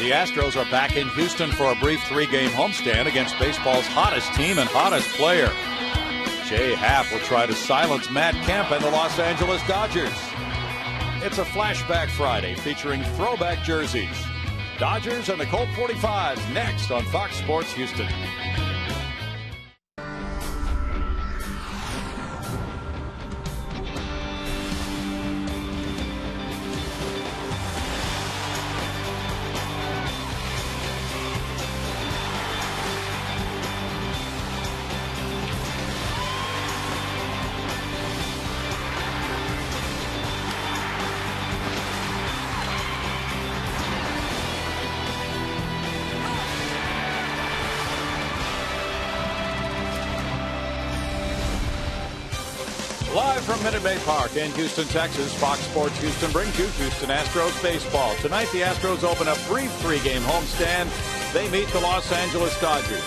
The Astros are back in Houston for a brief three-game homestand against baseball's hottest team and hottest player. Jay Happ will try to silence Matt Kemp and the Los Angeles Dodgers. It's a Flashback Friday featuring throwback jerseys. Dodgers and the Colt 45s next on Fox Sports Houston. Live from Minute Maid Park in Houston, Texas, Fox Sports Houston brings you Houston Astros baseball. Tonight, the Astros open a brief three-game homestand. They meet the Los Angeles Dodgers.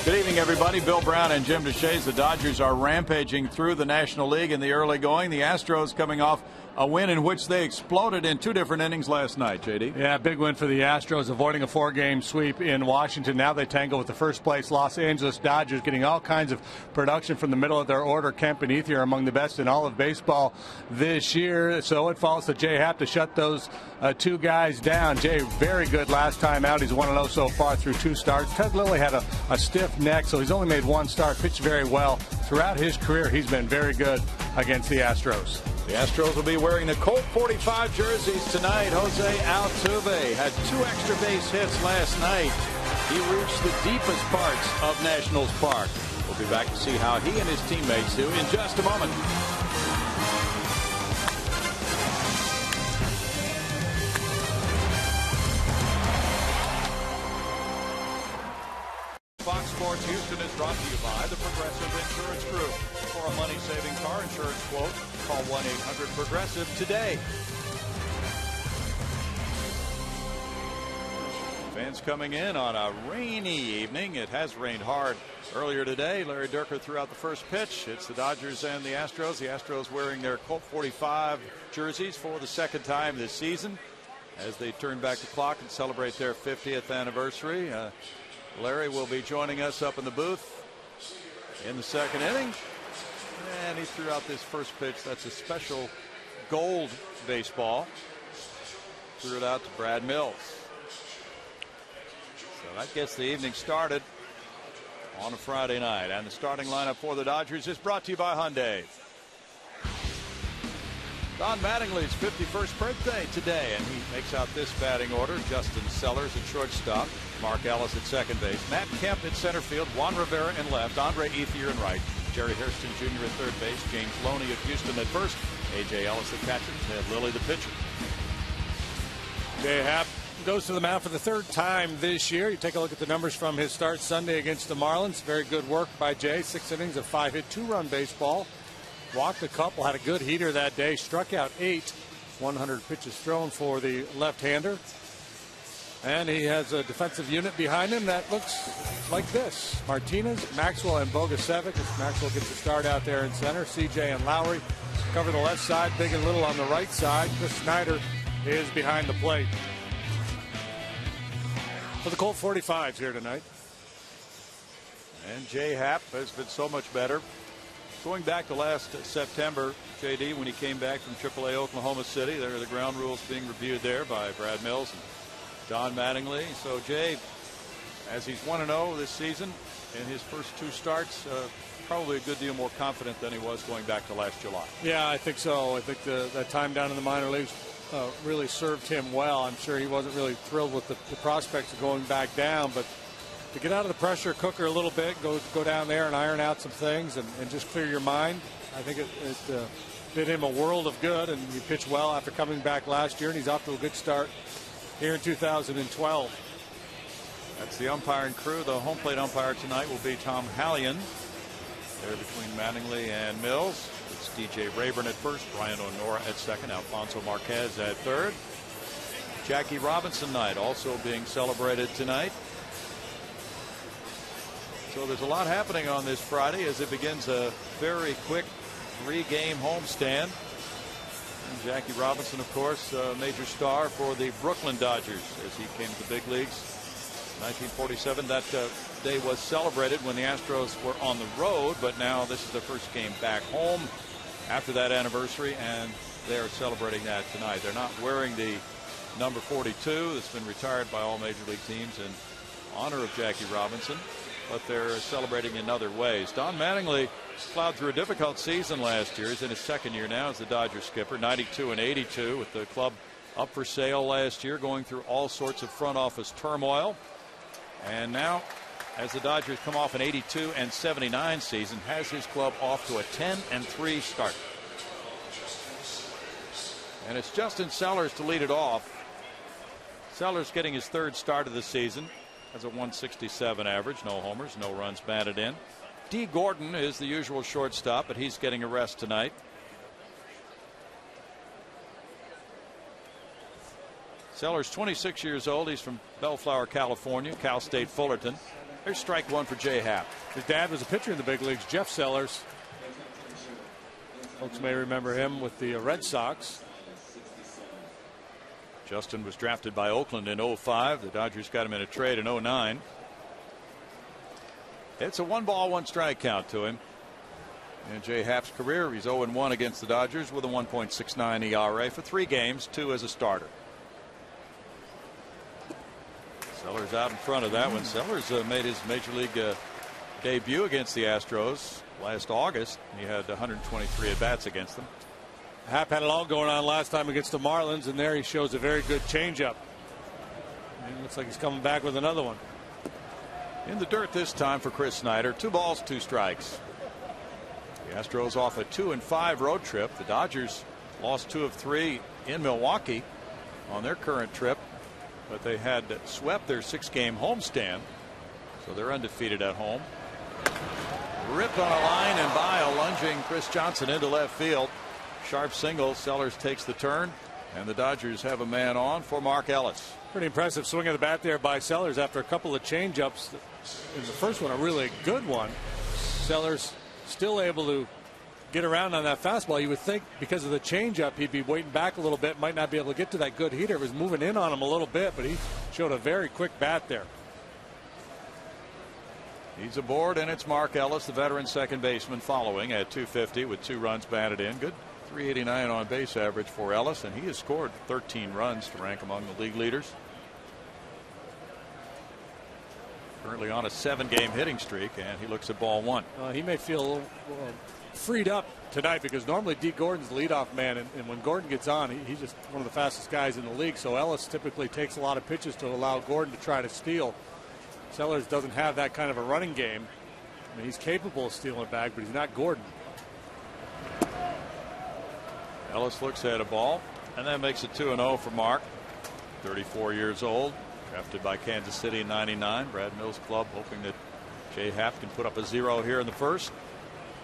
Good evening, everybody. Bill Brown and Jim DeShays. The Dodgers are rampaging through the National League in the early going. The Astros coming off a win in which they exploded in two different innings last night, JD. Yeah, big win for the Astros, avoiding a four-game sweep in Washington. Now they tangle with the first-place Los Angeles Dodgers, getting all kinds of production from the middle of their order. Kemp and Ethier are among the best in all of baseball this year. So it falls to Jay Happ to shut those two guys down. Jay, very good last time out. He's 1-0 so far through two starts. Ted Lilly had a stiff neck, so he's only made one start, pitched very well. Throughout his career, he's been very good against the Astros. The Astros will be wearing the Colt 45 jerseys tonight. Jose Altuve had two extra base hits last night. He reached the deepest parts of Nationals Park. We'll be back to see how he and his teammates do in just a moment. Fox Sports Houston is brought to you by the Progressive Insurance Group. For a money-saving car insurance quote, call 1-800-PROGRESSIVE today. Fans coming in on a rainy evening. It has rained hard earlier today. Larry Dierker threw out the first pitch. It's the Dodgers and the Astros. The Astros wearing their Colt 45 jerseys for the second time this season as they turn back the clock and celebrate their 50th anniversary. Larry will be joining us up in the booth in the second inning. And he threw out this first pitch. That's a special gold baseball. Threw it out to Brad Mills. So that gets the evening started on a Friday night. And the starting lineup for the Dodgers is brought to you by Hyundai. Don Mattingly's 51st birthday today, and he makes out this batting order. Justin Sellers at shortstop, Mark Ellis at second base, Matt Kemp at center field, Juan Rivera in left, Andre Ethier in right, Jerry Hairston Jr. at third base, James Loney at Houston at first, A.J. Ellis at catcher, Ted Lilly the pitcher. Jay Happ goes to the mound for the third time this year. You take a look at the numbers from his start Sunday against the Marlins. Very good work by Jay. 6 innings of 5-hit, 2-run baseball. Walked a couple, had a good heater that day, struck out 8, 100 pitches thrown for the left-hander. And he has a defensive unit behind him that looks like this. Martinez, Maxwell, and Bogasevic. Maxwell gets the start out there in center. CJ and Lowry cover the left side, Big and Little on the right side. Chris Snyder is behind the plate. For the Colt 45s here tonight. And Jay Happ has been so much better. Going back to last September, JD, when he came back from AAA Oklahoma City, there are the ground rules being reviewed there by Brad Mills and Don Mattingly. So Jay, as he's 1-0 this season in his first two starts, probably a good deal more confident than he was going back to last July. Yeah, I think so. I think that time down in the minor leagues really served him well. I'm sure he wasn't really thrilled with the prospects of going back down, but to get out of the pressure cooker a little bit, go down there and iron out some things and just clear your mind. I think it did him a world of good, and he pitched well after coming back last year, and he's off to a good start here in 2012. That's the umpiring crew. The home plate umpire tonight will be Tom Hallion. There between Mattingly and Mills. It's DJ Rayburn at first, Brian O'Nora at second, Alfonso Marquez at third. Jackie Robinson night also being celebrated tonight. So there's a lot happening on this Friday as it begins a very quick three-game homestand. And Jackie Robinson, of course, a major star for the Brooklyn Dodgers as he came to the big leagues. 1947, that day was celebrated when the Astros were on the road, but now this is the first game back home after that anniversary, and they're celebrating that tonight. They're not wearing the number 42 that's been retired by all major league teams in honor of Jackie Robinson, but they're celebrating in other ways. Don Mattingly plowed through a difficult season last year. He's in his second year now as the Dodgers skipper, 92 and 82 with the club up for sale last year, going through all sorts of front office turmoil. And now, as the Dodgers come off an 82 and 79 season, has his club off to a 10 and 3 start. And it's Justin Sellers to lead it off. Sellers getting his third start of the season, has a 167 average, no homers, no runs batted in. D. Gordon is the usual shortstop, but he's getting a rest tonight. Sellers 26 years old. He's from Bellflower, California, Cal State Fullerton. There's strike one for Jay Happ. His dad was a pitcher in the big leagues, Jeff Sellers. Folks may remember him with the Red Sox. Justin was drafted by Oakland in 05. The Dodgers got him in a trade in 09. It's a 1-ball, 1-strike count to him. In Jay Happ's career, he's 0-1 against the Dodgers with a 1.69 ERA for 3 games, 2 as a starter. Sellers out in front of that one. Sellers made his major league debut against the Astros last August. He had 123 at-bats against them. Happ had it all going on last time against the Marlins, and there he shows a very good changeup. And it looks like he's coming back with another one. In the dirt this time for Chris Snyder. 2 balls, 2 strikes. The Astros off a 2-5 road trip. The Dodgers lost 2 of 3 in Milwaukee on their current trip, but they had swept their 6-game homestand, so they're undefeated at home. Ripped on a line and by a lunging Chris Johnson into left field. Sharp single. Sellers takes the turn, and the Dodgers have a man on for Mark Ellis. Pretty impressive swing of the bat there by Sellers after a couple of changeups. In the first one, a really good one. Sellers still able to get around on that fastball. You would think because of the changeup he'd be waiting back a little bit, might not be able to get to that good heater. It was moving in on him a little bit, but he showed a very quick bat there. He's aboard, and it's Mark Ellis, the veteran second baseman, following at 250 with 2 runs batted in. Good 389 on base average for Ellis, and he has scored 13 runs to rank among the league leaders. Currently on a 7-game hitting streak, and he looks at ball 1. He may feel a little freed up tonight because normally D. Gordon's the leadoff man, and when Gordon gets on, he's just one of the fastest guys in the league. So Ellis typically takes a lot of pitches to allow Gordon to try to steal. Sellers doesn't have that kind of a running game. I mean, he's capable of stealing it back, but he's not Gordon. Ellis looks at a ball, and that makes it 2-0 for Mark. 34 years old, drafted by Kansas City in '99. Brad Mills' club hoping that Jay Happ can put up a 0 here in the first.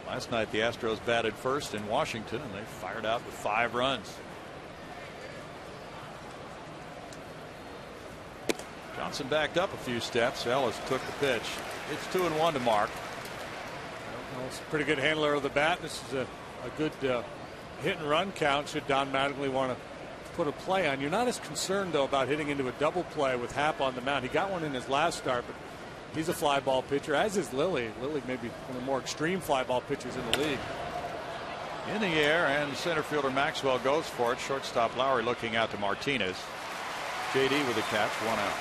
Last night the Astros batted first in Washington, and they fired out with 5 runs. Johnson backed up a few steps. Ellis took the pitch. It's 2-1 to Mark. Well, it's a pretty good handler of the bat. This is a good hit and run count should Don Mattingly want to put a play on. You're not as concerned though about hitting into a double play with Happ on the mound. He got one in his last start, but he's a fly ball pitcher, as is Lilly. Lilly may be one of the more extreme fly ball pitchers in the league. In the air, and center fielder Maxwell goes for it. Shortstop Lowry looking out to Martinez. JD with a catch, 1 out.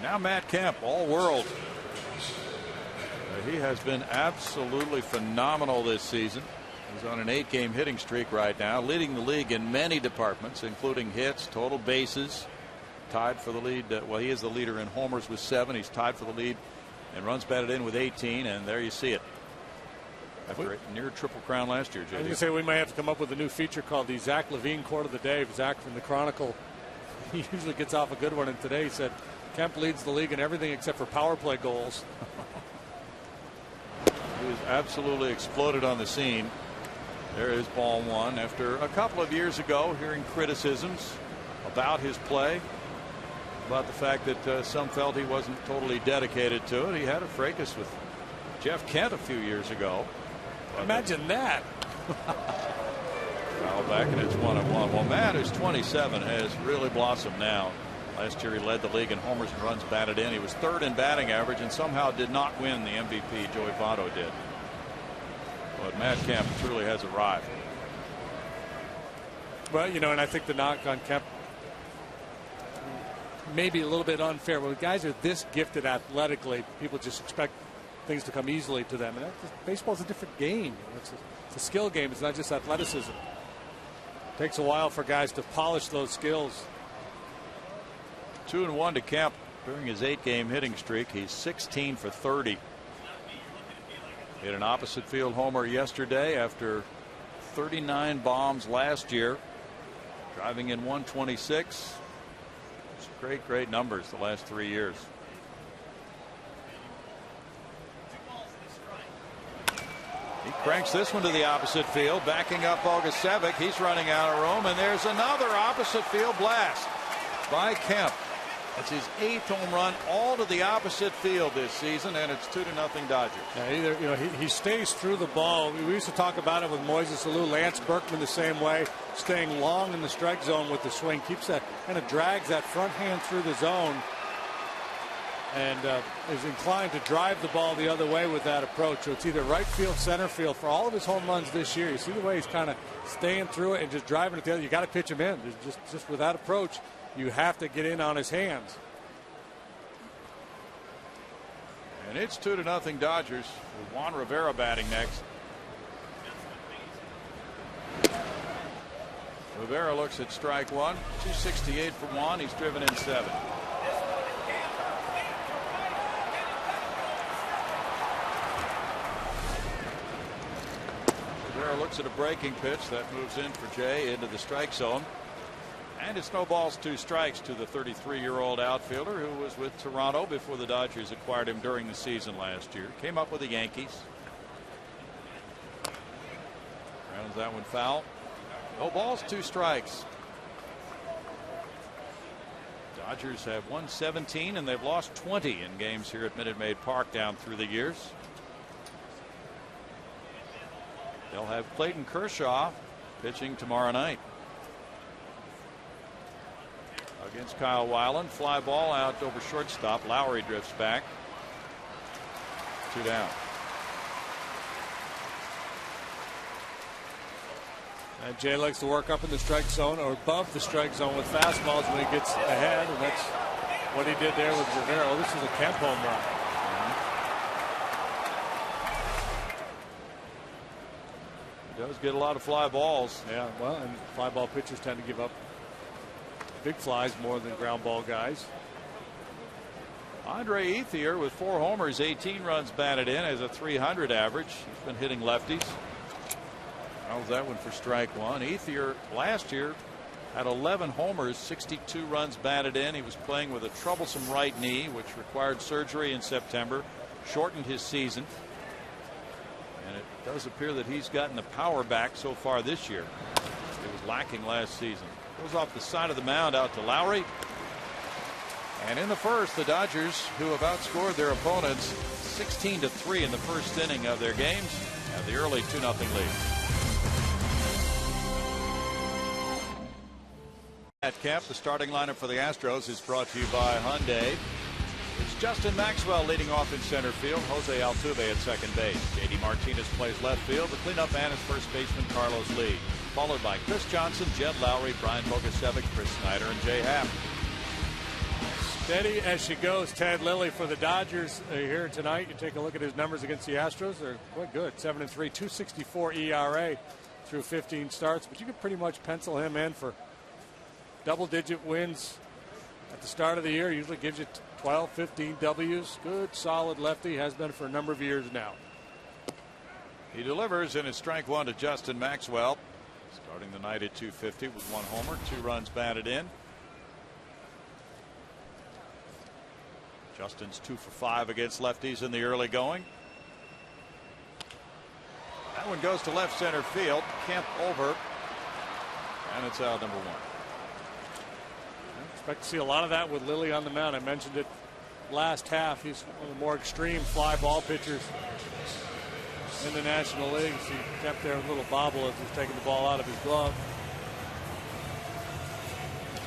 Now Matt Kemp, all world. He has been absolutely phenomenal this season. He's on an 8-game hitting streak right now, leading the league in many departments, including hits, total bases. Tied for the lead. Well, he is the leader in homers with 7. He's tied for the lead and runs batted in with 18. And there you see it. After a near triple crown last year, JD. I was going to say we might have to come up with a new feature called the Zach Levine Quote of the Day. Zach from the Chronicle, he usually gets off a good one, and today he said Kemp leads the league in everything except for power play goals. He has absolutely exploded on the scene. There is ball 1. After a couple of years ago hearing criticisms about his play, about the fact that some felt he wasn't totally dedicated to it. He had a fracas with Jeff Kent a few years ago. Imagine that. Foul back, and it's 1-1. Well, Matt, who's 27, has really blossomed now. Last year he led the league in homers and runs batted in. He was third in batting average and somehow did not win the MVP. Joey Votto did. But Matt Kemp truly has arrived. Well, you know, and I think the knock on Kemp may be a little bit unfair. When guys are this gifted athletically, people just expect things to come easily to them. And baseball's a different game. It's a skill game. It's not just athleticism. It takes a while for guys to polish those skills. 2-1 to Kemp during his 8-game hitting streak. He's 16 for 30. Hit an opposite field homer yesterday after 39 bombs last year. Driving in 126. Great numbers the last 3 years. He cranks this one to the opposite field, backing up Bogusevic. He's running out of room, and there's another opposite field blast by Kemp. That's his 8th home run, all to the opposite field this season, and it's 2-0 Dodgers. Yeah, he stays through the ball. We used to talk about it with Moises Alou, Lance Berkman the same way, staying long in the strike zone with the swing, keeps that, kind of drags that front hand through the zone, and is inclined to drive the ball the other way with that approach. So it's either right field, center field. For all of his home runs this year, you see the way he's kind of staying through it and just driving it the other. You got to pitch him in. Just with that approach, you have to get in on his hands. And it's 2-0 Dodgers with Juan Rivera batting next. Rivera looks at strike one. 268 for Juan. He's driven in 7. Rivera looks at a breaking pitch that moves in for Jay into the strike zone. And it snowballs 2 strikes to the 33-year-old outfielder who was with Toronto before the Dodgers acquired him during the season last year. Came up with the Yankees. Rounds that one foul. No balls, 2 strikes. Dodgers have won 17 and they've lost 20 in games here at Minute Maid Park down through the years. They'll have Clayton Kershaw pitching tomorrow night against Kyle Weiland. Fly ball out over shortstop. Lowry drifts back. 2 down. And Jay likes to work up in the strike zone or above the strike zone with fastballs when he gets ahead, and that's what he did there with Rivera. Oh, this is a Kemp home run. He does get a lot of fly balls. Yeah, well, and fly ball pitchers tend to give up big flies more than ground ball guys. Andre Ethier with 4 homers, 18 runs batted in, has a 300 average. He's been hitting lefties. How's that one for strike one? Ethier last year had 11 homers, 62 runs batted in. He was playing with a troublesome right knee, which required surgery in September, shortened his season. And it does appear that he's gotten the power back so far this year. It was lacking last season. Goes off the side of the mound out to Lowry. And in the first, the Dodgers, who have outscored their opponents 16-3 in the first inning of their games, have the early 2-0 lead. At Kemp, the starting lineup for the Astros is brought to you by Hyundai. It's Justin Maxwell leading off in center field. Jose Altuve at second base. JD Martinez plays left field. The cleanup man is first baseman Carlos Lee. Followed by Chris Johnson, Jed Lowry, Brian Bogusevic, Chris Snyder, and Jay Happ. Steady as she goes, Ted Lilly for the Dodgers here tonight. You take a look at his numbers against the Astros. They're quite good. 7-3, 2.64 ERA through 15 starts. But you can pretty much pencil him in for double-digit wins at the start of the year. Usually gives you 12, 15 W's. Good, solid lefty. Has been for a number of years now. He delivers in his strike one to Justin Maxwell. Starting the night at 250 with 1 homer, 2 runs batted in. Justin's 2 for 5 against lefties in the early going. That one goes to left center field. Kemp over. And it's out number 1. I expect to see a lot of that with Lilly on the mound. I mentioned it last half. He's one of the more extreme fly ball pitchers. in the National League. See Kemp there with a little bobble as he's taking the ball out of his glove.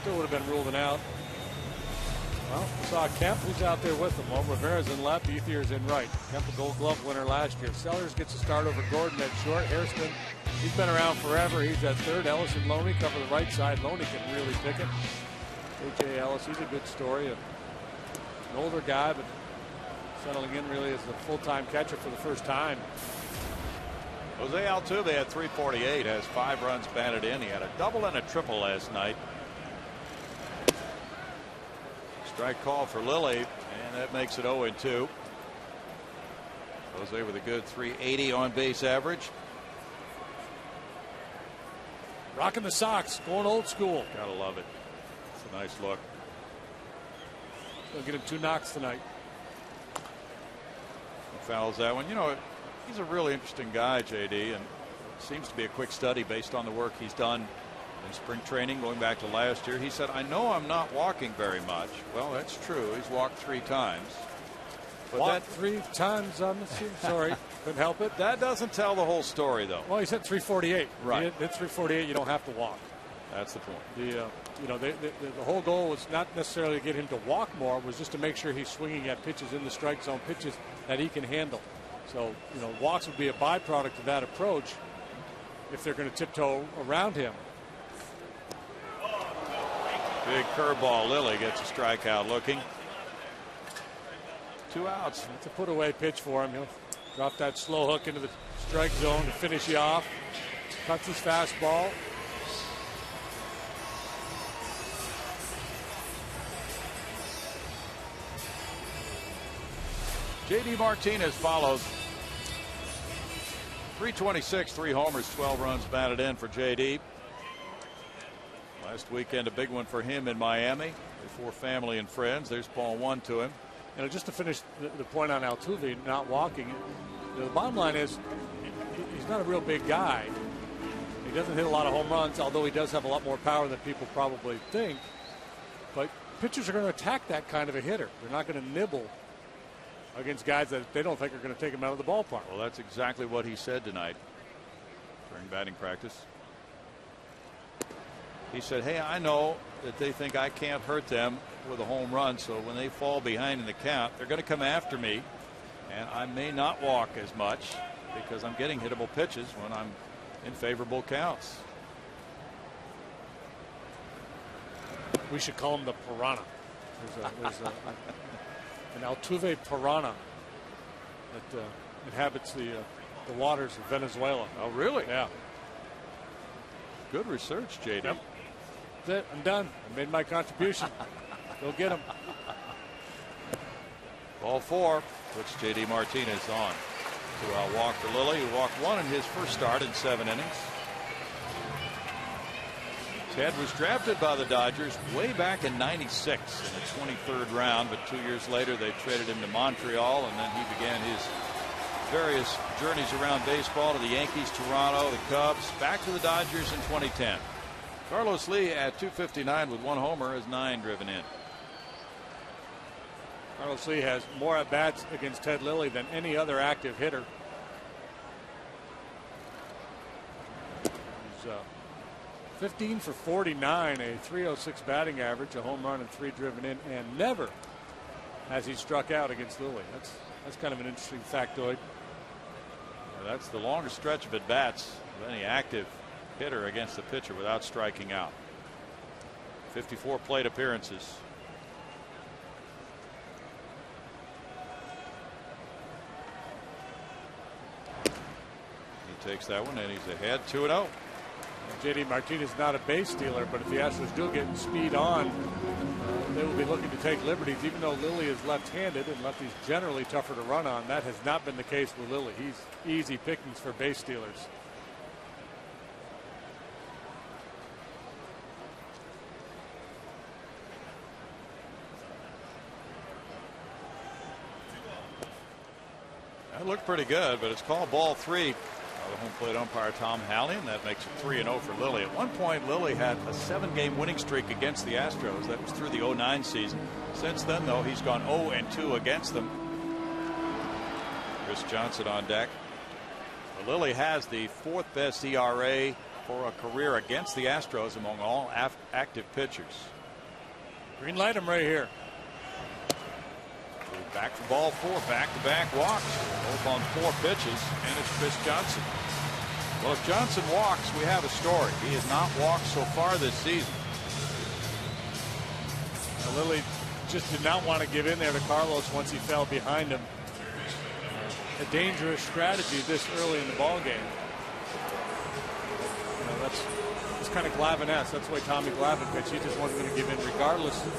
Still would have been ruled an out. Well, we saw Kemp, who's out there with him. Well, Rivera's in left, Ethier's in right. Kemp, a Gold Glove winner last year. Sellers gets a start over Gordon at short. Hairston, he's been around forever. He's at third. Ellis and Loney cover the right side. Loney can really pick it. A.J. Ellis, he's a good story. An older guy, but settling in really as the full-time catcher for the first time. Jose Altuve had 348, has 5 runs batted in. He had a double and a triple last night. Strike call for Lilly, and that makes it 0-2. Jose with a good 380 on base average. Rocking the Sox, going old school. Gotta love it. It's a nice look. He'll get him 2 knocks tonight. He fouls that one. You know, he's a really interesting guy, JD, and it seems to be a quick study based on the work he's done in spring training going back to last year. He said, I know I'm not walking very much. Well, that's true. He's walked 3 times. But walked 3 times on the season. Sorry, couldn't help it. That doesn't tell the whole story, though. Well, he said 348. Right. At 348, you don't have to walk. That's the point. The whole goal was not necessarily to get him to walk more, was just to make sure he's swinging at pitches in the strike zone, pitches that he can handle. So, walks would be a byproduct of that approach if they're going to tiptoe around him. Big curveball. Lilly gets a strikeout looking. 2 outs. It's a put away pitch for him. He'll drop that slow hook into the strike zone to finish you off. Cuts his fastball. J.D. Martinez follows. 326, 3 homers, 12 runs batted in for J.D. Last weekend, a big one for him in Miami before family and friends. There's ball 1 to him. Just to finish the point on Altuve not walking, the bottom line is he's not a real big guy. He doesn't hit a lot of home runs, although he does have a lot more power than people probably think. But pitchers are going to attack that kind of a hitter. They're not going to nibble against guys that they don't think are going to take him out of the ballpark. Well, that's exactly what he said tonight during batting practice. He said, hey, I know that they think I can't hurt them with a home run, so when they fall behind in the count, they're going to come after me, and I may not walk as much because I'm getting hittable pitches when I'm in favorable counts. We should call him the piranha. There's an Altuve piranha that inhabits the waters of Venezuela. Oh, really? Yeah. Good research, JD. Yep. That's it. I'm done. I made my contribution. Go get him. Ball 4 puts J.D. Martinez on. 2-out walk for Lilly, who walked 1 in his first start in 7 innings. Ted was drafted by the Dodgers way back in '96 in the 23rd round, but 2 years later they traded him to Montreal, and then he began his various journeys around baseball to the Yankees, Toronto, the Cubs, back to the Dodgers in 2010. Carlos Lee at .259 with 1 homer has 9 driven in. Carlos Lee has more at bats against Ted Lilly than any other active hitter. He's 15 for 49, a .306 batting average, a home run and 3 driven in, and never has he struck out against Lilly. That's kind of an interesting factoid. Yeah, that's the longest stretch of at bats of any active hitter against the pitcher without striking out. 54 plate appearances. He takes that one and he's ahead 2-0. J.D. Martinez is not a base stealer, but if the Astros do get speed on, they will be looking to take liberties, even though Lilly is left-handed and lefty's generally tougher to run on. That has not been the case with Lilly. He's easy pickings for base stealers. That looked pretty good, but it's called ball 3. The home plate umpire Tom Halley, and that makes it 3-0 for Lilly. At one point, Lilly had a 7-game winning streak against the Astros. That was through the '09 season. Since then, though, he's gone 0-2 against them. Chris Johnson on deck. Well, Lilly has the 4th best ERA for a career against the Astros among all active pitchers. Green light him right here. Back for ball 4, back-to-back walks, both on 4 pitches, and it's Chris Johnson. Well, if Johnson walks, we have a story. He has not walked so far this season. Lilly just did not want to give in there to Carlos once he fell behind him. A dangerous strategy this early in the ball game. You know, that's kind of Glavine-esque. That's the way Tommy Glavine pitched. He just wasn't going to give in regardless of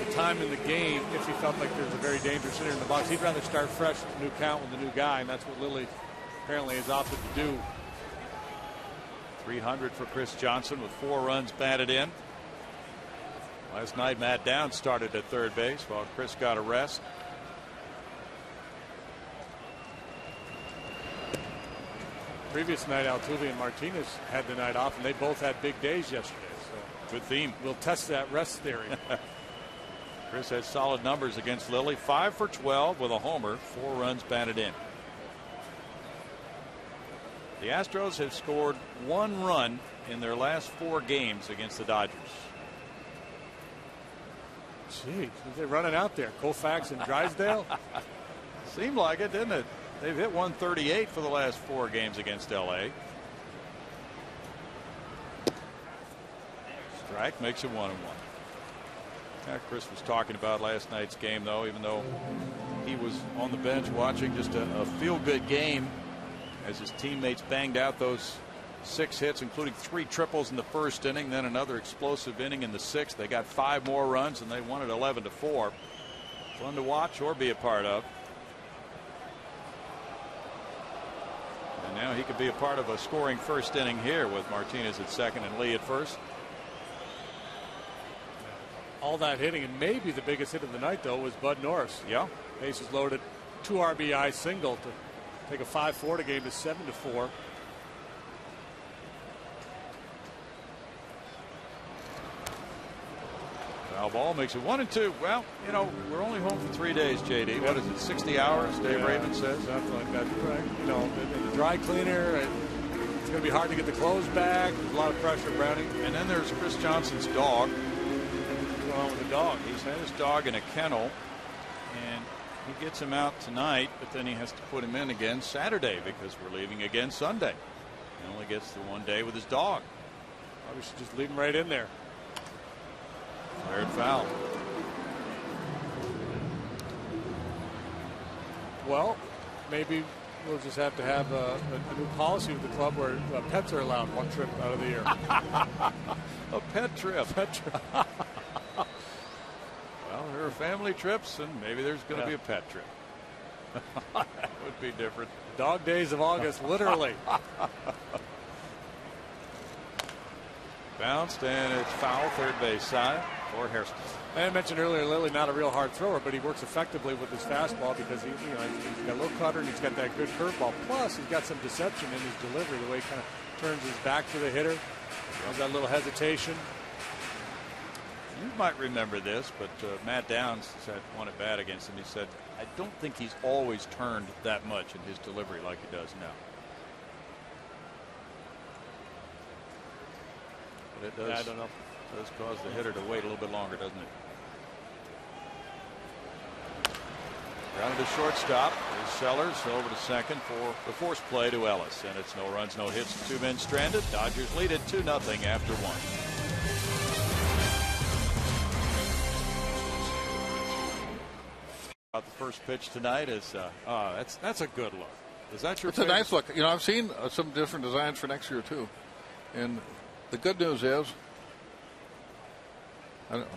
the time in the game. If he felt like there's a very dangerous hitter in the box, he'd rather start fresh with a new count with a new guy, and that's what Lilly apparently has opted to do. 300 for Chris Johnson with 4 runs batted in. Last night, Matt Downs started at third base while Chris got a rest. Previous night, Altuve and Martinez had the night off, and they both had big days yesterday. So good theme. We'll test that rest theory. Chris has solid numbers against Lilly. 5 for 12 with a homer, 4 runs batted in. The Astros have scored 1 run in their last 4 games against the Dodgers. Gee, they're running out there. Koufax and Drysdale. Seemed like it, didn't it? They've hit 138 for the last 4 games against LA. Strike makes it 1-1. Chris was talking about last night's game, though, even though he was on the bench watching just a feel-good game as his teammates banged out those 6 hits, including 3 triples in the first inning, then another explosive inning in the 6th. They got 5 more runs, and they won it 11-4. Fun to watch or be a part of. And now he could be a part of a scoring first inning here with Martinez at second and Lee at first. All that hitting, and maybe the biggest hit of the night, though, was Bud Norris. Yeah. Bases loaded, 2 RBI single to take a 5-4 game to 7-4. Foul ball makes it 1-2. Well, you know, we're only home for 3 days, JD. What is it, 60 hours, Dave Raven says? Something like that. Right. You know, the dry cleaner, it's going to be hard to get the clothes back. There's a lot of pressure, Browning. And then there's Chris Johnson's dog. What's going on with the dog? He's had his dog in a kennel, and he gets him out tonight, but then he has to put him in again Saturday because we're leaving again Sunday. He only gets the 1 day with his dog. Probably should just leave him right in there. Third foul. Well, maybe we'll just have to have a new policy with the club where pets are allowed 1 trip out of the year. A pet trip. Well, there are family trips, and maybe there's going to be a pet trip. That would be different. Dog days of August, literally. Bounced, and it's foul, third base side for Hairston. I mentioned earlier, Lilly not a real hard thrower, but he works effectively with his fastball because he's got a little cutter and he's got that good curveball. Plus, he's got some deception in his delivery, the way he kind of turns his back to the hitter. Has that little hesitation. You might remember this, but Matt Downs had one at bat against him. He said, I don't think he's always turned that much in his delivery like he does now. But it does, yeah, I don't know. Does cause the hitter to wait a little bit longer, doesn't it? Grounded to shortstop. There's Sellers over to second for the force play to Ellis. And it's no runs, no hits, 2 men stranded. Dodgers lead it 2-0 after 1. About the first pitch tonight is that's a good look. Is that your? It's a nice look. You know, I've seen some different designs for next year too, and the good news is,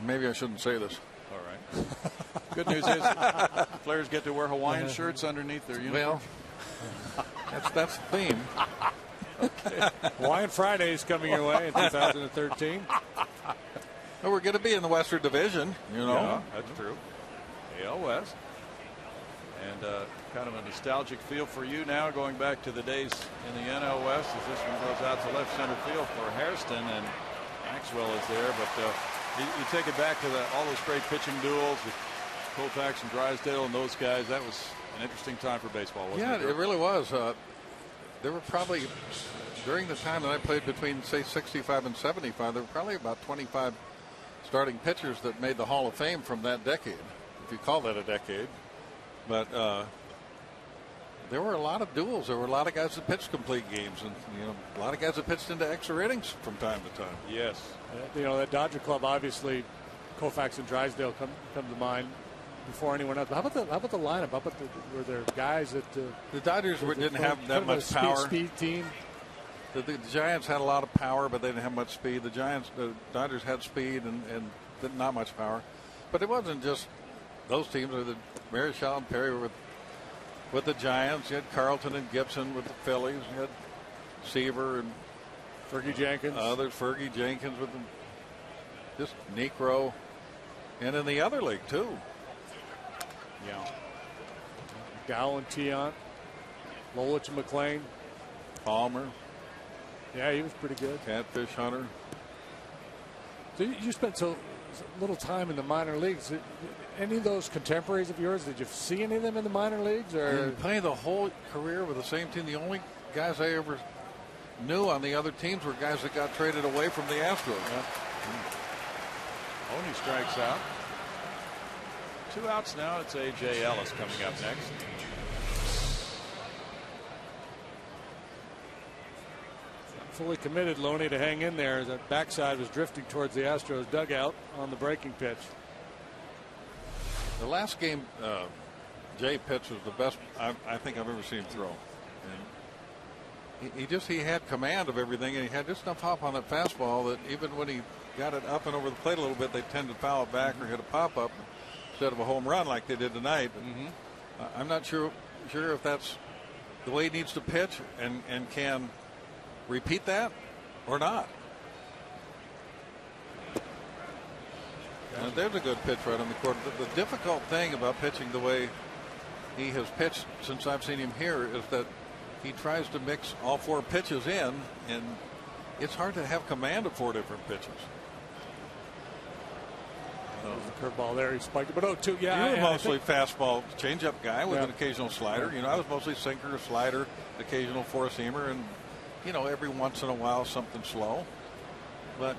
maybe I shouldn't say this. All right. Good news is players get to wear Hawaiian shirts underneath their uniform. Well, that's the theme. Okay. Hawaiian Friday is coming your way in 2013. Well, we're going to be in the Western Division, you know. Yeah, that's true. AL West. And kind of a nostalgic feel for you now, going back to the days in the NL West as this one goes out to left center field for Hairston, and Maxwell is there. But you take it back to all those great pitching duels with Koufax and Drysdale and those guys. That was An interesting time for baseball, wasn't Yeah, it? it really was. There were probably, during the time that I played between, say, 65 and 75, there were probably about 25 starting pitchers that made the Hall of Fame from that decade, if you call that a decade. But there were a lot of duels. There were a lot of guys that pitched complete games, and a lot of guys that pitched into extra innings from time to time. Yes. That Dodger club, obviously, Koufax and Drysdale come to mind before anyone else. How about the lineup? How about were there guys that the Dodgers didn't have that much power? Speed team. The Giants had a lot of power, but they didn't have much speed. The Dodgers had speed and not much power. But it wasn't just those teams. The Marichal and Perry were with the Giants. You had Carlton and Gibson with the Phillies. You had Seaver and Fergie Jenkins. Others, Fergie Jenkins with them. Just Necro. And in the other league, too. Yeah. Gow and Tiant. Lolich and McClain. Palmer. Yeah, he was pretty good. Catfish Hunter. So you spent so little time in the minor leagues. Any of those contemporaries of yours, did you see any of them in the minor leagues? Or playing the whole career with the same team, the only guys I ever knew on the other teams were guys that got traded away from the Astros. Yeah. Only strikes out. 2 outs now. It's A.J. Ellis coming up next. Fully committed, Loney, to hang in there as that backside was drifting towards the Astros dugout on the breaking pitch. The last game Jay pitched was the best I think I've ever seen him throw. And he had command of everything, and he had just enough hop on that fastball that even when he got it up and over the plate a little bit, they tend to foul it back or hit a pop-up instead of a home run like they did tonight. I'm not sure if that's the way he needs to pitch and can repeat that or not. And there's a good pitch right on the court. The difficult thing about pitching the way he has pitched since I've seen him here is that he tries to mix all 4 pitches in, and it's hard to have command of 4 different pitches. The curveball there, he spiked it, but 0-2. Yeah, you were mostly fastball, changeup guy with an occasional slider. Yeah. I was mostly sinker, slider, occasional four-seamer, and every once in a while something slow. But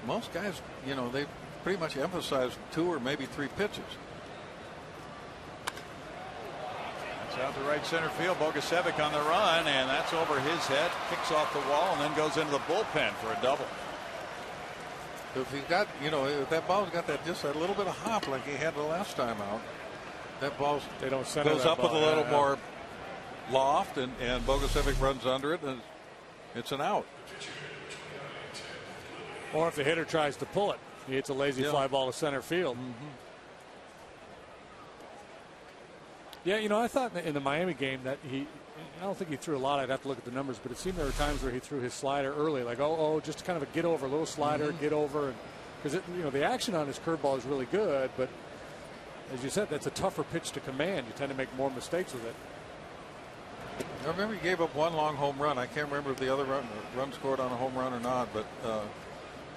most guys, they pretty much emphasize 2 or maybe 3 pitches. That's out to right center field. Bogusevic on the run, and that's over his head. Kicks off the wall and then goes into the bullpen for a double. If he got, if that ball's got just that little bit of hop like he had the last time out, that ball goes up with a little more loft, and Bogusevic runs under it, and it's an out. Or if the hitter tries to pull it, he hits a lazy fly ball to center field. Yeah, I thought in the Miami game that I don't think he threw a lot. I'd have to look at the numbers, but it seemed there were times where he threw his slider early, like just kind of a get over, a little slider, get over, because the action on his curveball is really good, but as you said, that's a tougher pitch to command. You tend to make more mistakes with it. I remember he gave up 1 long home run. I can't remember if the other run scored on a home run or not, but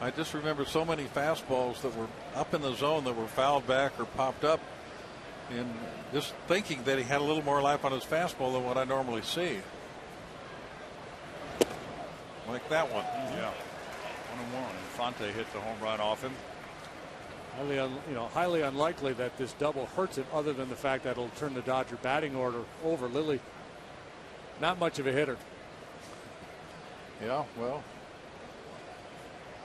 I just remember so many fastballs that were up in the zone that were fouled back or popped up, and just thinking that he had a little more life on his fastball than what I normally see. Like that one. Yeah. 1-1. Infante hit the home run off him. Highly unlikely that this double hurts him, other than the fact that it'll turn the Dodger batting order over. Lilly, not much of a hitter. Yeah, well,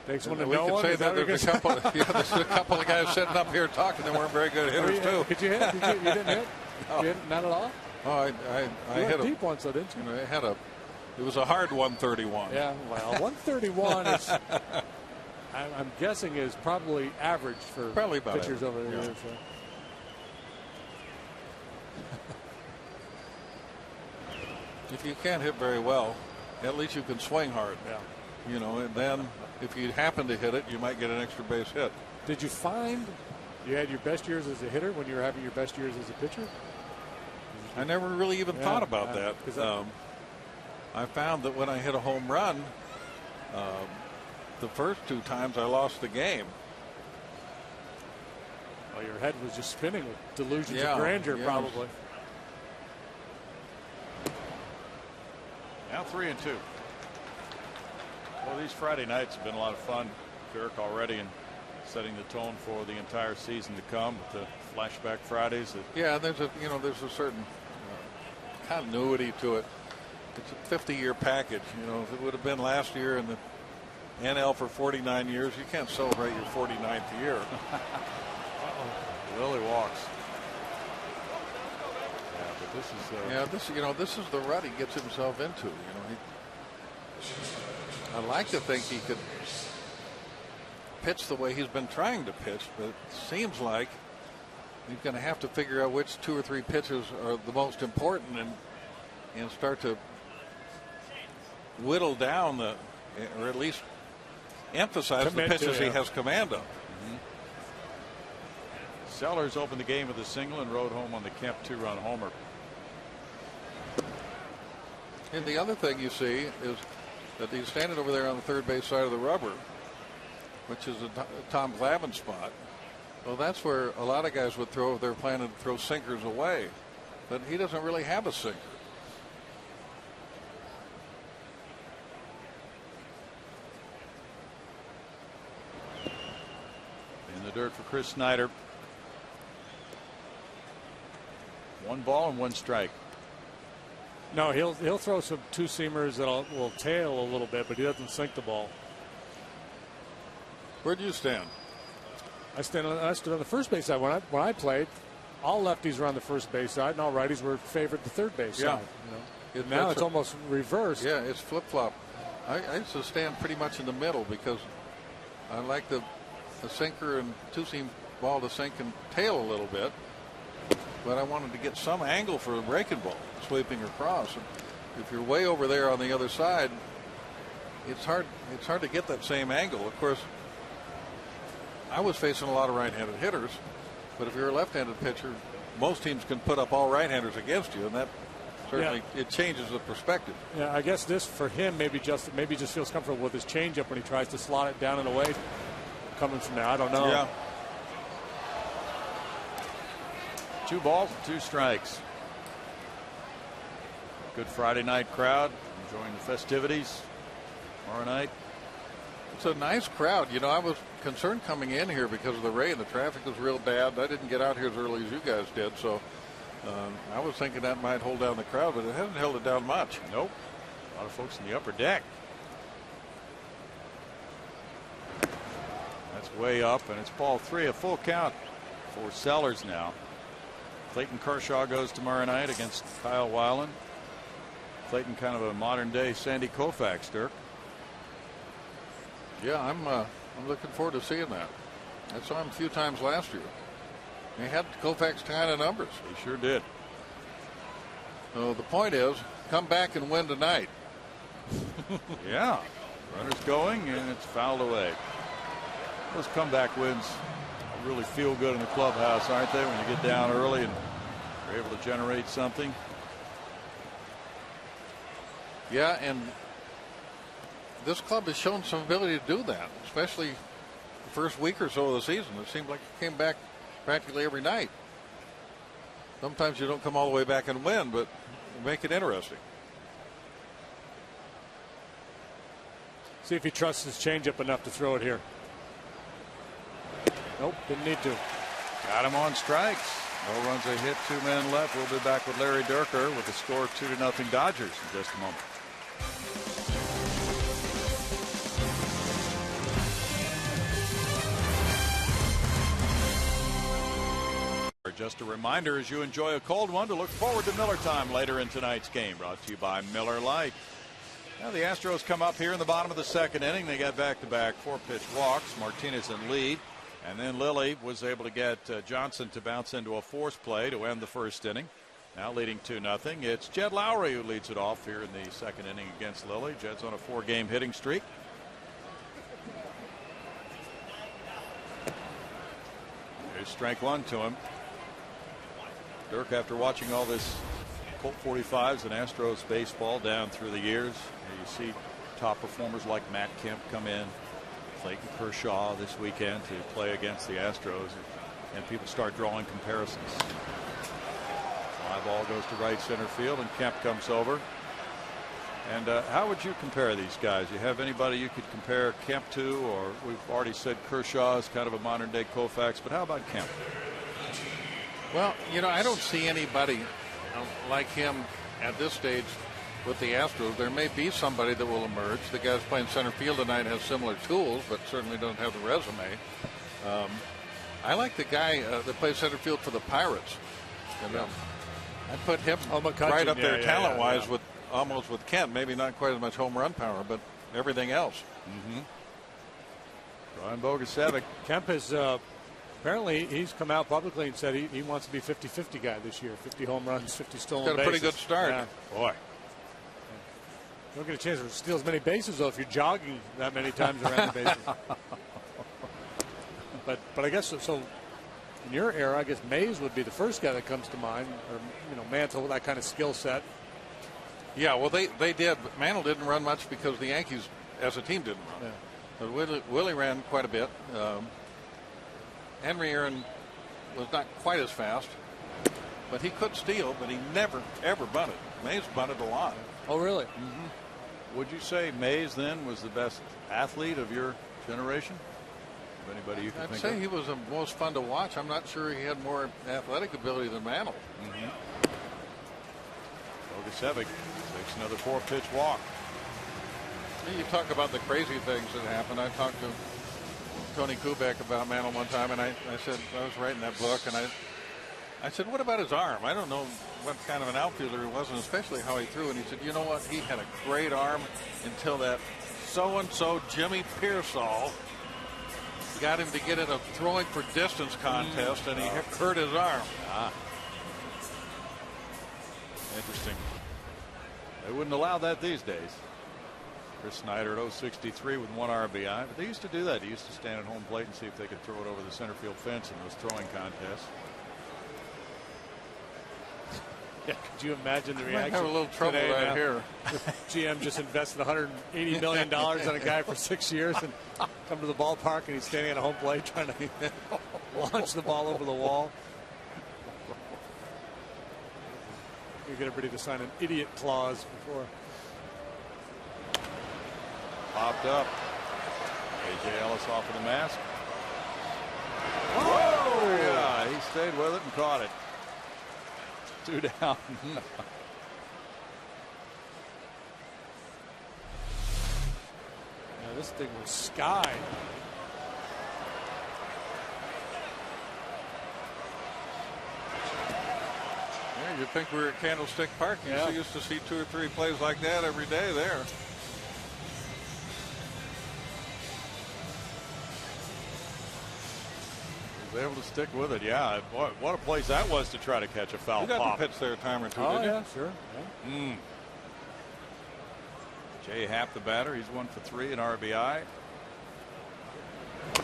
takes one to we know could one. say that there's a couple. There's a couple of guys sitting up here talking that weren't very good hitters too. Could you hit? You didn't hit? No. You didn't, not at all. Oh, I you hit a deep once, though, didn't you? It was a hard 131. Yeah, well, 131 is. I'm guessing is probably average for pitchers over there. So. If you can't hit very well, at least you can swing hard. Yeah. And then if you happen to hit it, you might get an extra base hit. Did you find you had your best years as a hitter when you were having your best years as a pitcher? I never really even thought about that. I found that when I hit a home run, the first 2 times I lost the game. Well, your head was just spinning with delusions of grandeur, probably. 3-2. Well, these Friday nights have been a lot of fun, Dirk, already, and setting the tone for the entire season to come with the flashback Fridays. Yeah, there's a there's a certain continuity to it. It's a 50-year package. If it would have been last year in the NL for 49 years, you can't celebrate your 49th year. Lily walks. Yeah, but this is this is the rut he gets himself into. I like to think he could pitch the way he's been trying to pitch, but it seems like he's going to have to figure out which 2 or 3 pitches are the most important and start to whittle down or at least emphasize the pitches he has command of. Sellers opened the game with a single and rode home on the Kemp 2-run homer. And the other thing you see is that he's standing over there on the third base side of the rubber, which is a Tom Glavine spot. Well, that's where a lot of guys would throw if they're planning to throw sinkers away. But he doesn't really have a sinker. In the dirt for Chris Snyder. 1 ball and 1 strike. No, he'll throw some 2-seamers that will tail a little bit, but he doesn't sink the ball. Where do you stand? I stood on the first base side when I played. All lefties were on the first base side, and all righties were favored the third base side. Now it's almost reversed. Yeah, it's flip flop. I used to stand pretty much in the middle because I like the sinker and 2-seam ball to sink and tail a little bit. But I wanted to get some angle for a breaking ball sweeping across. And if you're way over there on the other side, it's hard to get that same angle. Of course, I was facing a lot of right-handed hitters, but if you're a left-handed pitcher, most teams can put up all right-handers against you, and that certainly it changes the perspective. Yeah, I guess this for him maybe just feels comfortable with his changeup when he tries to slot it down and away coming from there. I don't know. Yeah. 2 balls and 2 strikes. Good Friday night crowd enjoying the festivities tomorrow night. It's a nice crowd. I was concerned coming in here because of the rain. The traffic was real bad. I didn't get out here as early as you guys did, so I was thinking that might hold down the crowd, but it hasn't held it down much. Nope. A lot of folks in the upper deck. That's way up, and it's ball 3, a full count for Sellers now. Clayton Kershaw goes tomorrow night against Kyle Weiland. Clayton, kind of a modern day Sandy Koufax, Dirk. Yeah, I'm looking forward to seeing that. I saw him a few times last year. He had Koufax kind of numbers. He sure did. So the point is, come back and win tonight. Yeah, runners going, and it's fouled away. Those comeback wins really feel good in the clubhouse, aren't they, when you get down early and you're able to generate something? Yeah, and this club has shown some ability to do that, especially the first week or so of the season. It seemed like it came back practically every night. Sometimes you don't come all the way back and win, but you make it interesting. See if he trusts his changeup enough to throw it here. Nope, didn't need to. Got him on strikes. No runs, a hit, 2 men left. We'll be back with Larry Dierker with the score 2-0 Dodgers in just a moment. Just a reminder, as you enjoy a cold one, to look forward to Miller time later in tonight's game. Brought to you by Miller Lite. Now the Astros come up here in the bottom of the 2nd inning. They got back-to-back 4-pitch walks. Martinez in lead. And then Lilly was able to get Johnson to bounce into a force play to end the 1st inning. Now leading 2-0. It's Jed Lowry who leads it off here in the 2nd inning against Lilly. Jed's on a 4-game hitting streak. Here's strike 1 to him. Dirk, after watching all this Colt 45s and Astros baseball down through the years, you see top performers like Matt Kemp come in, Clayton Kershaw this weekend to play against the Astros, and people start drawing comparisons. Fly ball goes to right center field, and Kemp comes over. And how would you compare these guys? You have anybody you could compare Kemp to, or we've already said Kershaw is kind of a modern day Koufax, but how about Kemp? Well, you know, I don't see anybody like him at this stage with the Astros. There may be somebody that will emerge. The guy who's playing center field tonight has similar tools, but certainly doesn't have the resume. I like the guy that plays center field for the Pirates. And, I put him right up there talent-wise with almost with Kent. Maybe not quite as much home run power, but everything else. Brian Bogusevic. Kemp has apparently he's come out publicly and said he wants to be 50-50 guy this year. 50 home runs, 50 stolen bases. Got a pretty good start. Yeah. Boy. You don't get a chance to steal as many bases, though, if you're jogging that many times around the bases. But I guess so. In your era, I guess Mays would be the first guy that comes to mind, or Mantle with that kind of skill set. Yeah, well, they did, but Mantle didn't run much because the Yankees, as a team, didn't run. Yeah. But Willie ran quite a bit. Henry Aaron was not quite as fast, but he could steal, but he never, ever bunted. Mays bunted a lot. Oh, really? Would you say Mays then was the best athlete of your generation? Anybody you can think of? I'd say he was the most fun to watch. I'm not sure he had more athletic ability than Mantle. Bogusevic takes another 4-pitch walk. You talk about the crazy things that happen. I talked to Tony Kubek about Mantle one time, and I said, I was writing that book, and I said, what about his arm? I don't know what kind of an outfielder he was, and especially how he threw. And he said, you know what? He had a great arm until that so-and-so Jimmy Pearsall got him to get in a throwing for distance contest, and he hurt his arm. Interesting. They wouldn't allow that these days. Chris Snyder at 063 with 1 RBI. But they used to do that. They used to stand at home plate and see if they could throw it over the center field fence in those throwing contests. Yeah, could you imagine the reaction? Have a little trouble right here. GM just invested $180 million on a guy for 6 years and come to the ballpark and he's standing at a home plate trying to launch the ball over the wall. You get everybody to sign an idiot clause before. Popped up. A.J. Ellis off of the mask. Whoa! Yeah, he stayed with it and caught it. 2 down. Yeah, this thing was sky. Yeah, you'd think we were at Candlestick Park. You used to see 2 or 3 plays like that every day there. Was able to stick with it. Yeah, boy, what a place that was to try to catch a foul You got pop. the pitch there a time or two, Oh, didn't you? yeah, sure. Yeah. Jay Happ, the batter, he's 1 for 3 in RBI. You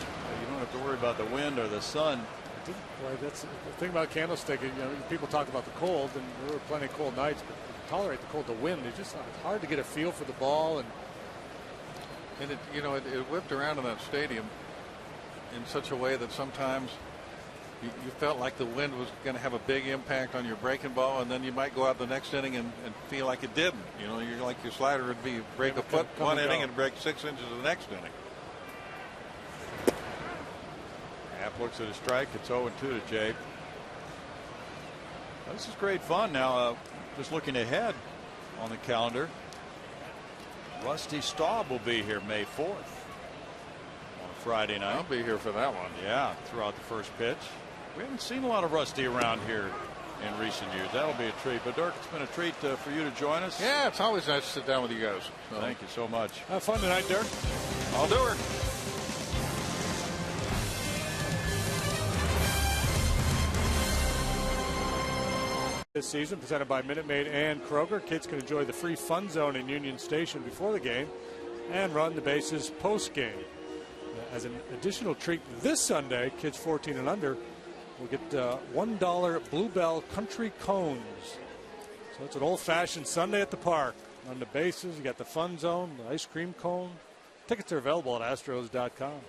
don't have to worry about the wind or the sun. Boy, that's the thing about Candlestick. People talk about the cold, and there were plenty of cold nights, but to tolerate the cold, the wind, it's hard to get a feel for the ball. And it whipped around in that stadium in such a way that sometimes you felt like the wind was going to have a big impact on your breaking ball, and then you might go out the next inning and feel like it didn't. You're like your slider would be break a foot one inning and break 6 inches the next inning. Happ looks at a strike. It's 0-2 to Jay. This is great fun. Now, just looking ahead on the calendar, Rusty Staub will be here May 4th. Friday night. I'll be here for that one. Yeah, throughout the first pitch. We haven't seen a lot of Rusty around here in recent years. That'll be a treat. But Dirk, it's been a treat for you to join us. Yeah, it's always nice to sit down with you guys. So. Thank you so much. Have fun tonight, Dirk. I'll do it. This season, presented by Minute Maid and Kroger. Kids can enjoy the free fun zone in Union Station before the game and run the bases post game. As an additional treat this Sunday, kids 14 and under will get $1 Bluebell Country Cones. So it's an old-fashioned Sunday at the park. On the bases, you got the fun zone, the ice cream cone. Tickets are available at Astros.com.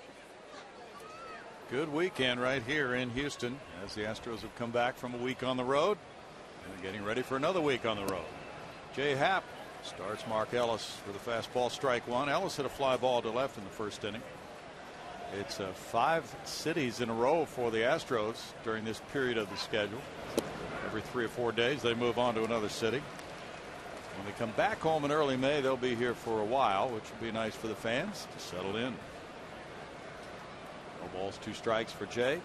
Good weekend right here in Houston as the Astros have come back from a week on the road and getting ready for another week on the road. Jay Happ Starts Mark Ellis with a fastball, strike one. Ellis hit a fly ball to left in the first inning. It's 5 cities in a row for the Astros during this period of the schedule. Every 3 or 4 days they move on to another city. When they come back home in early May, they'll be here for a while, which will be nice for the fans to settle in. No balls, 2 strikes for Jay.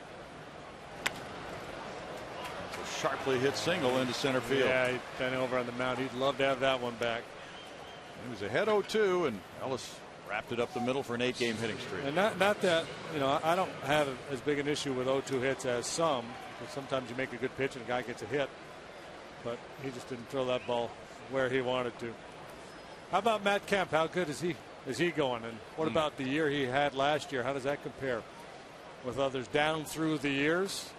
That's a sharply hit single into center field. Yeah, he's been over on the mound. He'd love to have that one back. He was ahead 0-2, and Ellis wrapped it up the middle for an 8-game hitting streak. And not that, you know, I don't have as big an issue with 0-2 hits as some. Because sometimes you make a good pitch and a guy gets a hit. But he just didn't throw that ball where he wanted to. How about Matt Kemp? How good is he going? And what about the year he had last year? How does that compare with others down through the years?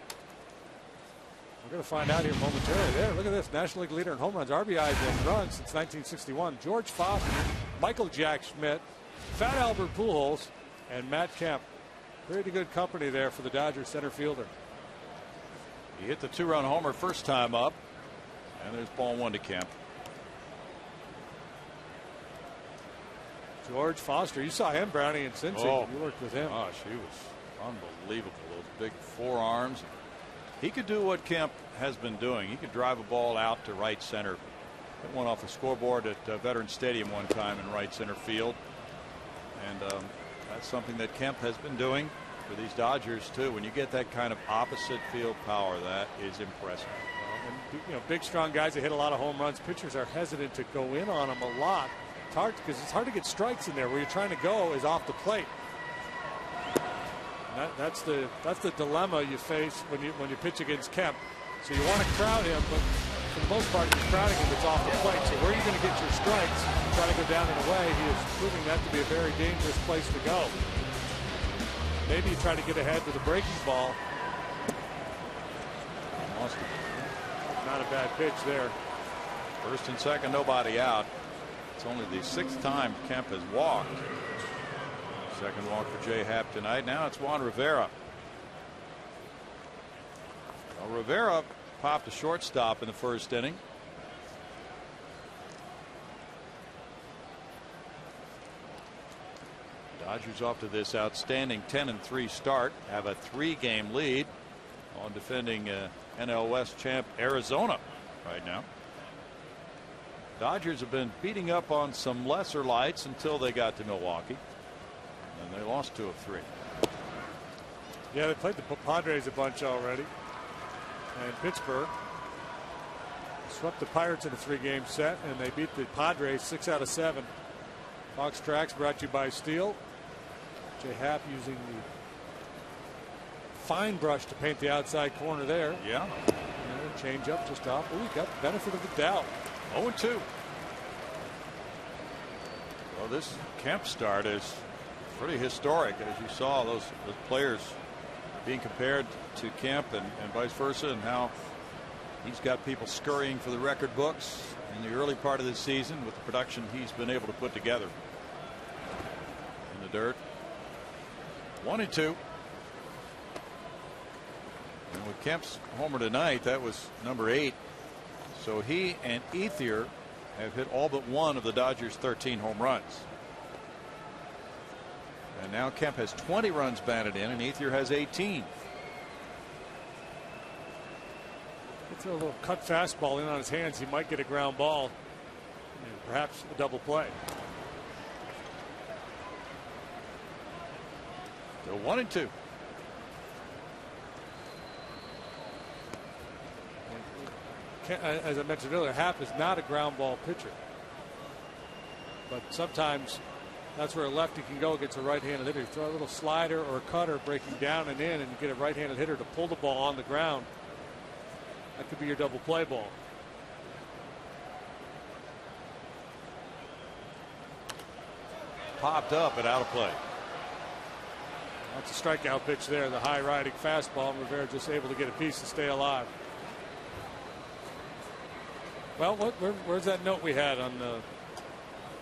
We're going to find out here momentarily. There, look at this. National League leader in home runs, RBIs, and runs since 1961. George Foster, Michael Jack Schmidt, Fat Albert Pujols, and Matt Kemp. Pretty good company there for the Dodgers center fielder. He hit the 2-run homer first time up. And there's ball 1 to Kemp. George Foster, you saw him, Brownie, in Cincy. Oh, you worked with him. Gosh, he was unbelievable. Those big forearms. He could do what Kemp has been doing. He could drive a ball out to right center. Hit one off the scoreboard at Veterans Stadium one time in right center field. And that's something that Kemp has been doing for these Dodgers too. When you get that kind of opposite field power, that is impressive. And, you know, big, strong guys that hit a lot of home runs. Pitchers are hesitant to go in on them a lot. It's hard because it's hard to get strikes in there. Where you're trying to go is off the plate. And that's the dilemma you face when you pitch against Kemp. So you want to crowd him, but for the most part, you're crowding him that's off the plate. So where are you going to get your strikes? Try to go down and away. He is proving that to be a very dangerous place to go. Maybe you try to get ahead with a breaking ball. Lost it. Not a bad pitch there. First and second, nobody out. It's only the 6th time Kemp has walked. Second walk for Jay Happ tonight. Now it's Juan Rivera. Well, Rivera popped a shortstop in the first inning. Dodgers off to this outstanding 10-3 start. Have a 3-game lead on defending NL West champ Arizona right now. Dodgers have been beating up on some lesser lights until they got to Milwaukee. And they lost 2 of 3. Yeah, they played the Padres a bunch already. And Pittsburgh swept the Pirates in a 3-game set, and they beat the Padres 6 out of 7. Fox Tracks brought to you by Steel. Jay Happ using the fine brush to paint the outside corner there. Yeah. And change up just off. Oh, he got the benefit of the doubt. 0-2. Well, this Kemp start is pretty historic, as you saw those players being compared to Kemp and vice versa, and how he's got people scurrying for the record books in the early part of this season with the production he's been able to put together. In the dirt. 1-2. And with Kemp's homer tonight, that was number 8. So he and Ethier have hit all but one of the Dodgers' 13 home runs. And now Kemp has 20 runs batted in, and Ethier has 18. He throw a little cut fastball in on his hands. He might get a ground ball and perhaps a double play. So 1-2. As I mentioned earlier, Happ is not a ground ball pitcher. But sometimes that's where a lefty can go against a right-handed hitter. You throw a little slider or a cutter breaking down and in, and you get a right-handed hitter to pull the ball on the ground. That could be your double play ball. Popped up and out of play. That's a strikeout pitch there. The high riding fastball, and Rivera just able to get a piece to stay alive. Well, where's that note we had on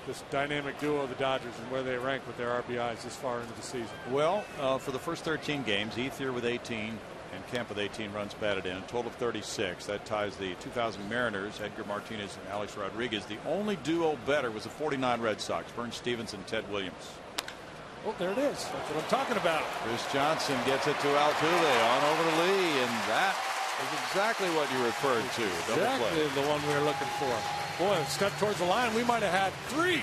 this dynamic duo of the Dodgers and where they rank with their RBIs this far into the season? Well, for the first 13 games, Ethier with 18, And Kemp with 18 runs batted in, a total of 36. That ties the 2000 Mariners, Edgar Martinez and Alex Rodriguez. The only duo better was the 49 Red Sox, Vern Stevenson and Ted Williams. Oh, there it is. That's what I'm talking about. Chris Johnson gets it to Altuve on over to Lee, and that is exactly what you referred to. Exactly the one we were looking for. Boy, a step towards the line. We might have had 3.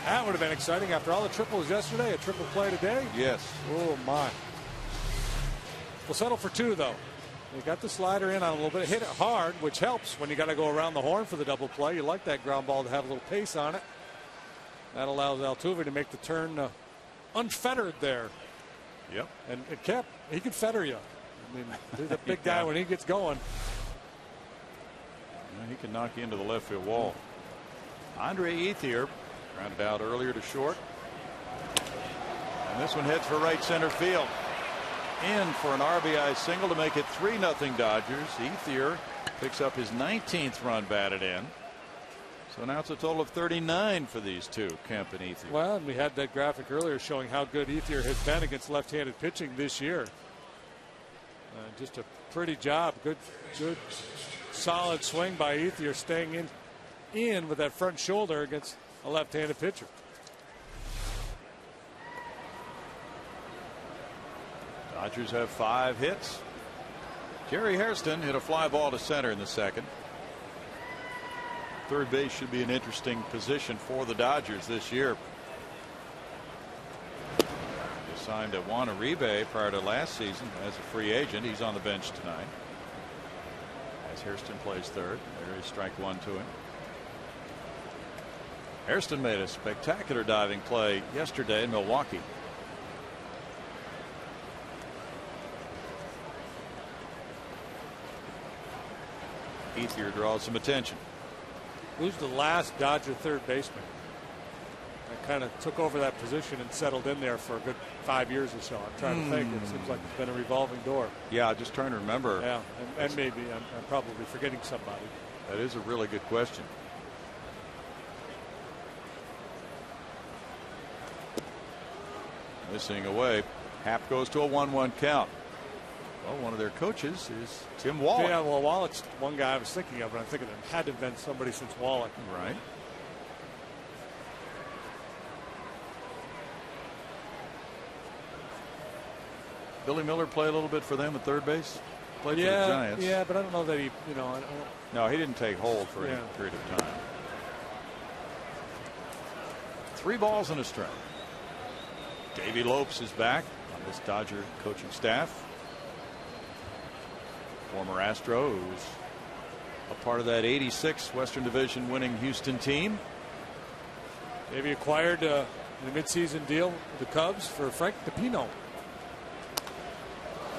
That would have been exciting after all the triples yesterday. A triple play today. Yes. Oh, my. We'll settle for 2, though. They got the slider in on a little bit. Hit it hard, which helps when you got to go around the horn for the double play. You like that ground ball to have a little pace on it. That allows Altuve to make the turn unfettered there. Yep. And it kept. He can fetter you. I mean, he's a big guy when he gets going. He can knock you into the left field wall. Andre Ethier grounded out earlier to short. And this one heads for right center field. In for an RBI single to make it 3-0 Dodgers. Ethier picks up his 19th run batted in. So now it's a total of 39 for these two, Kemp and Ethier. Well, and we had that graphic earlier showing how good Ethier has been against left-handed pitching this year. Just a pretty job. Good solid swing by Ethier, staying in with that front shoulder against a left-handed pitcher. Dodgers have 5 hits. Jerry Hairston hit a fly ball to center in the second. Third base should be an interesting position for the Dodgers this year. They signed Juan Uribe prior to last season as a free agent. He's on the bench tonight as Hairston plays third. There is strike 1 to him. Hairston made a spectacular diving play yesterday in Milwaukee. Ethier draws some attention. Who's the last Dodger third baseman that kind of took over that position and settled in there for a good 5 years or so? I'm trying to think. It seems like it's been a revolving door. Yeah, just trying to remember. Yeah, and maybe I'm probably forgetting somebody. That is a really good question. Missing away. Happ goes to a 1-1 count. Well, one of their coaches is Tim Wallach. Yeah, well, Wallach's one guy I was thinking of, and I'm thinking it had to have been somebody since Wallach. Right. Billy Miller play a little bit for them at third base. Played for the Giants. Yeah, but I don't know that he, No, he didn't take hold for any period of time. 3 balls and a strike. Davey Lopes is back on this Dodger coaching staff. Former Astro, who's a part of that '86 Western Division winning Houston team. Maybe acquired in a midseason deal with the Cubs for Frank DePino.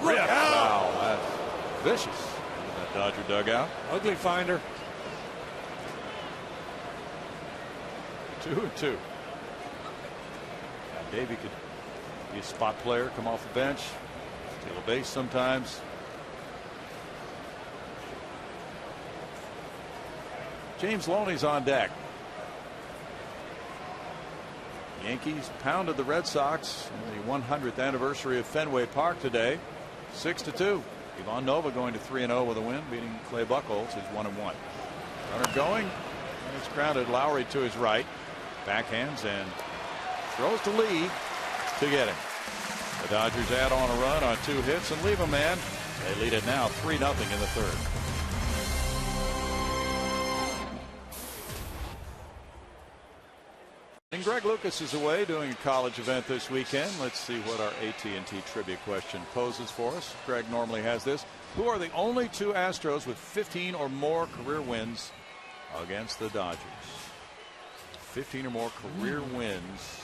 Wow, that's vicious in that Dodger dugout. Ugly finder. 2-2. Now Davey could be a spot player, come off the bench, steal a base sometimes. James Loney's on deck. Yankees pounded the Red Sox in the 100th anniversary of Fenway Park today, 6-2. Ivan Nova going to 3-0 with a win, beating Clay Buchholz, who's 1-1. Runner going, and it's grounded. Lowry to his right, backhands and throws to Lee to get him. The Dodgers add on a run on 2 hits and leave a man. They lead it now 3-0 in the third. And Greg Lucas is away doing a college event this weekend. Let's see what our AT&T trivia question poses for us. Greg normally has this. Who are the only 2 Astros with 15 or more career wins against the Dodgers? 15 or more career wins.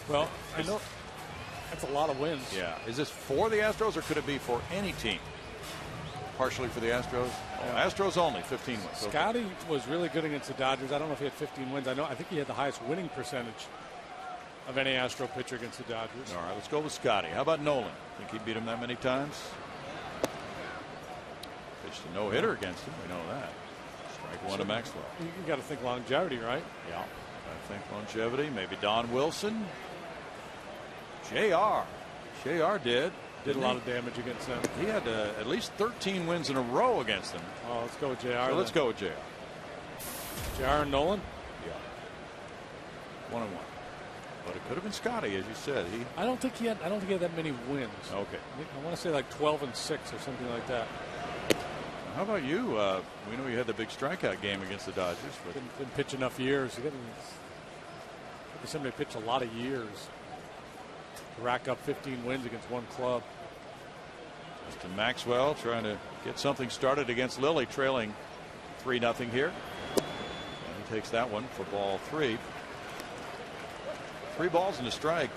Well, I know that's a lot of wins. Yeah. Is this for the Astros or could it be for any team? Partially for the Astros. Yeah. Astros only 15 wins. Scotty was really good against the Dodgers. I don't know if he had 15 wins. I think he had the highest winning percentage of any Astro pitcher against the Dodgers. All right, let's go with Scotty. How about Nolan? Think he beat him that many times? Pitched a no-hitter against him. We know that. Strike 1 to Maxwell. You got to think longevity, right? Yeah. I think longevity. Maybe Don Wilson. JR did. Did a lot of damage against them. He had at least 13 wins in a row against them. Oh, let's go with JR. So let's go with JR. JR and Nolan? Yeah. 1-1. But it could have been Scotty, as you said. I don't think he had that many wins. Okay. I want to say like 12-6 or something like that. How about you? We know you had the big strikeout game against the Dodgers. But didn't pitch enough years. Somebody pitched a lot of years to rack up 15 wins against one club. Justin Maxwell trying to get something started against Lilly, trailing 3-0 here. And he takes that one for ball 3. 3 balls and a strike.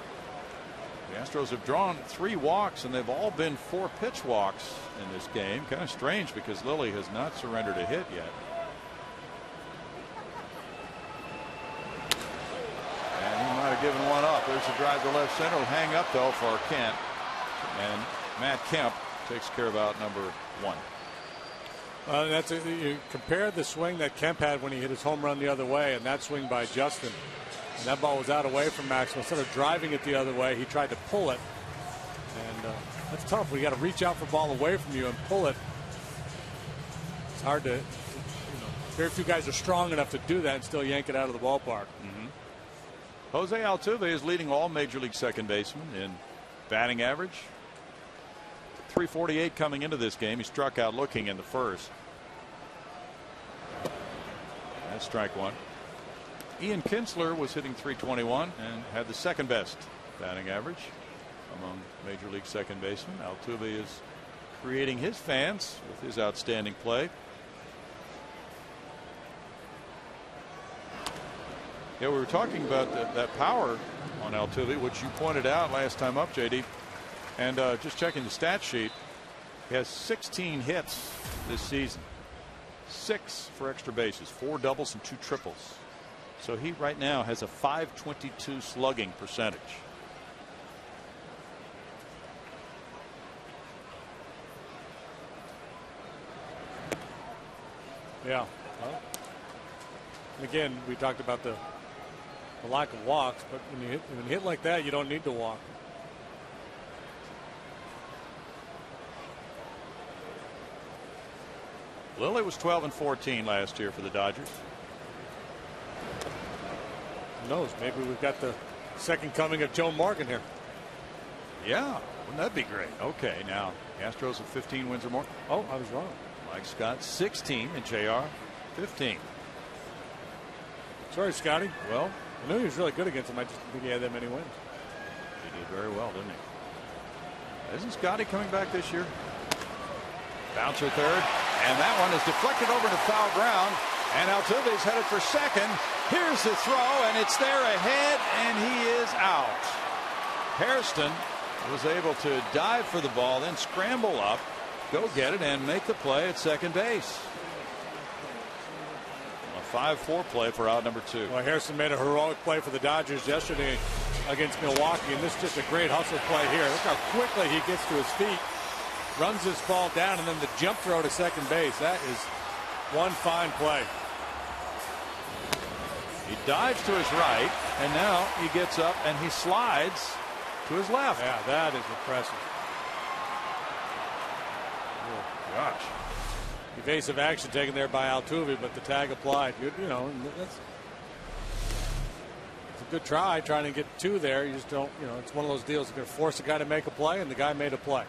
The Astros have drawn 3 walks, and they've all been 4-pitch walks in this game. Kind of strange because Lilly has not surrendered a hit yet. And he might have given one up. There's a drive to left center. Will hang up though for Kent. And Matt Kemp takes care of out number 1. You compare the swing that Kemp had when he hit his home run the other way, and that swing by Justin. And that ball was out away from Maxwell. Instead of driving it the other way, he tried to pull it. And that's tough. We got to reach out for ball away from you and pull it. It's hard to, very few guys are strong enough to do that and still yank it out of the ballpark. Mm-hmm. Jose Altuve is leading all Major League second basemen in batting average. .348 coming into this game. He struck out looking in the first. That's strike 1. Ian Kinsler was hitting .321 and had the second best batting average among Major League second basemen. Altuve is creating his fans with his outstanding play. Yeah, we were talking about that power on Altuve, which you pointed out last time up, JD. And just checking the stat sheet, he has 16 hits this season. 6 for extra bases, 4 doubles and 2 triples. So he right now has a .522 slugging percentage. Yeah. Well, again, we talked about the lack of walks, but when you hit like that, you don't need to walk. Lilly was 12-14 last year for the Dodgers. Who knows? Maybe we've got the second coming of Joe Morgan here. Yeah, wouldn't that be great? Okay, now Astros have 15 wins or more. Oh, I was wrong. Mike Scott 16 and JR 15. Sorry, Scotty. Well, I knew he was really good against him. I just didn't think he had that many wins. He did very well, didn't he? Isn't Scotty coming back this year? Bouncer third, and that one is deflected over to foul ground, and Altuve's headed for second. Here's the throw, and it's there ahead, and he is out. Hairston was able to dive for the ball, then scramble up, go get it, and make the play at second base. A 5-4 play for out number 2. Well, Hairston made a heroic play for the Dodgers yesterday against Milwaukee, and this is just a great hustle play here. Look how quickly he gets to his feet, runs this ball down, and then the jump throw to second base. That is one fine play. He dives to his right, and now he gets up and he slides to his left. Yeah, that is impressive. Oh, gosh. Evasive action taken there by Altuve, but the tag applied. You know, it's a good try, trying to get 2 there. You just don't, it's one of those deals. You're going to force a guy to make a play, and the guy made a play.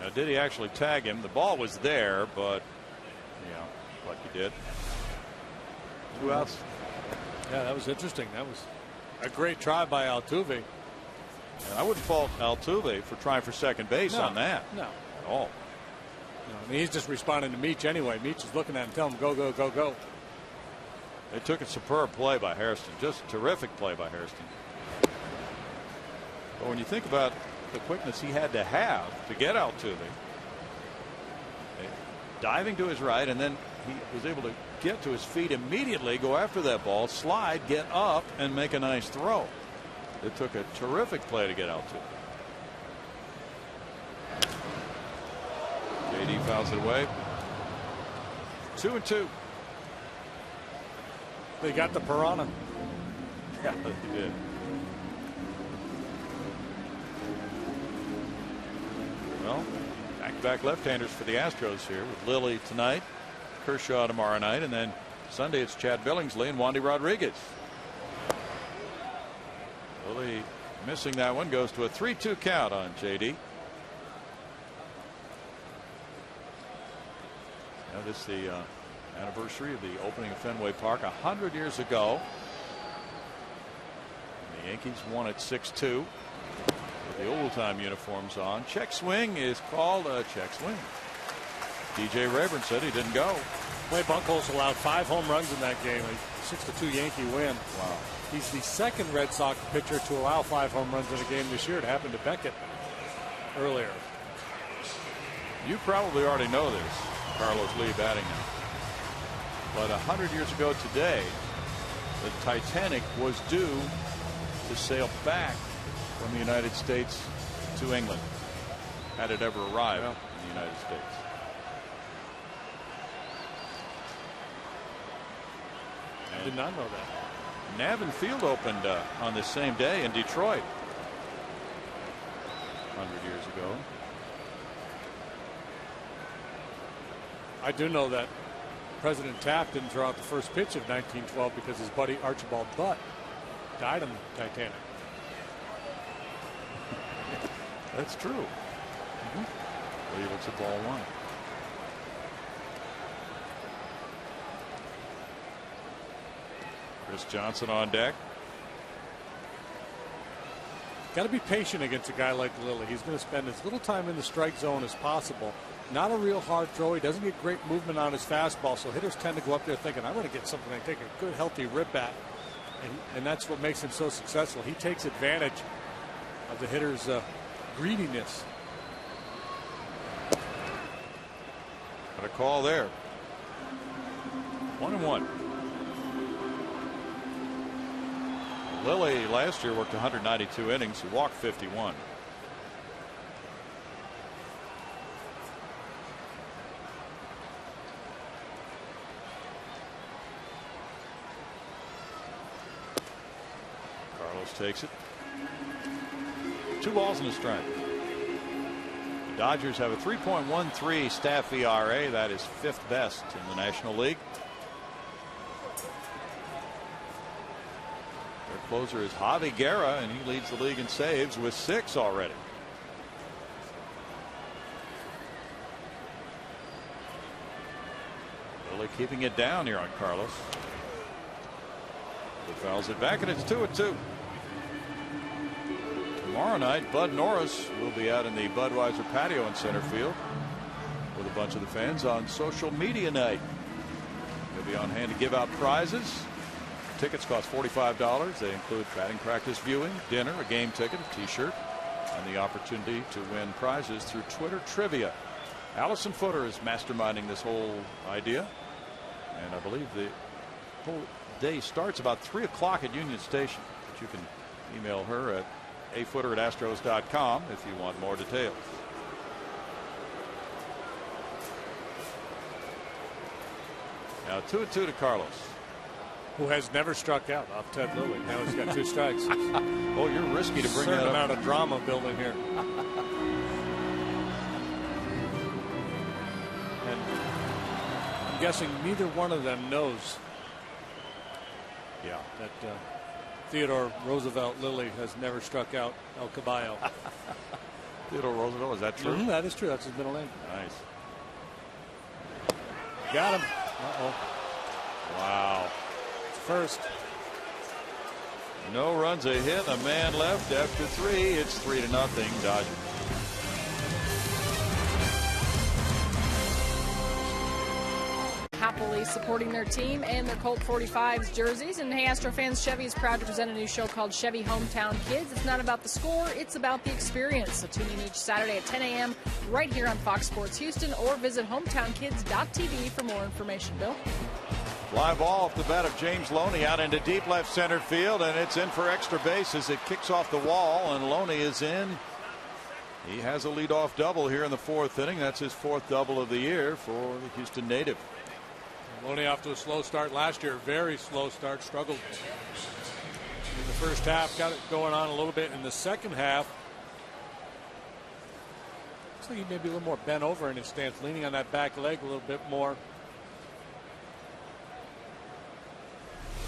Now, did he actually tag him? The ball was there, but, like he did. 2 outs. Yeah, that was interesting. That was a great try by Altuve. And I wouldn't fault Altuve for trying for second base on that. No. At all. No, I mean, he's just responding to Meach anyway. Meach is looking at him, telling him, go, go, go, go. They took a superb play by Hairston. Just a terrific play by Hairston. But when you think about the quickness he had to have to get Altuve, diving to his right, and then he was able to get to his feet immediately, go after that ball, slide, get up, and make a nice throw. It took a terrific play to get Altuve. JD fouls it away. 2-2. They got the piranha. Yeah, he did. Well, back-to-back left-handers for the Astros here with Lilly tonight, Kershaw tomorrow night, and then Sunday it's Chad Billingsley and Wandy Rodriguez. Lilly missing that one, goes to a 3-2 count on JD. Now this is the anniversary of the opening of Fenway Park 100 years ago. And the Yankees won at 6-2 with the old-time uniforms on. Check swing is called a check swing. DJ Rayburn said he didn't go. Clay Buchholz allowed 5 home runs in that game, a 6-2 Yankee win. Wow. He's the second Red Sox pitcher to allow 5 home runs in a game this year. It happened to Beckett earlier. You probably already know this, Carlos Lee batting now. But 100 years ago today, the Titanic was due to sail back from the United States to England, had it ever arrived in the United States. I did not know that. Navin Field opened on this same day in Detroit 100 years ago. I do know that President Taft didn't throw out the first pitch of 1912 because his buddy Archibald Butt died on the Titanic. That's true. Lee looks at ball 1. Chris Johnson on deck. Got to be patient against a guy like Lilly. He's going to spend as little time in the strike zone as possible. Not a real hard throw. He doesn't get great movement on his fastball, so hitters tend to go up there thinking, I want to get something. I take a good, healthy rip bat, and that's what makes him so successful. He takes advantage of the hitter's greediness. Got a call there. 1-1. Lilly last year worked 192 innings. He walked 51. Carlos takes it. 2 balls and a strike. The Dodgers have a 3.13 staff ERA. That is 5th best in the National League. Their closer is Javi Guerra, and he leads the league in saves with 6 already. Lilly keeping it down here on Carlos. He fouls it back, and it's 2-2. Tomorrow night, Bud Norris will be out in the Budweiser patio in center field with a bunch of the fans on social media night. He'll be on hand to give out prizes. Tickets cost $45. They include batting practice viewing, dinner, a game ticket, a t-shirt, and the opportunity to win prizes through Twitter trivia. Allison Footer is masterminding this whole idea, and I believe the whole day starts about 3 o'clock at Union Station. But you can email her at afooter@astros.com if you want more details. Now 2-2 to Carlos, who has never struck out off Ted Lilly. Now he's got 2 strikes. Oh, you're risky to bring that up. Certain amount of drama building here. And I'm guessing neither one of them knows that Theodore Roosevelt Lilly has never struck out El Caballo. Theodore Roosevelt, is that true? That is true. That's his middle name. Nice. Got him. Uh-oh. Wow. First. No runs, a hit, a man left after 3. It's 3-0 Dodgers. Happily supporting their team and their Colt 45s jerseys. And hey, Astro fans, Chevy is proud to present a new show called Chevy Hometown Kids. It's not about the score, it's about the experience. So tune in each Saturday at 10 a.m. right here on Fox Sports Houston, or visit hometownkids.tv for more information. Bill? Fly ball off the bat of James Loney out into deep left center field, and it's in for extra base as it kicks off the wall, and Loney is in. He has a leadoff double here in the 4th inning. That's his 4th double of the year for the Houston native. Loney off to a slow start last year. Very slow start. Struggled in the first half. Got it going on a little bit in the second half. Looks like he may be a little more bent over in his stance, leaning on that back leg a little bit more.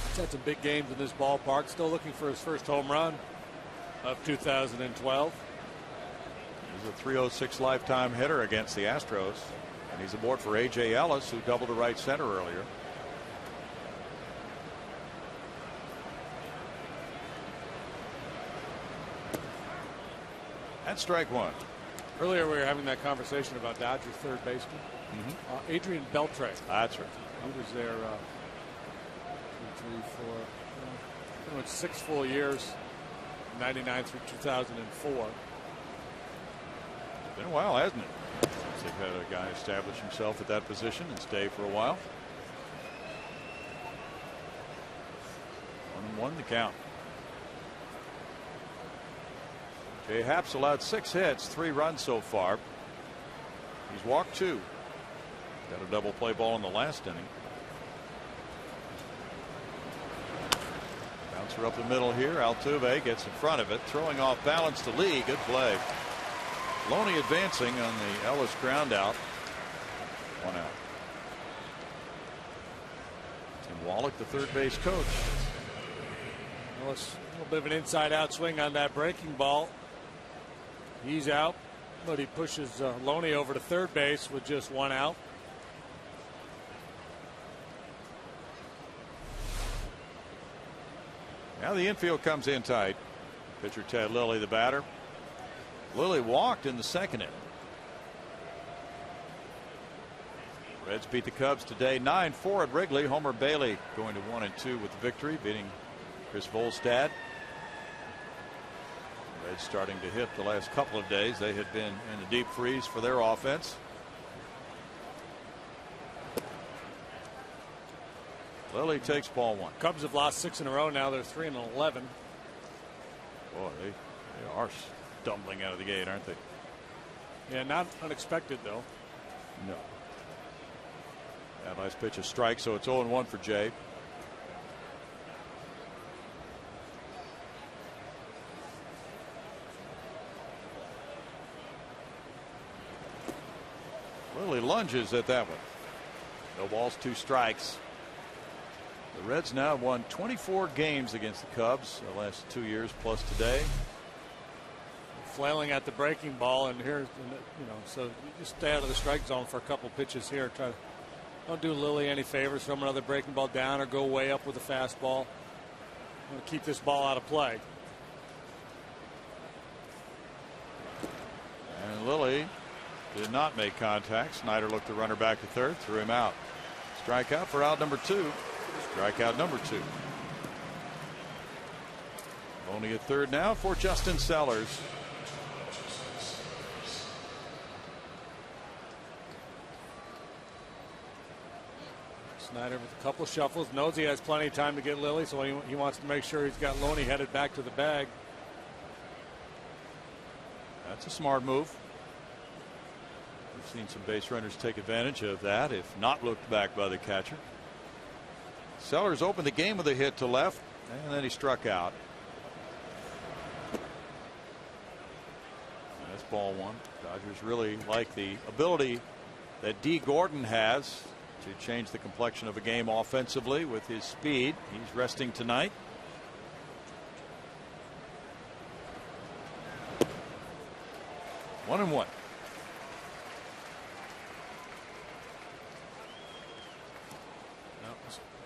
He's had some big games in this ballpark. Still looking for his first home run of 2012. He's a .306 lifetime hitter against the Astros. And he's aboard for A.J. Ellis, who doubled to right center earlier. That's strike one. Earlier we were having that conversation about Dodgers third baseman. Adrian Beltre. That's right. He was there 2, 3, 4, pretty much 6 full years, 99 through 2004. It's been a while, hasn't it? Since they've had a guy establish himself at that position and stay for a while. 1-1 the count. Jay Happ's allowed 6 hits, 3 runs so far. He's walked 2. Got a double play ball in the last inning. Bouncer up the middle here. Altuve gets in front of it, throwing off balance to Lee. Good play. Loney advancing on the Ellis ground out. 1 out. Tim Wallach, the third base coach. Ellis, a little bit of an inside out swing on that breaking ball. He's out, but he pushes Loney over to third base with just 1 out. Now the infield comes in tight. Pitcher Ted Lilly, the batter. Lilly walked in the second inning. Reds beat the Cubs today 9-4 at Wrigley. Homer Bailey going to 1-2 with the victory, beating Chris Volstad. Reds starting to hit the last couple of days. They had been in a deep freeze for their offense. Lilly takes ball 1. Cubs have lost 6 in a row now. They're 3-11. Boy, they are stumbling out of the gate, aren't they? Yeah, not unexpected though. No. That last pitch a strike, so it's 0-1 for Jay. Lilly lunges at that one. No balls, 2 strikes. The Reds now have won 24 games against the Cubs the last 2 years plus today. Flailing at the breaking ball, and here, so you just stay out of the strike zone for a couple pitches here. Don't do Lilly any favors. Throw him another breaking ball down or go way up with a fastball. I'm going to keep this ball out of play. And Lilly did not make contact. Snyder looked the runner back to third, threw him out. Strikeout for out number 2. Strikeout number 2. Only at third now for Justin Sellers. Snyder with a couple shuffles, knows he has plenty of time to get Lilly, so he wants to make sure he's got Loney headed back to the bag. That's a smart move. We've seen some base runners take advantage of that, if not looked back by the catcher. Sellers opened the game with a hit to left, and then he struck out. That's ball 1. Dodgers really like the ability that D. Gordon has to change the complexion of a game offensively with his speed. He's resting tonight. One and one.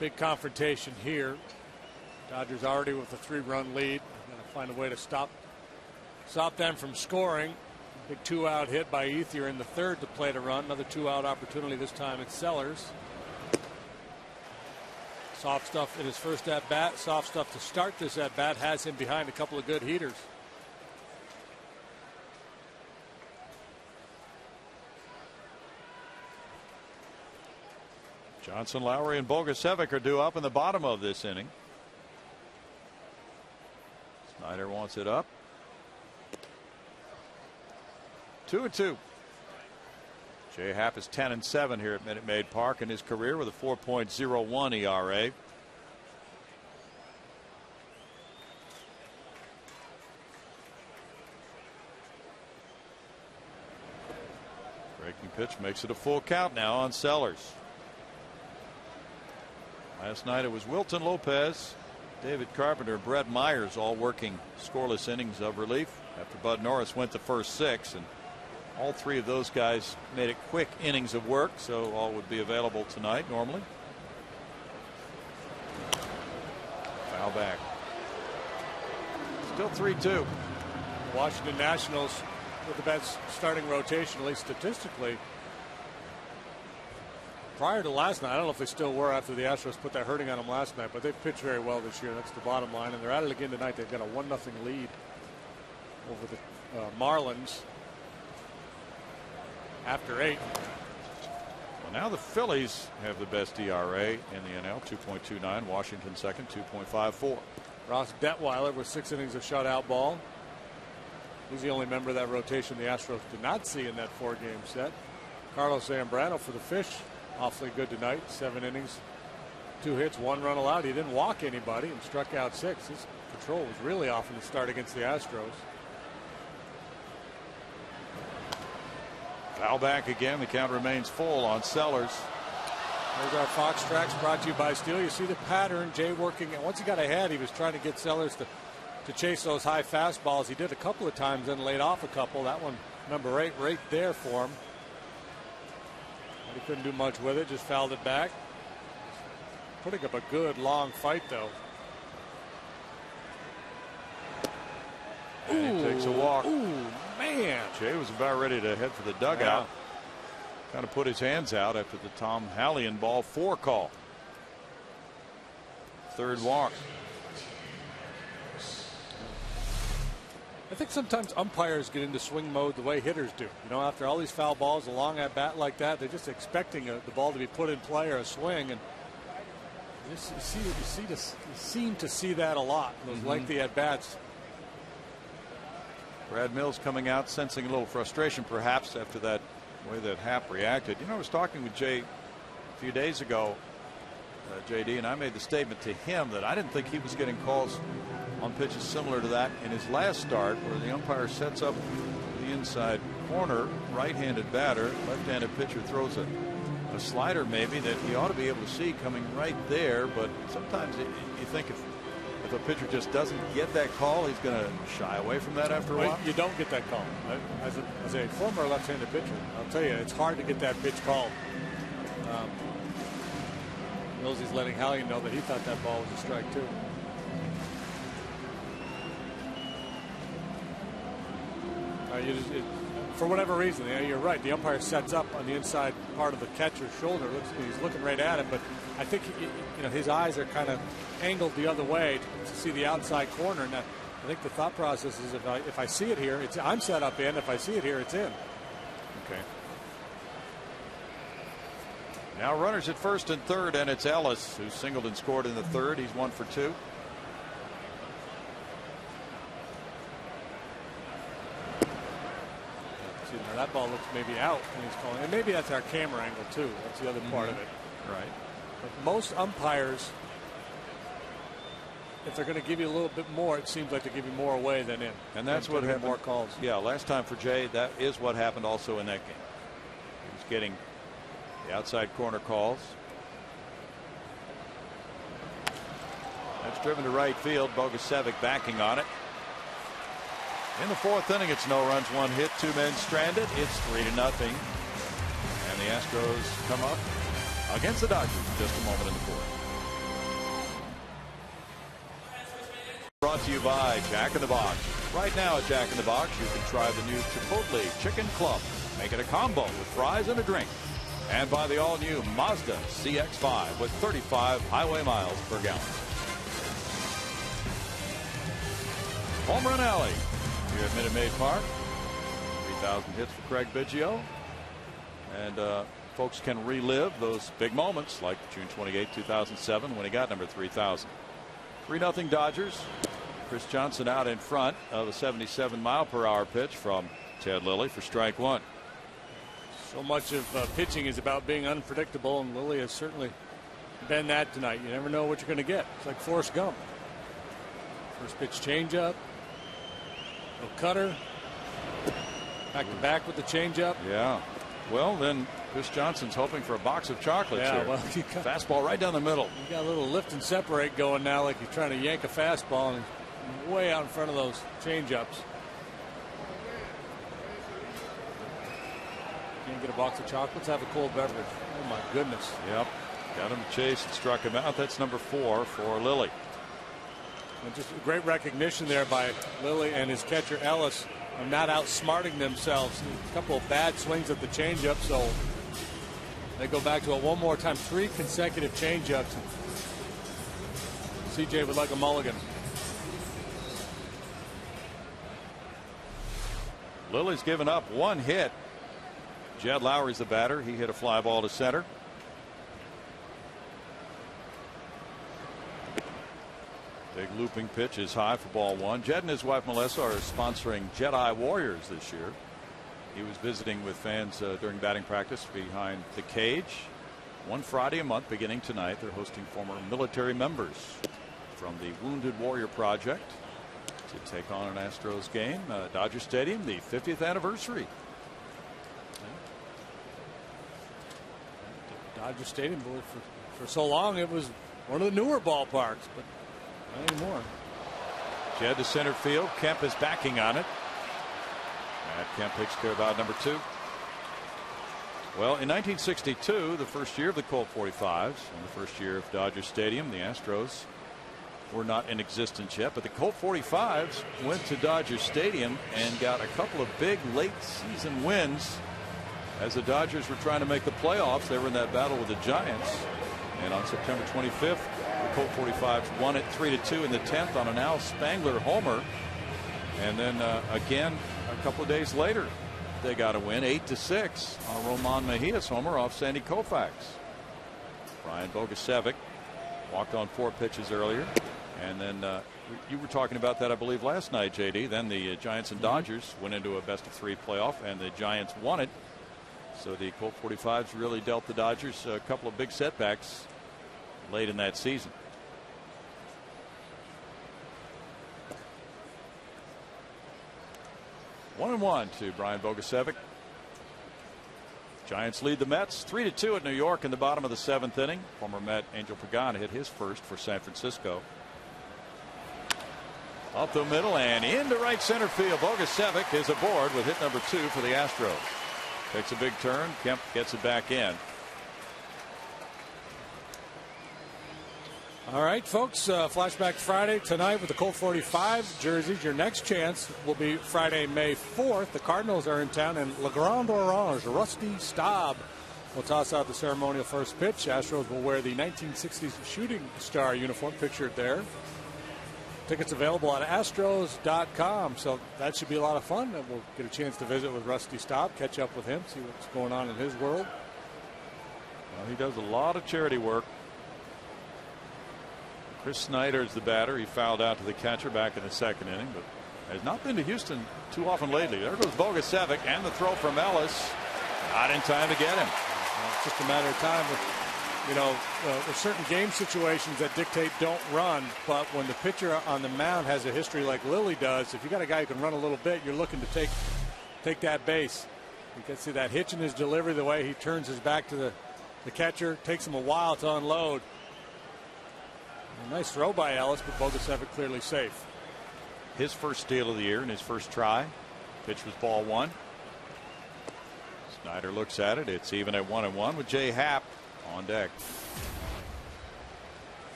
Big confrontation here. Dodgers already with a 3-run lead. Going to find a way to stop them from scoring. Big 2-out hit by Ethier in the third to play to run. Another 2-out opportunity. This time it's Sellers. Soft stuff in his first at bat. Soft stuff to start this at bat. Has him behind a couple of good heaters. Johnson, Lowry, and Bogusevic are due up in the bottom of this inning. Snyder wants it up. 2-2. Jay Happ is 10-7 here at Minute Maid Park in his career with a 4.01 ERA. Breaking pitch makes it a full count now on Sellers. Last night it was Wilton Lopez, David Carpenter, Brett Myers all working scoreless innings of relief after Bud Norris went the first 6, and all 3 of those guys made it quick innings of work, so all would be available tonight normally. Foul back. Still 3-2. Washington Nationals with the best starting rotation, at least statistically. Prior to last night, I don't know if they still were after the Astros put that hurting on them last night, but they've pitched very well this year. That's the bottom line, and they're at it again tonight. They've got a 1-0 lead over the Marlins after 8. Well, now the Phillies have the best ERA in the NL, 2.29. Washington second, 2.54. Ross Detweiler with 6 innings of shutout ball. He's the only member of that rotation the Astros did not see in that 4-game set. Carlos Zambrano for the Fish, awfully good tonight. 7 innings, 2 hits, 1 run allowed. He didn't walk anybody and struck out 6. His control was really off in the start against the Astros. Foul back again. The count remains full on Sellers. There's our Fox Tracks brought to you by Steel. You see the pattern. Jay working. Once he got ahead, he was trying to get Sellers to chase those high fastballs. He did a couple of times, then laid off a couple. That one, number 8, right there for him. But he couldn't do much with it. Just fouled it back. Putting up a good long fight, though. And he takes a walk. Ooh, man. Jay was about ready to head for the dugout. Kind of put his hands out after the Tom Hallion ball 4 call. 3rd walk. I think sometimes umpires get into swing mode the way hitters do. You know, after all these foul balls along at bat like that, they're just expecting the ball to be put in play or a swing. And you seem to see that a lot, those lengthy at bats. Brad Mills coming out, sensing a little frustration perhaps after that way that Happ reacted. You know, I was talking with Jay a few days ago, JD, and I made the statement to him that I didn't think he was getting calls on pitches similar to that in his last start, where the umpire sets up the inside corner, right-handed batter, left-handed pitcher throws a slider maybe that he ought to be able to see coming right there, but sometimes you think if a pitcher just doesn't get that call, he's going to shy away from that after a while. You don't get that call. As a former left-handed pitcher, I'll tell you, it's hard to get that pitch called. Millsy's letting Hallion know that he thought that ball was a strike too. For whatever reason, you're right. The umpire sets up on the inside part of the catcher's shoulder. He's looking right at him, but I think his eyes are kind of angled the other way to see the outside corner. And I think the thought process is if I see it here, I'm set up in. If I see it here, it's in. Okay. Now runners at first and third, and it's Ellis who singled and scored in the 3rd. He's 1 for 2. That ball looks maybe out when he's calling, and maybe that's our camera angle too. That's the other part of it. Right. But most umpires, if they're going to give you a little bit more, it seems like they give you more away than in. And that's what happened. More calls. Yeah, last time for Jay, that is what happened also in that game. He was getting the outside corner calls. That's driven to right field. Bogusevic backing on it. In the 4th inning, it's no runs, 1 hit, 2 men stranded. It's 3-0. And the Astros come up against the Dodgers in just a moment in the 4th. Brought to you by Jack in the Box. Right now at Jack in the Box, you can try the new Chipotle Chicken Club. Make it a combo with fries and a drink. And by the all-new Mazda CX-5 with 35 highway miles per gallon. Home Run Alley here at Minute Maid Park. 3,000 hits for Craig Biggio. And folks can relive those big moments like June 28, 2007 when he got number 3,000. 3-0 Dodgers. Chris Johnson out in front of a 77-mile-per-hour pitch from Ted Lilly for strike 1. So much of pitching is about being unpredictable, and Lilly has certainly been that tonight. You never know what you're going to get. It's like Forrest Gump. First pitch changeup. No cutter. Back to back with the changeup. Yeah. Well, then Chris Johnson's hoping for a box of chocolates Yeah, here. well, fastball right down the middle. You got a little lift and separate going now, like you're trying to yank a fastball and way out in front of those change-ups. Can't get a box of chocolates, have a cold beverage. Oh my goodness. Yep. Got him to chase and struck him out. That's number 4 for Lilly. And just great recognition there by Lilly and his catcher Ellis of not outsmarting themselves. A couple of bad swings at the changeup, so they go back to it one more time. 3 consecutive changeups. CJ would like a mulligan. Lilly's given up 1 hit. Jed Lowry's the batter. He hit a fly ball to center. Big looping pitch is high for ball 1. Jed and his wife Melissa are sponsoring Jedi Warriors this year. He was visiting with fans during batting practice behind the cage. One Friday a month beginning tonight. They're hosting former military members from the Wounded Warrior Project to take on an Astros game. Dodger Stadium, the 50th anniversary. Dodger Stadium, for so long it was one of the newer ballparks, but not anymore. Jed to center field. Kemp is backing on it. Matt Kemp takes care of out number 2. Well, in 1962, the first year of the Colt 45s, and the first year of Dodger Stadium, the Astros were not in existence yet, but the Colt 45s went to Dodger Stadium and got a couple of big late season wins as the Dodgers were trying to make the playoffs. They were in that battle with the Giants, and on September 25th, the Colt 45s won it 3-2 in the 10th on an Al Spangler homer, and then again a couple of days later they got a win 8-6 on a Roman Mejias homer off Sandy Koufax. Brian Bogusevic walked on 4 pitches earlier, and then you were talking about that I believe last night, JD. Then the Giants and Dodgers went into a best-of-3 playoff, and the Giants won it. So the Colt 45s really dealt the Dodgers a couple of big setbacks late in that season. One and 1 to Brian Bogusevic. Giants lead the Mets 3-2 at New York in the bottom of the 7th inning. Former Met Angel Pagano hit his first for San Francisco. Up the middle and into right center field. Bogusevic is aboard with hit number 2 for the Astros. Takes a big turn. Kemp gets it back in. All right, folks, Flashback Friday tonight with the Colt 45 jerseys. Your next chance will be Friday, May 4th. The Cardinals are in town, and Le Grand Orange, Rusty Staub, will toss out the ceremonial first pitch. Astros will wear the 1960s shooting star uniform pictured there. Tickets available at Astros.com, so that should be a lot of fun. And we'll get a chance to visit with Rusty Staub, catch up with him, see what's going on in his world. Well, he does a lot of charity work. Chris Snyder is the batter. He fouled out to the catcher back in the 2nd inning, but has not been to Houston too often lately. There goes Bogusevic, and the throw from Ellis. Not in time to get him. Well, it's just a matter of time. You know, there's certain game situations that dictate don't run, but when the pitcher on the mound has a history like Lilly does, if you got a guy who can run a little bit, you're looking to take that base. You can see that hitch in his delivery, the way he turns his back to the catcher. Takes him a while to unload. A nice throw by Ellis, but Bogusevic clearly safe. His first steal of the year in his first try. Pitch was ball 1. Snyder looks at it. It's even at 1-1 with Jay Happ on deck.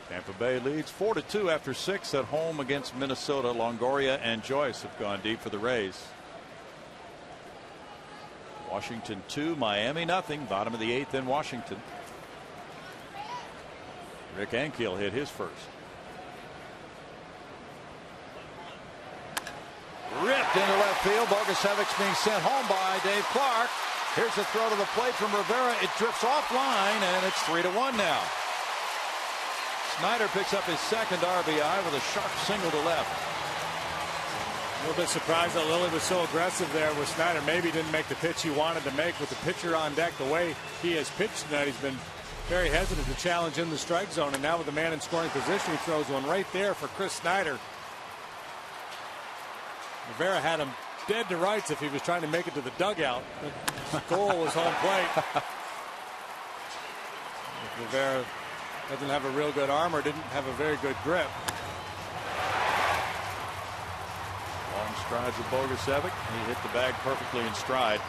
Tampa Bay leads 4-2 after 6 at home against Minnesota. Longoria and Joyce have gone deep for the Rays. Washington 2, Miami nothing. Bottom of the 8th in Washington. Rick Ankiel hit his first. Ripped into left field. Bogusevic's being sent home by Dave Clark. Here's the throw to the plate from Rivera. It drifts offline, and it's 3-1 now. Snyder picks up his 2nd RBI with a sharp single to left. A little bit surprised that Lilly was so aggressive there with Snyder. Maybe didn't make the pitch he wanted to make with the pitcher on deck. The way he has pitched tonight, he's been very hesitant to challenge in the strike zone, and now with the man in scoring position, he throws one right there for Chris Snyder. Rivera had him dead to rights if he was trying to make it to the dugout. The goal was home plate. Rivera doesn't have a real good arm or didn't have a very good grip. Long strides of Bogusevic. He hit the bag perfectly in stride.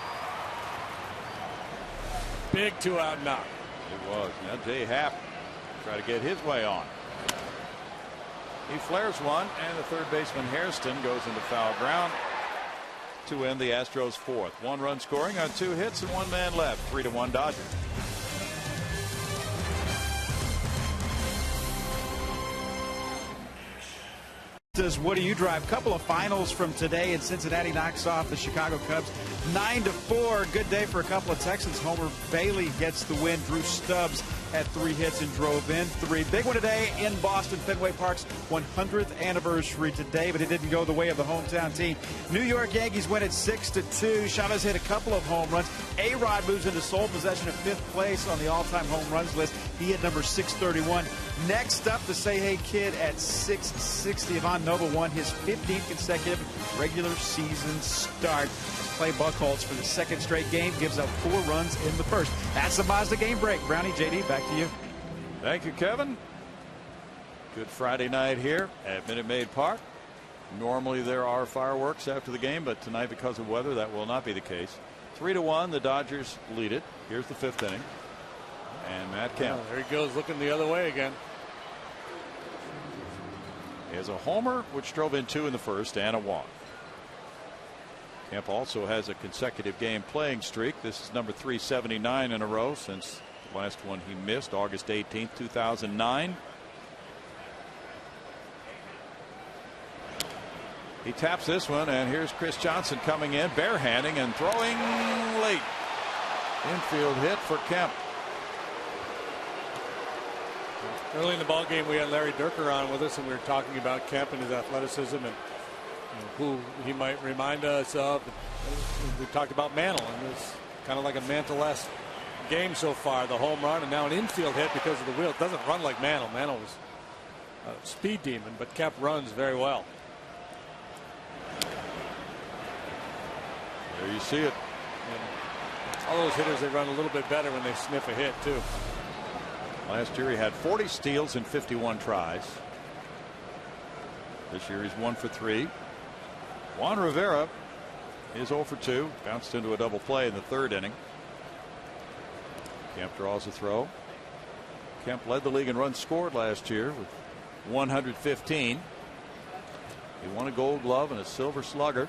Big 2-out knock. It was. Now Jay Happ try to get his way on. He flares one, and the third baseman Hairston goes into foul ground to end the Astros' fourth. 1 run scoring on 2 hits and 1 man left. 3-1 Dodgers. Says, what do you drive? Couple of finals from today, and Cincinnati knocks off the Chicago Cubs 9-4. Good day for a couple of Texans. Homer Bailey gets the win. Drew Stubbs had 3 hits and drove in 3. Big one today in Boston. Fenway Park's 100th anniversary today, but it didn't go the way of the hometown team. New York Yankees win it 6-2. Chavez hit a couple of home runs. A-Rod moves into sole possession of 5th place on the all-time home runs list. He hit number 631. Next up, the Say Hey Kid at 660. Ivan Nova won his 15th consecutive regular season start. Clay Buchholz for the 2nd straight game gives up 4 runs in the first. That's the Mazda game break. Brownie, JD, back to you. Thank you, Kevin. Good Friday night here at Minute Maid Park. Normally there are fireworks after the game, but tonight because of weather that will not be the case. 3-1, the Dodgers lead it. Here's the 5th inning. And Matt Kemp. Oh, there he goes, looking the other way again. He has a homer, which drove in 2 in the first, and a walk. Kemp also has a consecutive game playing streak. This is number 379 in a row since the last one he missed, August 18th, 2009. He taps this one, and here's Chris Johnson coming in, barehanding and throwing late. Infield hit for Kemp. Early in the ball game, we had Larry Dierker on with us, and we were talking about Kemp and his athleticism and who he might remind us of. We talked about Mantle, and it's kind of like a Mantle-esque game so far. The home run and now an infield hit because of the wheel. It doesn't run like Mantle. Mantle was a speed demon, but Kemp runs very well. There you see it. And all those hitters, they run a little bit better when they sniff a hit too. Last year he had 40 steals in 51 tries. This year he's 1 for 3. Juan Rivera is 0 for 2. Bounced into a double play in the 3rd inning. Kemp draws a throw. Kemp led the league in runs scored last year with 115. He won a Gold Glove and a Silver Slugger.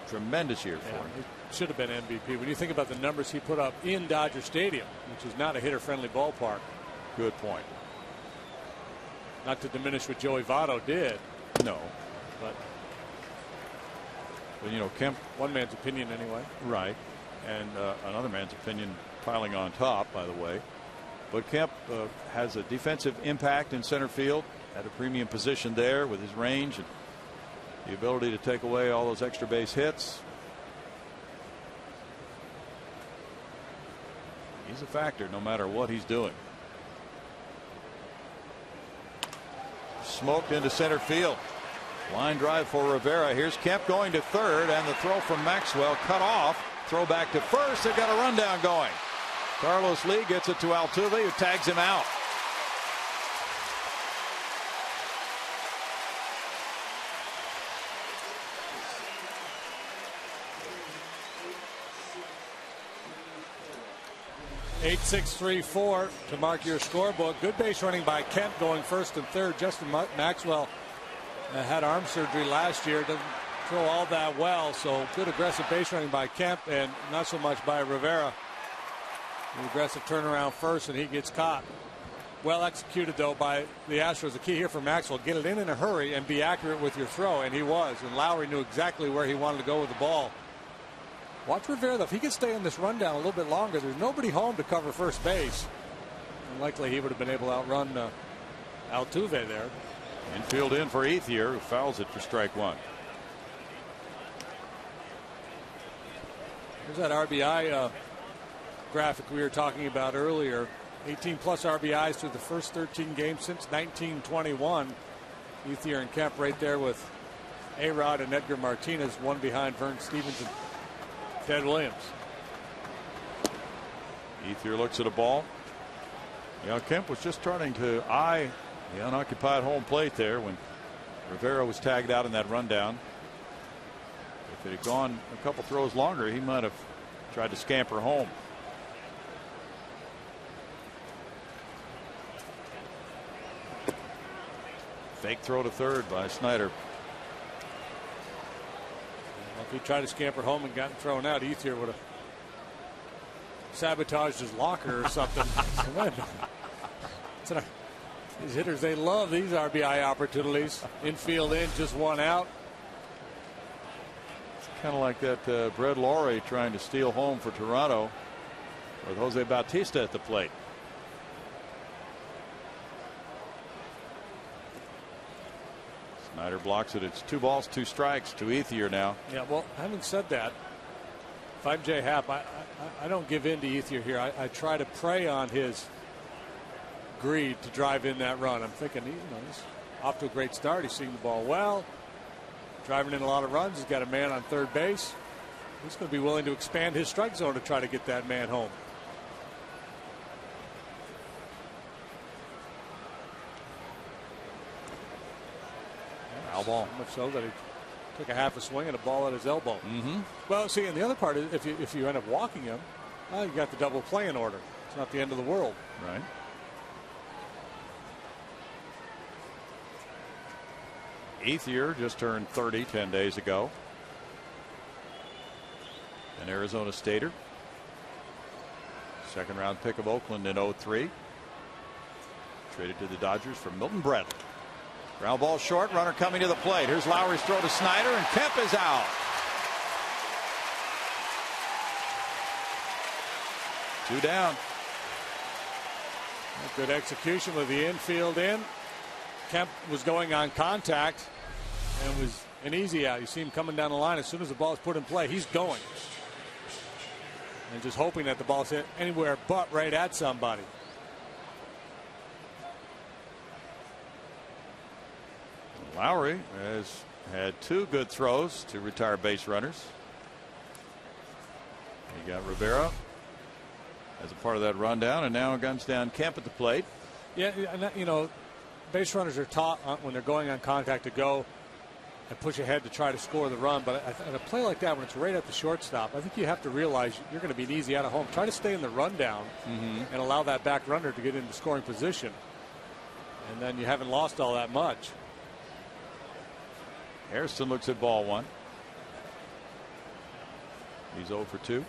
Tremendous year for him. He should have been MVP. When you think about the numbers he put up in Dodger Stadium, which is not a hitter-friendly ballpark. Good point. Not to diminish what Joey Votto did. No. But you know, Kemp. One man's opinion anyway. Right. And another man's opinion piling on top, by the way. But Kemp has a defensive impact in center field at a premium position there with his range and the ability to take away all those extra base hits. He's a factor no matter what he's doing. Smoked into center field. Line drive for Rivera. Here's Kemp going to 3rd, and the throw from Maxwell cut off. Throw back to 1st. They've got a rundown going. Carlos Lee gets it to Altuve, who tags him out. .8634 to mark your scorebook. Good base running by Kemp going 1st and 3rd. Justin Maxwell had arm surgery last year. Doesn't throw all that well, so good aggressive base running by Kemp and not so much by Rivera. An aggressive turnaround first, and he gets caught. Well executed, though, by the Astros. The key here for Maxwell, get it in a hurry and be accurate with your throw, and he was. And Lowry knew exactly where he wanted to go with the ball. Watch Rivera, though. If he could stay in this rundown a little bit longer, there's nobody home to cover first base. Unlikely he would have been able to outrun Altuve there. Infield in for Ethier, who fouls it for strike 1. Here's that RBI graphic we were talking about earlier. 18-plus RBIs through the first 13 games since 1921. Ethier and Kemp right there with A-Rod and Edgar Martinez, one behind Vern Stevens and Ted Williams. Ethier looks at a ball. Kemp was just starting to eye the unoccupied home plate there when Rivera was tagged out in that rundown. If it had gone a couple throws longer, he might have tried to scamper home. Fake throw to third by Snyder. Well, if he tried to scamper home and gotten thrown out, Ethier would have sabotaged his locker or something. These hitters, they love these RBI opportunities. Infield in, just one out. It's kind of like that Brett Laurie trying to steal home for Toronto with Jose Bautista at the plate. Snyder blocks it. It's 2 balls, 2 strikes to Ethier now. Yeah, well, having said that, if I'm Jay Happ, I don't give in to Ethier here. I try to prey on his greed to drive in that run. I'm thinking, he's off to a great start. He's seeing the ball well, driving in a lot of runs. He's got a man on third base. He's going to be willing to expand his strike zone to try to get that man home. Foul ball. So much so that he took a half a swing and a ball at his elbow. Well, see, and the other part is if you end up walking him, well, you got the double play in order. It's not the end of the world. Right. Ethier just turned 30 10 days ago. An Arizona Stater. Second round pick of Oakland in 03. Traded to the Dodgers for Milton Bradley. Ground ball short, runner coming to the plate. Here's Lowry's throw to Snyder, and Kemp is out. Two down. Good execution with the infield in. Kemp was going on contact and was an easy out. You see him coming down the line as soon as the ball is put in play. He's going. And just hoping that the ball's hit anywhere but right at somebody. Lowry has had 2 good throws to retire base runners. You got Rivera as a part of that rundown, and now guns down Kemp at the plate. Yeah, and base runners are taught when they're going on contact to go and push ahead to try to score the run. But at a play like that, when it's right at the shortstop, I think you have to realize you're going to be an easy out of home. Try to stay in the rundown and allow that back runner to get into scoring position. And then you haven't lost all that much. Hairston looks at ball 1. He's 0 for 2.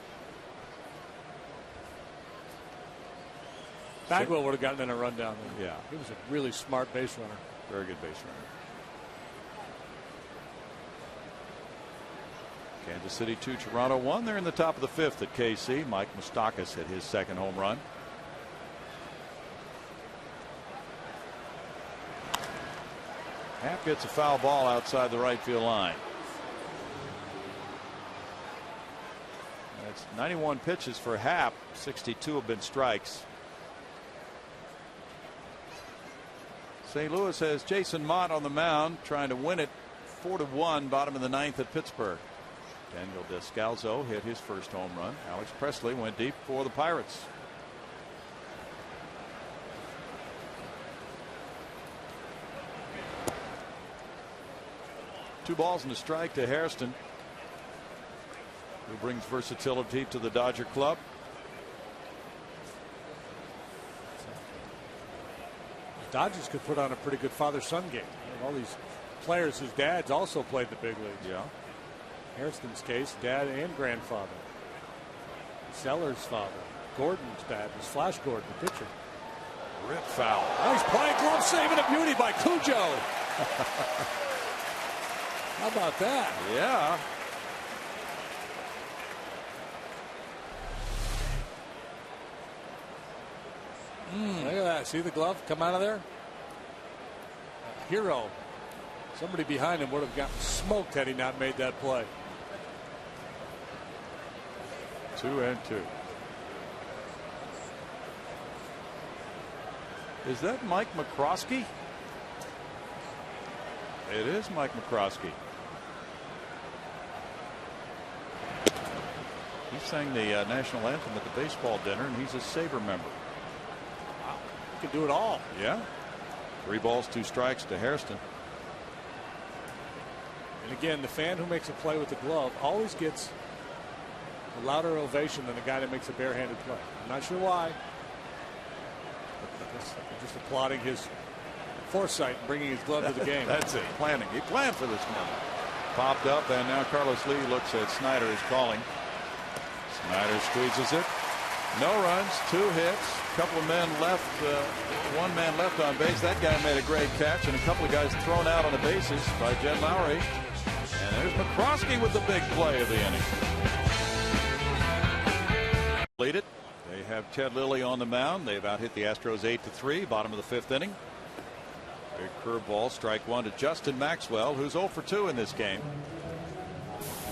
Bagwell would have gotten in a rundown there. Yeah. He was a really smart base runner. Very good base runner. Kansas City 2, Toronto 1. They're in the top of the 5th at KC. Mike Moustakas hit his second home run. Happ gets a foul ball outside the right field line. That's 91 pitches for Happ. 62 have been strikes. St. Louis has Jason Mott on the mound trying to win it 4-1 bottom of the 9th at Pittsburgh. Daniel Descalzo hit his first home run. Alex Presley went deep for the Pirates. Two balls and a strike to Hairston, who brings versatility to the Dodger club. The Dodgers could put on a pretty good father-son game. All these players whose dads also played the big leagues. Yeah. Hairston's case, dad and grandfather. Sellers' father. Gordon's dad was Flash Gordon, the pitcher. Rip foul. Nice play, glove saving a beauty by Cujo. How about that? Yeah. Look at that. See the glove come out of there? A hero. Somebody behind him would have gotten smoked had he not made that play. 2-2. Is that Mike McCroskey? It is Mike McCroskey. sang the national anthem at the baseball dinner, and he's a Sabre member. Wow. He can do it all. Yeah. 3 balls, 2 strikes to Hairston. And again, the fan who makes a play with the glove always gets a louder ovation than the guy that makes a barehanded play. I'm not sure why. But just applauding his foresight and bringing his glove to the game. That's it. Planning. He planned for this moment. Popped up, and now Carlos Lee looks at Snyder is calling. Snyder squeezes it. No runs, 2 hits, couple of men left, 1 man left on base. That guy made a great catch, and a couple of guys thrown out on the bases by Jed Lowry. And there's McCroskey with the big play of the inning. Lead it. They have Ted Lilly on the mound. They've out hit the Astros 8-3, bottom of the 5th inning. Big curveball, strike 1 to Justin Maxwell, who's 0 for 2 in this game.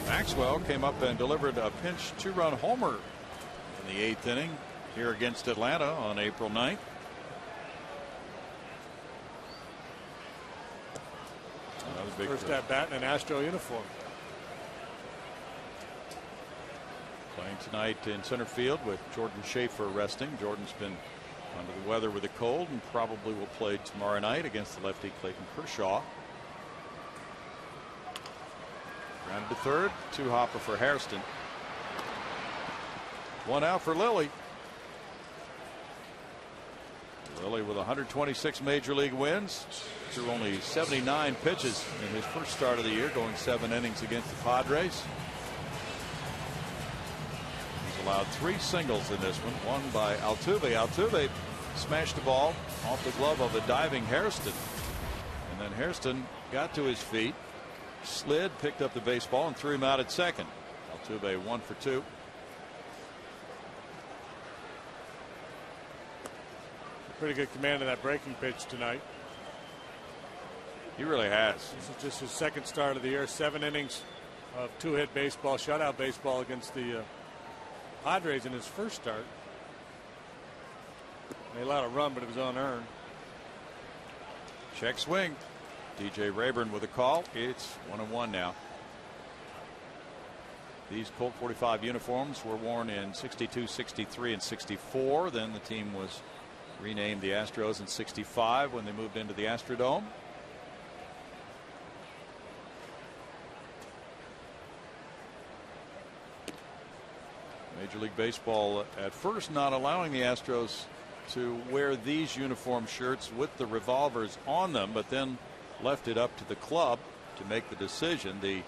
Maxwell came up and delivered a pinch 2-run homer in the 8th inning here against Atlanta on April 9th. Another big first at bat in an Astro uniform. Playing tonight in center field with Jordan Schaefer resting. Jordan's been under the weather with a cold and probably will play tomorrow night against the lefty Clayton Kershaw. Grounded to third, 2-hopper for Hairston. 1 out for Lilly. Lilly with 126 major league wins through only 79 pitches in his first start of the year, going 7 innings against the Padres. He's allowed 3 singles in this one by Altuve. Altuve smashed the ball off the glove of a diving Hairston, and then Hairston got to his feet, slid, picked up the baseball, and threw him out at second. Altuve 1 for 2. Pretty good command of that breaking pitch tonight. He really has. This is just his 2nd start of the year. 7 innings of 2-hit baseball, shutout baseball against the Padres in his first start. They allowed a run, but it was unearned. Check swing. DJ Rayburn with a call. It's 1-1 now. These Colt 45 uniforms were worn in 62, 63, and 64. Then the team was renamed the Astros in 65 when they moved into the Astrodome. Major League Baseball at first not allowing the Astros to wear these uniform shirts with the revolvers on them, but then left it up to the club to make the decision. The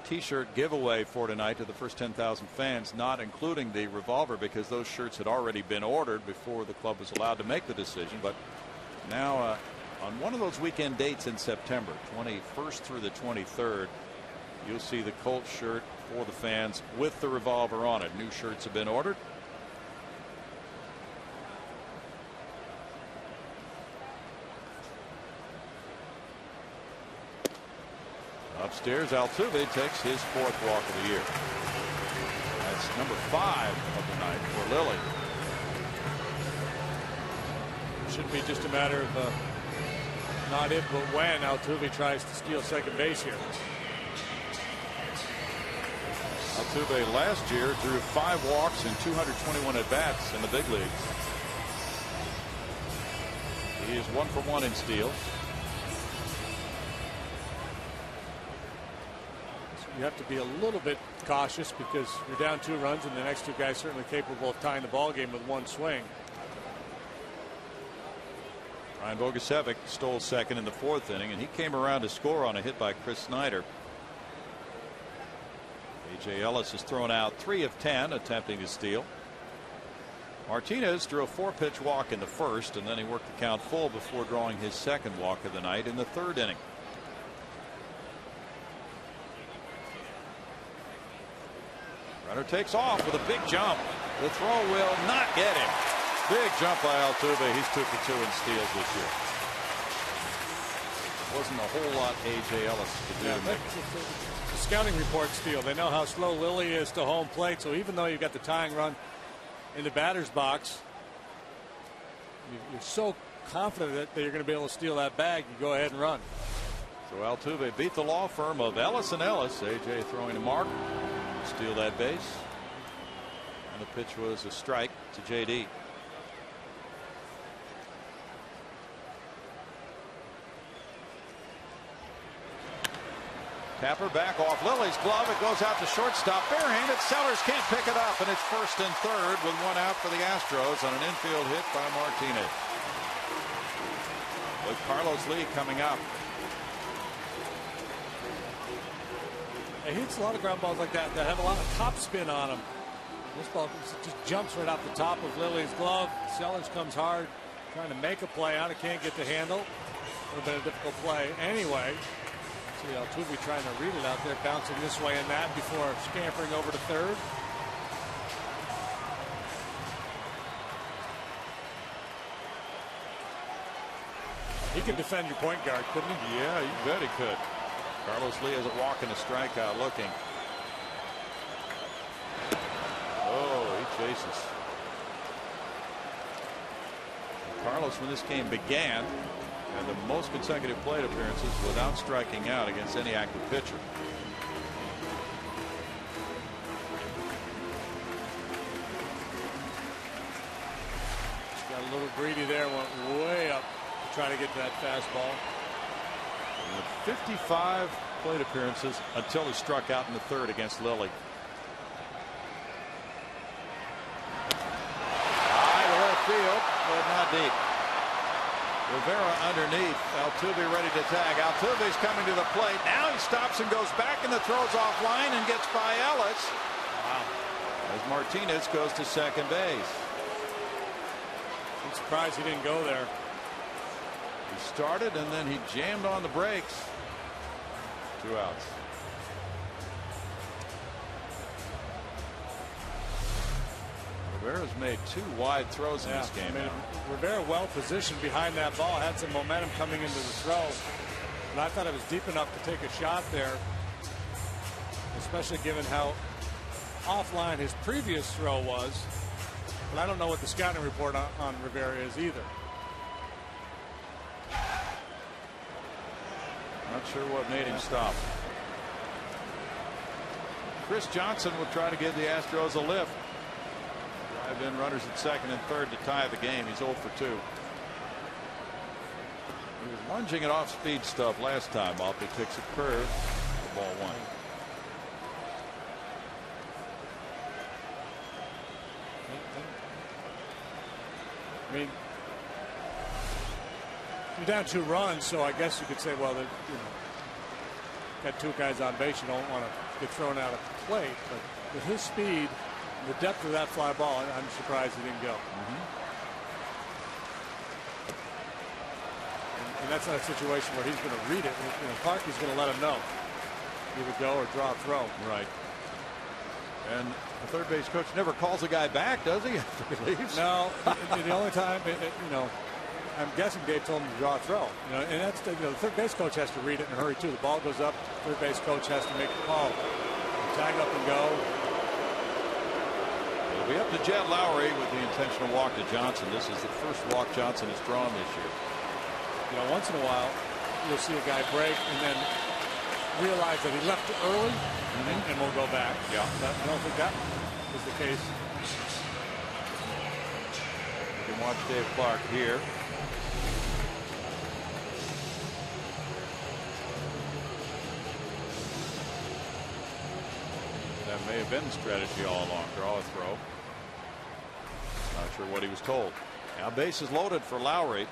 T-shirt giveaway for tonight to the first 10,000 fans, not including the revolver, because those shirts had already been ordered before the club was allowed to make the decision. But now on one of those weekend dates in September, 21st through the 23rd, you'll see the Colt shirt for the fans with the revolver on it. New shirts have been ordered. Upstairs, Altuve takes his 4th walk of the year. That's number 5 of the night for Lilly. Shouldn't be just a matter of not if but when Altuve tries to steal second base here. Altuve last year drew 5 walks and 221 at bats in the big leagues. He is 1 for 1 in steals. You have to be a little bit cautious because you're down 2 runs and the next 2 guys certainly capable of tying the ball game with 1 swing. Ryan Bogusevic stole second in the 4th inning, and he came around to score on a hit by Chris Snyder. A.J. Ellis has thrown out 3 of 10 attempting to steal. Martinez drew a 4-pitch walk in the 1st, and then he worked the count full before drawing his 2nd walk of the night in the 3rd inning. Runner takes off with a big jump. The throw will not get him. Big jump by Altuve. He's 2 for 2 in steals this year. Wasn't a whole lot A.J. Ellis to do to make it. The scouting report steal. They know how slow Lilly is to home plate, so even though you've got the tying run in the batter's box, you're so confident that you're going to be able to steal that bag, you go ahead and run. So Altuve beat the law firm of Ellis and Ellis. A.J. throwing to Mark. Steal that base. And the pitch was a strike to JD. Tapper back off Lily's glove. It goes out to shortstop. Barehanded. Sellers can't pick it up. And it's first and third with one out for the Astros on an infield hit by Martinez. With Carlos Lee coming up. He hits a lot of ground balls like that have a lot of top spin on them. This ball just jumps right off the top of Lily's glove. Sellers comes hard, trying to make a play on it. Can't get the handle. A little bit of a difficult play. Anyway. See Altuve trying to read it out there, bouncing this way and that before scampering over to third. He can defend your point guard, couldn't he? Yeah, you bet he could. Carlos Lee has a walk and a strikeout looking. Oh, he chases. Carlos, when this game began, had the most consecutive plate appearances without striking out against any active pitcher. Just got a little greedy there, went way up to try to get that fastball. 55 plate appearances until he struck out in the third against Lilly. High to left field, but not deep. Rivera underneath. Altuve ready to tag. Altuve's coming to the plate. Now he stops and goes back, and the throw's offline and gets by Ellis. Wow. As Martinez goes to second base. I'm surprised he didn't go there. He started and then he jammed on the brakes. 2 outs. Rivera's made 2 wide throws in this game. Rivera well positioned behind that ball, had some momentum coming into the throw. And I thought it was deep enough to take a shot there, especially given how offline his previous throw was. But I don't know what the scouting report on Rivera is either. Not sure what made him stop. Chris Johnson will try to give the Astros a lift. Drive in runners at second and third to tie the game. He's 0 for 2. He was lunging at off-speed stuff last time. Off he takes a curve. The ball 1. I mean, you're down 2 runs, so I guess you could say, well, got 2 guys on base. You don't want to get thrown out of the plate. But with his speed, the depth of that fly ball, I'm surprised he didn't go. And that's not a situation where he's going to read it. Clarkie's going to let him know. Either go or draw a throw. Right. And the third base coach never calls a guy back, does he, after he leaves? No. The only time, I'm guessing Dave told him to draw a throw. And that's the third base coach has to read it in a hurry too. The ball goes up. Third base coach has to make the call. Tag up and go. It'll be up to Jed Lowry with the intentional walk to Johnson. This is the first walk Johnson has drawn this year. Once in a while, you'll see a guy break and then realize that he left it early and we'll go back. Yeah. But I don't think that was the case. You can watch Dave Clark here. That may have been the strategy all along. Draw a throw. Not sure what he was told. Now bases loaded for Lowry.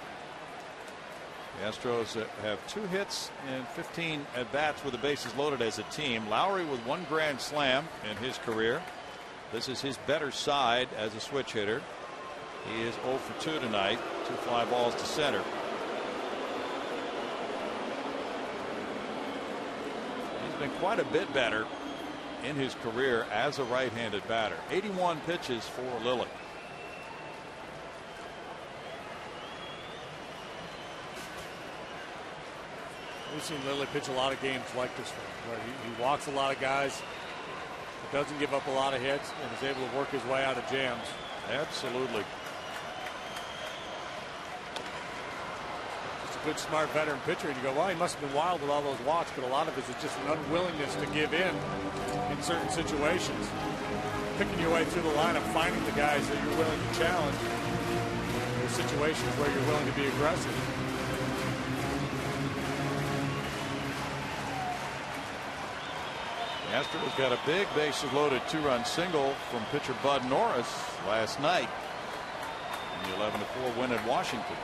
The Astros have 2 hits and 15 at-bats with the bases loaded as a team. Lowry with 1 grand slam in his career. This is his better side as a switch hitter. He is 0 for 2 tonight. 2 fly balls to center. He's been quite a bit better in his career as a right-handed batter. 81 pitches for Lilly. We've seen Lilly pitch a lot of games like this one, where he walks a lot of guys, doesn't give up a lot of hits, and is able to work his way out of jams. Absolutely. Just a good, smart veteran pitcher, and you go, well, he must have been wild with all those walks, but a lot of it is just an unwillingness to give in certain situations. picking your way through the lineup, finding the guys that you're willing to challenge. There's situations where you're willing to be aggressive. The Astros got a big bases loaded 2-run single from pitcher Bud Norris last night in the 11-4 win at Washington.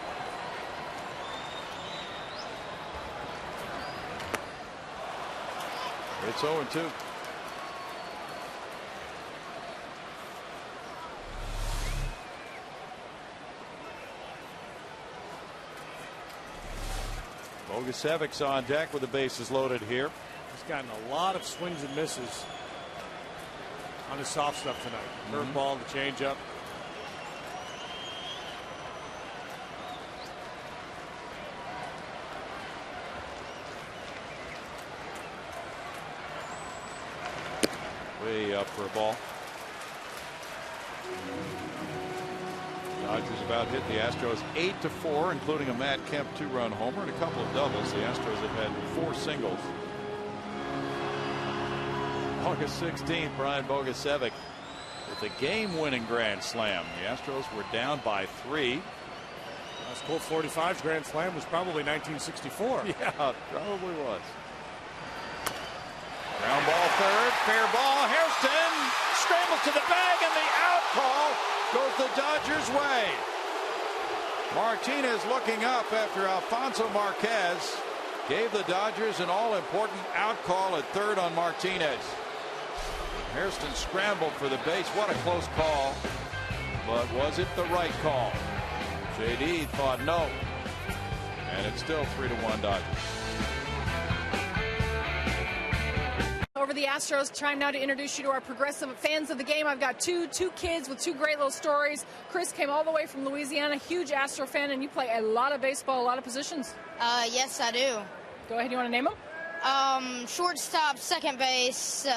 It's 0-2. Bogusevic's on deck with the bases loaded here. He's gotten a lot of swings and misses on his soft stuff tonight. Curveball, the changeup. Way up for a ball. Dodgers about hit the Astros 8-4, including a Matt Kemp 2-run homer and a couple of doubles. The Astros have had 4 singles. August 16th, Brian Bogusevic with a game-winning grand slam. The Astros were down by 3. Last Colt 45's grand slam was probably 1964. Yeah, it probably was. Ground ball third, fair ball. Hairston scrambles to the bag, and the out call goes the Dodgers' way. Martinez looking up after Alfonso Marquez gave the Dodgers an all-important out call at third on Martinez. Hairston scrambled for the base. What a close call, but was it the right call? JD thought no, and it's still 3-1 Dodgers. Over the Astros, time now to introduce you to our progressive fans of the game. I've got two kids with 2 great little stories. Chris came all the way from Louisiana, huge Astro fan, and you play a lot of baseball, a lot of positions. Yes, I do. Go ahead, you want to name them? Shortstop, second base,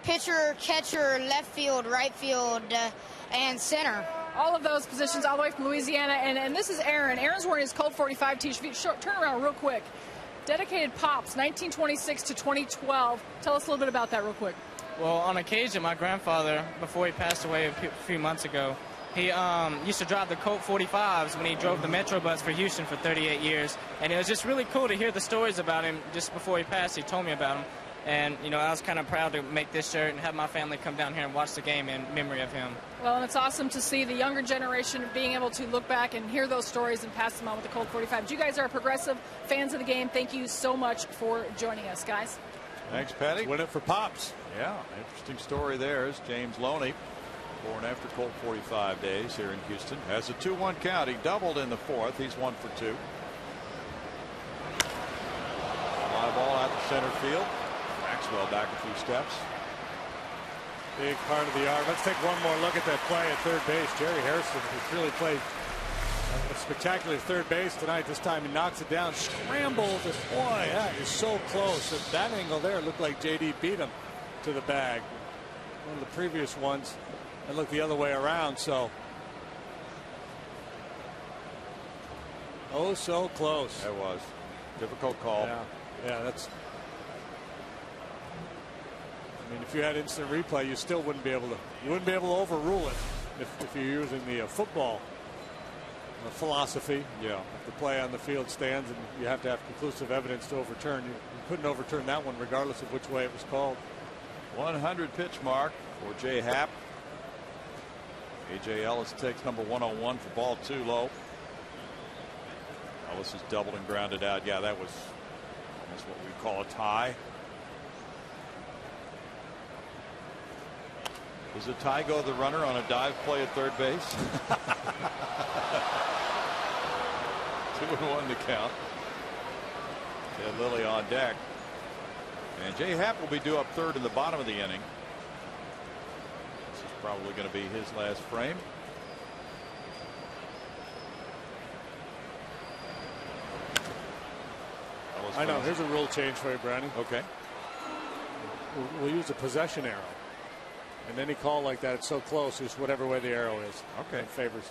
pitcher, catcher, left field, right field, and center. All of those positions all the way from Louisiana. And this is Aaron. Aaron's wearing his Colt 45 t-shirt. Turn around real quick. Dedicated Pops, 1926 to 2012. Tell us a little bit about that real quick. Well, on occasion, my grandfather, before he passed away a few months ago, he used to drive the Colt 45s when he drove the Metro bus for Houston for 38 years. And it was just really cool to hear the stories about him. Just before he passed, he told me about him. And, you know, I was kind of proud to make this shirt and have my family come down here and watch the game in memory of him. Well, and it's awesome to see the younger generation being able to look back and hear those stories and pass them on with the Colt 45. You guys are progressive fans of the game. Thank you so much for joining us, guys. Thanks, Patty. Win it for Pops. Yeah, interesting story there is James Loney, born after Colt 45 days here in Houston, has a 2-1 count. He doubled in the 4th. He's 1 for 2. Fly ball out to center field. Maxwell back a few steps. Big part of the yard. Let's take one more look at that play at third base. Jerry Hairston has really played a spectacular third base tonight. This time he knocks it down, scrambles, and boy, that is so close. At that angle there, it looked like JD beat him to the bag. One of the previous ones, and looked the other way around. So, oh, so close. That was difficult call. Yeah, that's. I mean, if you had instant replay, you still wouldn't be able to overrule it if you're using the football philosophy. Yeah. If the play on the field stands and you have to have conclusive evidence to overturn, you couldn't overturn that one regardless of which way it was called. 100 pitch mark for Jay Happ. A.J. Ellis takes number 101 for ball 2 low. Ellis is doubled and grounded out. Yeah, that's what we call a tie. Does a tie go the runner on a dive play at third base? 2-1 to count. Ted Lilly on deck. And Jay Happ will be due up third in the bottom of the inning. This is probably going to be his last frame. I know. Here's a rule change for you, Brownie. Okay. We'll use a possession arrow. And any call like that, it's so close, it's whatever way the arrow is. Okay. It favors.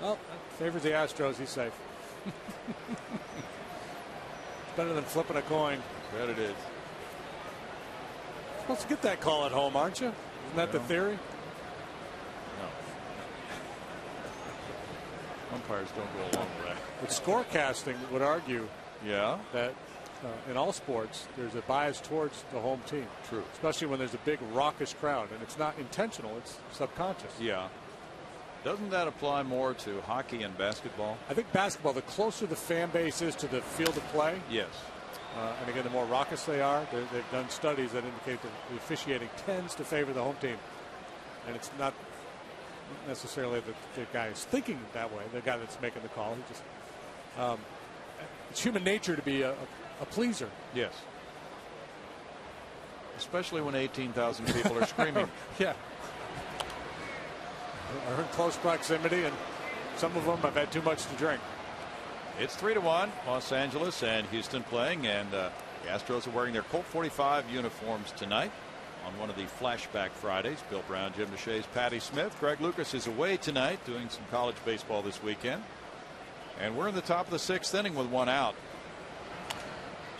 Well, favors the Astros. He's safe. It's better than flipping a coin. Bet it is. Supposed to get that call at home, aren't you? Isn't that the theory? No. Umpires don't go along with that. But scorecasting would argue Yeah. that in all sports there's a bias towards the home team. True. Especially when there's a big raucous crowd, and it's not intentional, it's subconscious. Yeah. Doesn't that apply more to hockey and basketball? I think basketball, the closer the fan base is to the field of play, Yes. and again, the more raucous they are, they've done studies that indicate that the officiating tends to favor the home team. And it's not necessarily that the guy is thinking that way, the guy that's making the call. He just, it's human nature to be a pleaser. Yes. Especially when 18,000 people are screaming. Yeah. Are in close proximity, and some of them have had too much to drink. It's 3-1, Los Angeles and Houston playing, and the Astros are wearing their Colt 45 uniforms tonight on one of the flashback Fridays. Bill Brown, Jim DeShays, Patty Smith. Greg Lucas is away tonight doing some college baseball this weekend. And we're in the top of the 6th inning with 1 out.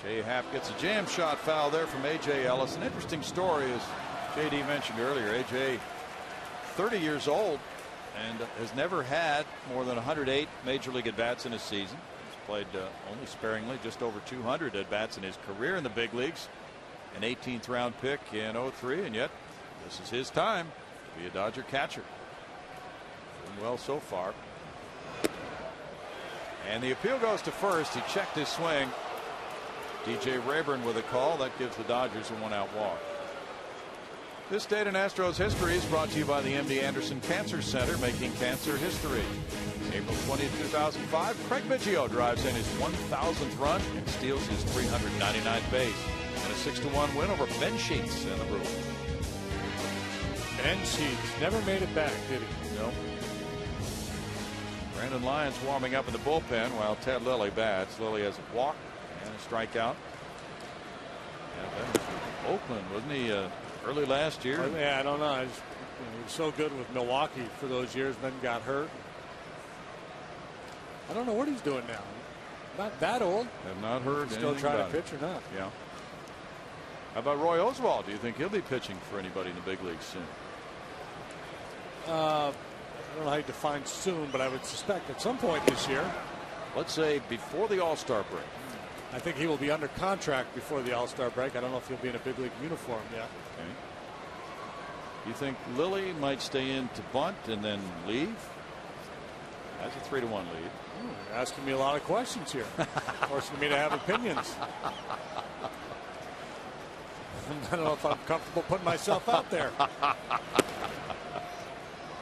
Jay Happ gets a jam shot foul there from A.J. Ellis. An interesting story, as J.D. mentioned earlier. A.J. 30 years old and has never had more than 108 major league at-bats in a season. He's played only sparingly, just over 200 at-bats in his career in the big leagues. An 18th round pick in 03, and yet this is his time to be a Dodger catcher. Doing well so far. And the appeal goes to first. He checked his swing. DJ Rayburn with a call that gives the Dodgers a 1-out walk. This date in Astros history is brought to you by the MD Anderson Cancer Center, making cancer history. April 20, 2005, Craig Biggio drives in his 1,000th run and steals his 399th base. And a 6-1 win over Ben Sheets and the Brewers. Ben Sheets never made it back, did he? No. Brandon Lyons warming up in the bullpen while Ted Lilly bats. Lilly has a walk and a strikeout. Yeah, that was Oakland, wasn't he? Early last year. Yeah, I don't know. He was so good with Milwaukee for those years, then got hurt. I don't know what he's doing now. Not that old. Have not heard. Still trying to pitch or not? Yeah. How about Roy Oswalt? Do you think he'll be pitching for anybody in the big leagues soon? I don't know how you define soon, but I would suspect at some point this year. Let's say before the All-Star break. I think he will be under contract before the All-Star break. I don't know if he'll be in a big league uniform yet. Okay. You think Lilly might stay in to bunt and then leave? That's a 3-1 lead. You're asking me a lot of questions here, forcing me to have opinions. I don't know if I'm comfortable putting myself out there.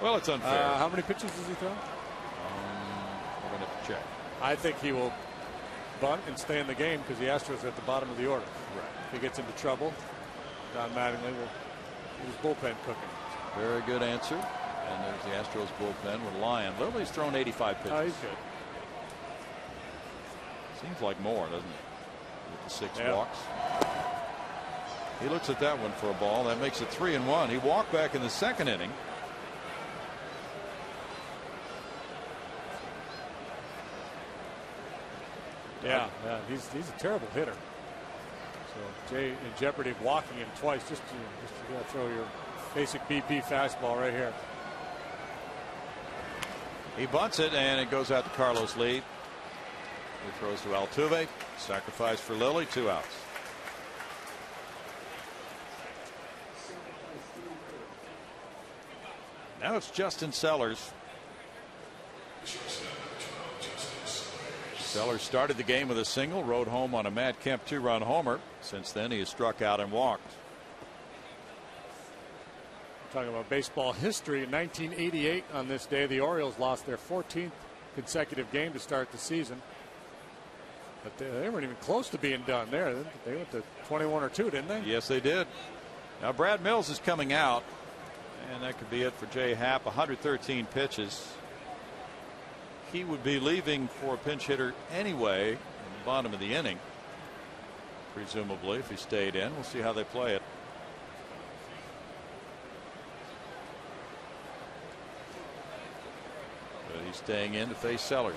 Well, it's unfair. How many pitches does he throw? We're going to have to check. I think he will bunt and stay in the game because the Astros are at the bottom of the order. Right. If he gets into trouble, Don Mattingly will his bullpen cooking. Very good answer. And there's the Astros bullpen with Lyon. Lilly's thrown 85 pitches. Oh, he's good. Seems like more, doesn't it? With the 6 Yeah. walks. He looks at that one for a ball. That makes it 3-1. He walked back in the 2nd inning. Yeah, he's a terrible hitter. So Jay in jeopardy of walking him twice just to throw your basic BP fastball right here. He bunts it and it goes out to Carlos Lee. He throws to Altuve. Sacrifice for Lilly. 2 outs. Now it's Justin Sellers. Sellers started the game with a single, rode home on a Matt Kemp 2-run homer. Since then, he has struck out and walked. Talking about baseball history, in 1988 on this day, the Orioles lost their 14th consecutive game to start the season. But they weren't even close to being done there. They went to 21 or 2, didn't they? Yes, they did. Now, Brad Mills is coming out, and that could be it for Jay Happ. 113 pitches. He would be leaving for a pinch hitter anyway in the bottom of the inning, presumably, if he stayed in. We'll see how they play it. But he's staying in to face Sellers.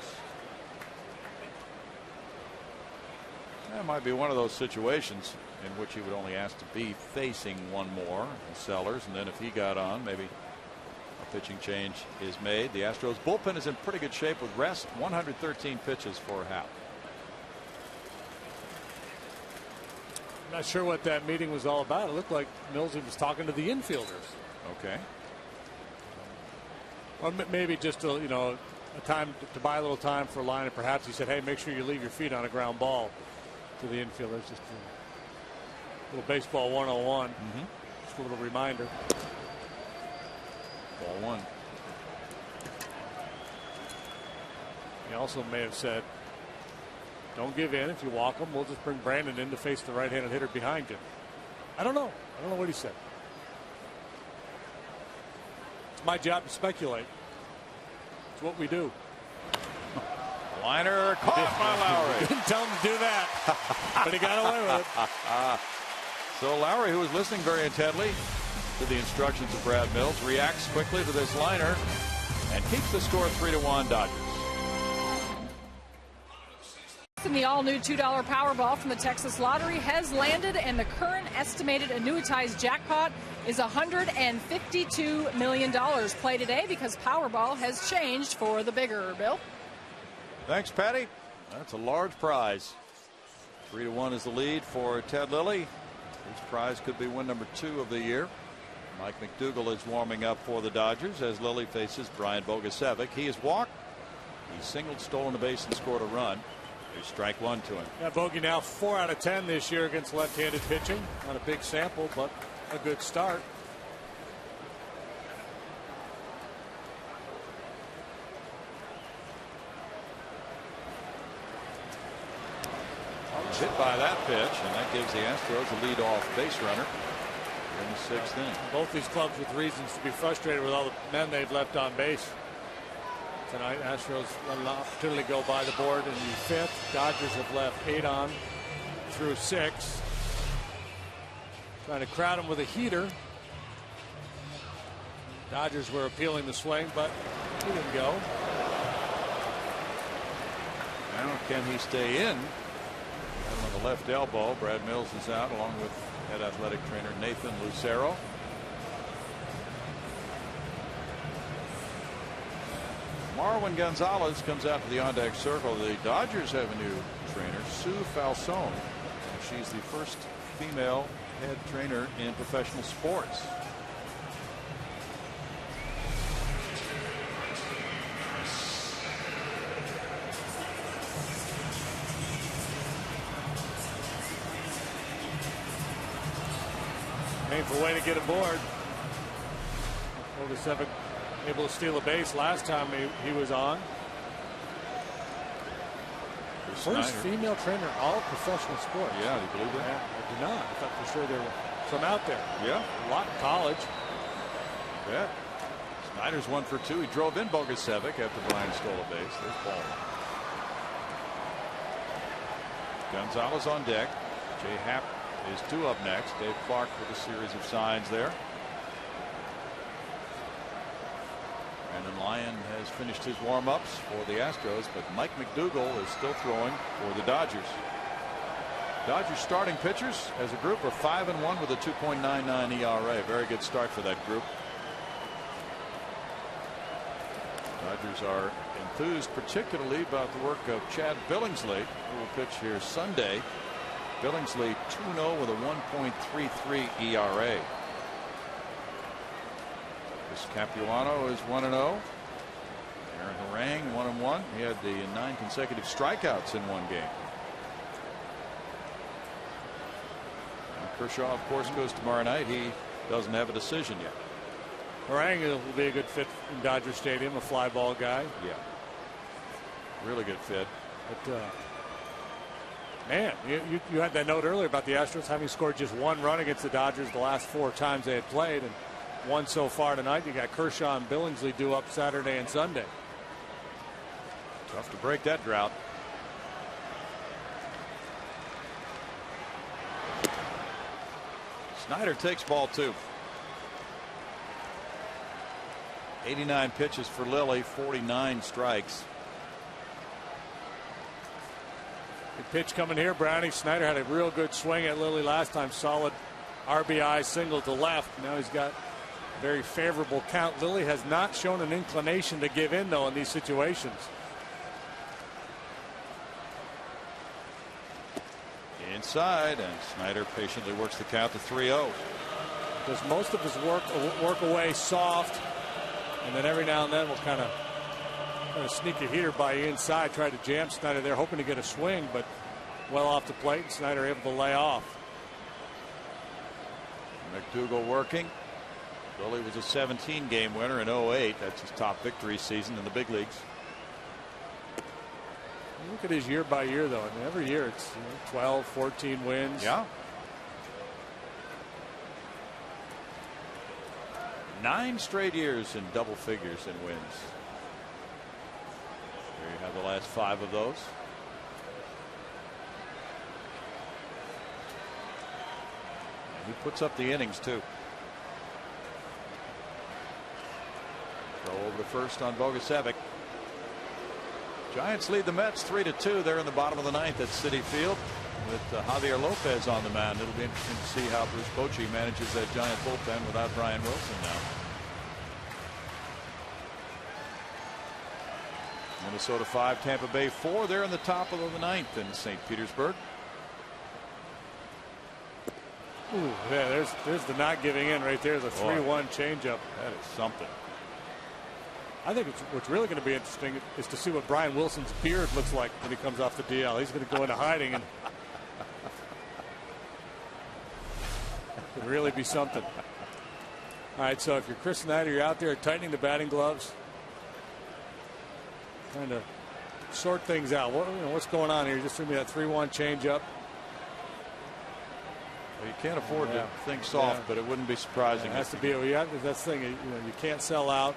That might be one of those situations. in which he would only ask to be facing one more, Sellers, and then if he got on, maybe a pitching change is made. The Astros bullpen is in pretty good shape with rest. 113 pitches for Howe. I'm not sure what that meeting was all about. It looked like Millsy was talking to the infielders. Okay. Or maybe just a time to buy a little time for a line, and perhaps he said, "Hey, make sure you leave your feet on a ground ball to the infielders." Just a little baseball 101. Just a little reminder. Ball one. He also may have said, "Don't give in. If you walk him, we'll just bring Brandon in to face the right-handed hitter behind him." I don't know. I don't know what he said. It's my job to speculate. It's what we do. Liner caught by Lowry. Didn't tell him to do that, but he got away with it. So Lowry, who was listening very intently to the instructions of Brad Mills, reacts quickly to this liner and keeps the score 3-1 Dodgers. And the all-new $2 Powerball from the Texas Lottery has landed, and the current estimated annuitized jackpot is $152 million. Play today because Powerball has changed for the bigger. Bill? Thanks, Patty. That's a large prize. 3-1 is the lead for Ted Lilly. His prize could be win number 2 of the year. Mike McDougall is warming up for the Dodgers as Lilly faces Brian Bogasevic. He has walked, he singled, stolen a base, and scored a run. There's strike one to him. Yeah, Bogey now 4 out of 10 this year against left-handed pitching. Not a big sample, but a good start. Hit by that pitch, and that gives the Astros a leadoff base runner in the 6th inning. Both these clubs with reasons to be frustrated with all the men they've left on base. Tonight, Astros let an opportunity go by the board in the 5th. Dodgers have left 8 on through 6. Trying to crowd him with a heater. Dodgers were appealing the swing, but he didn't go. Now, can he stay in? On the left elbow, Brad Mills is out along with head athletic trainer Nathan Lucero. Marwin Gonzalez comes out to the on-deck circle. The Dodgers have a new trainer, Sue Falsone. She's the first female head trainer in professional sports. Painful way to get aboard. Bogasevic able to steal a base last time he was on. First female trainer in all professional sports. Yeah, do you believe that? Yeah, I do not. I thought for sure there were some out there. Yeah. A lot in college. Yeah. Snyder's 1 for 2. He drove in Bogasevic after Brian stole a base. There's ball. Gonzalez on deck. Jay Happ is 2 up next. Dave Clark with a series of signs there. Brandon Lyon has finished his warm-ups for the Astros, but Mike McDougall is still throwing for the Dodgers. Dodgers starting pitchers as a group are 5-1 with a 2.99 ERA. Very good start for that group. Dodgers are enthused particularly about the work of Chad Billingsley, who will pitch here Sunday. Billingsley 2-0 with a 1.33 ERA. This Capuano is 1-0. Aaron Harang 1-1. He had the 9 consecutive strikeouts in one game. And Kershaw, of course, goes tomorrow night. He doesn't have a decision yet. Harang will be a good fit in Dodger Stadium, a fly ball guy. Yeah. Really good fit. But man, you had that note earlier about the Astros having scored just 1 run against the Dodgers the last 4 times they had played, and 1 so far tonight. You got Kershaw and Billingsley due up Saturday and Sunday. Tough to break that drought. Snyder takes ball 2. 89 pitches for Lilly, 49 strikes. Good pitch coming here. Brownie. Snyder had a real good swing at Lilly last time. Solid RBI single to left. Now he's got a very favorable count. Lilly has not shown an inclination to give in, though, in these situations. Inside, and Snyder patiently works the count to 3-0. Does most of his work away soft, and then every now and then will kind of sneak a heater by inside. Try to jam Snyder there, hoping to get a swing, but well off the plate, and Snyder able to lay off. McDougal working. Lilly was a 17-game winner in 08. That's his top victory season in the big leagues. Look at his year by year, though. I mean, every year it's 12, 14 wins. Yeah. 9 straight years in double figures in wins. There you have the last 5 of those. And he puts up the innings, too. Throw over to first on Bogusevic. Giants lead the Mets 3-2. They're in the bottom of the 9th at Citi Field with Javier Lopez on the mound. It'll be interesting to see how Bruce Bochy manages that Giant bullpen without Brian Wilson now. Minnesota 5, Tampa Bay 4. They're in the top of the 9th in St. Petersburg. Ooh, yeah, there's the not giving in right there. The 3-1 changeup. That is something. I think what's really going to be interesting is to see what Brian Wilson's beard looks like when he comes off the DL. He's going to go into hiding, and it could really be something. All right, so if you're Chris Snyder, you're out there tightening the batting gloves, trying to sort things out. What's going on here? Just threw me that 3-1 changeup. Well, you can't afford to think soft, but it wouldn't be surprising. It has to be. That's the thing. You can't sell out.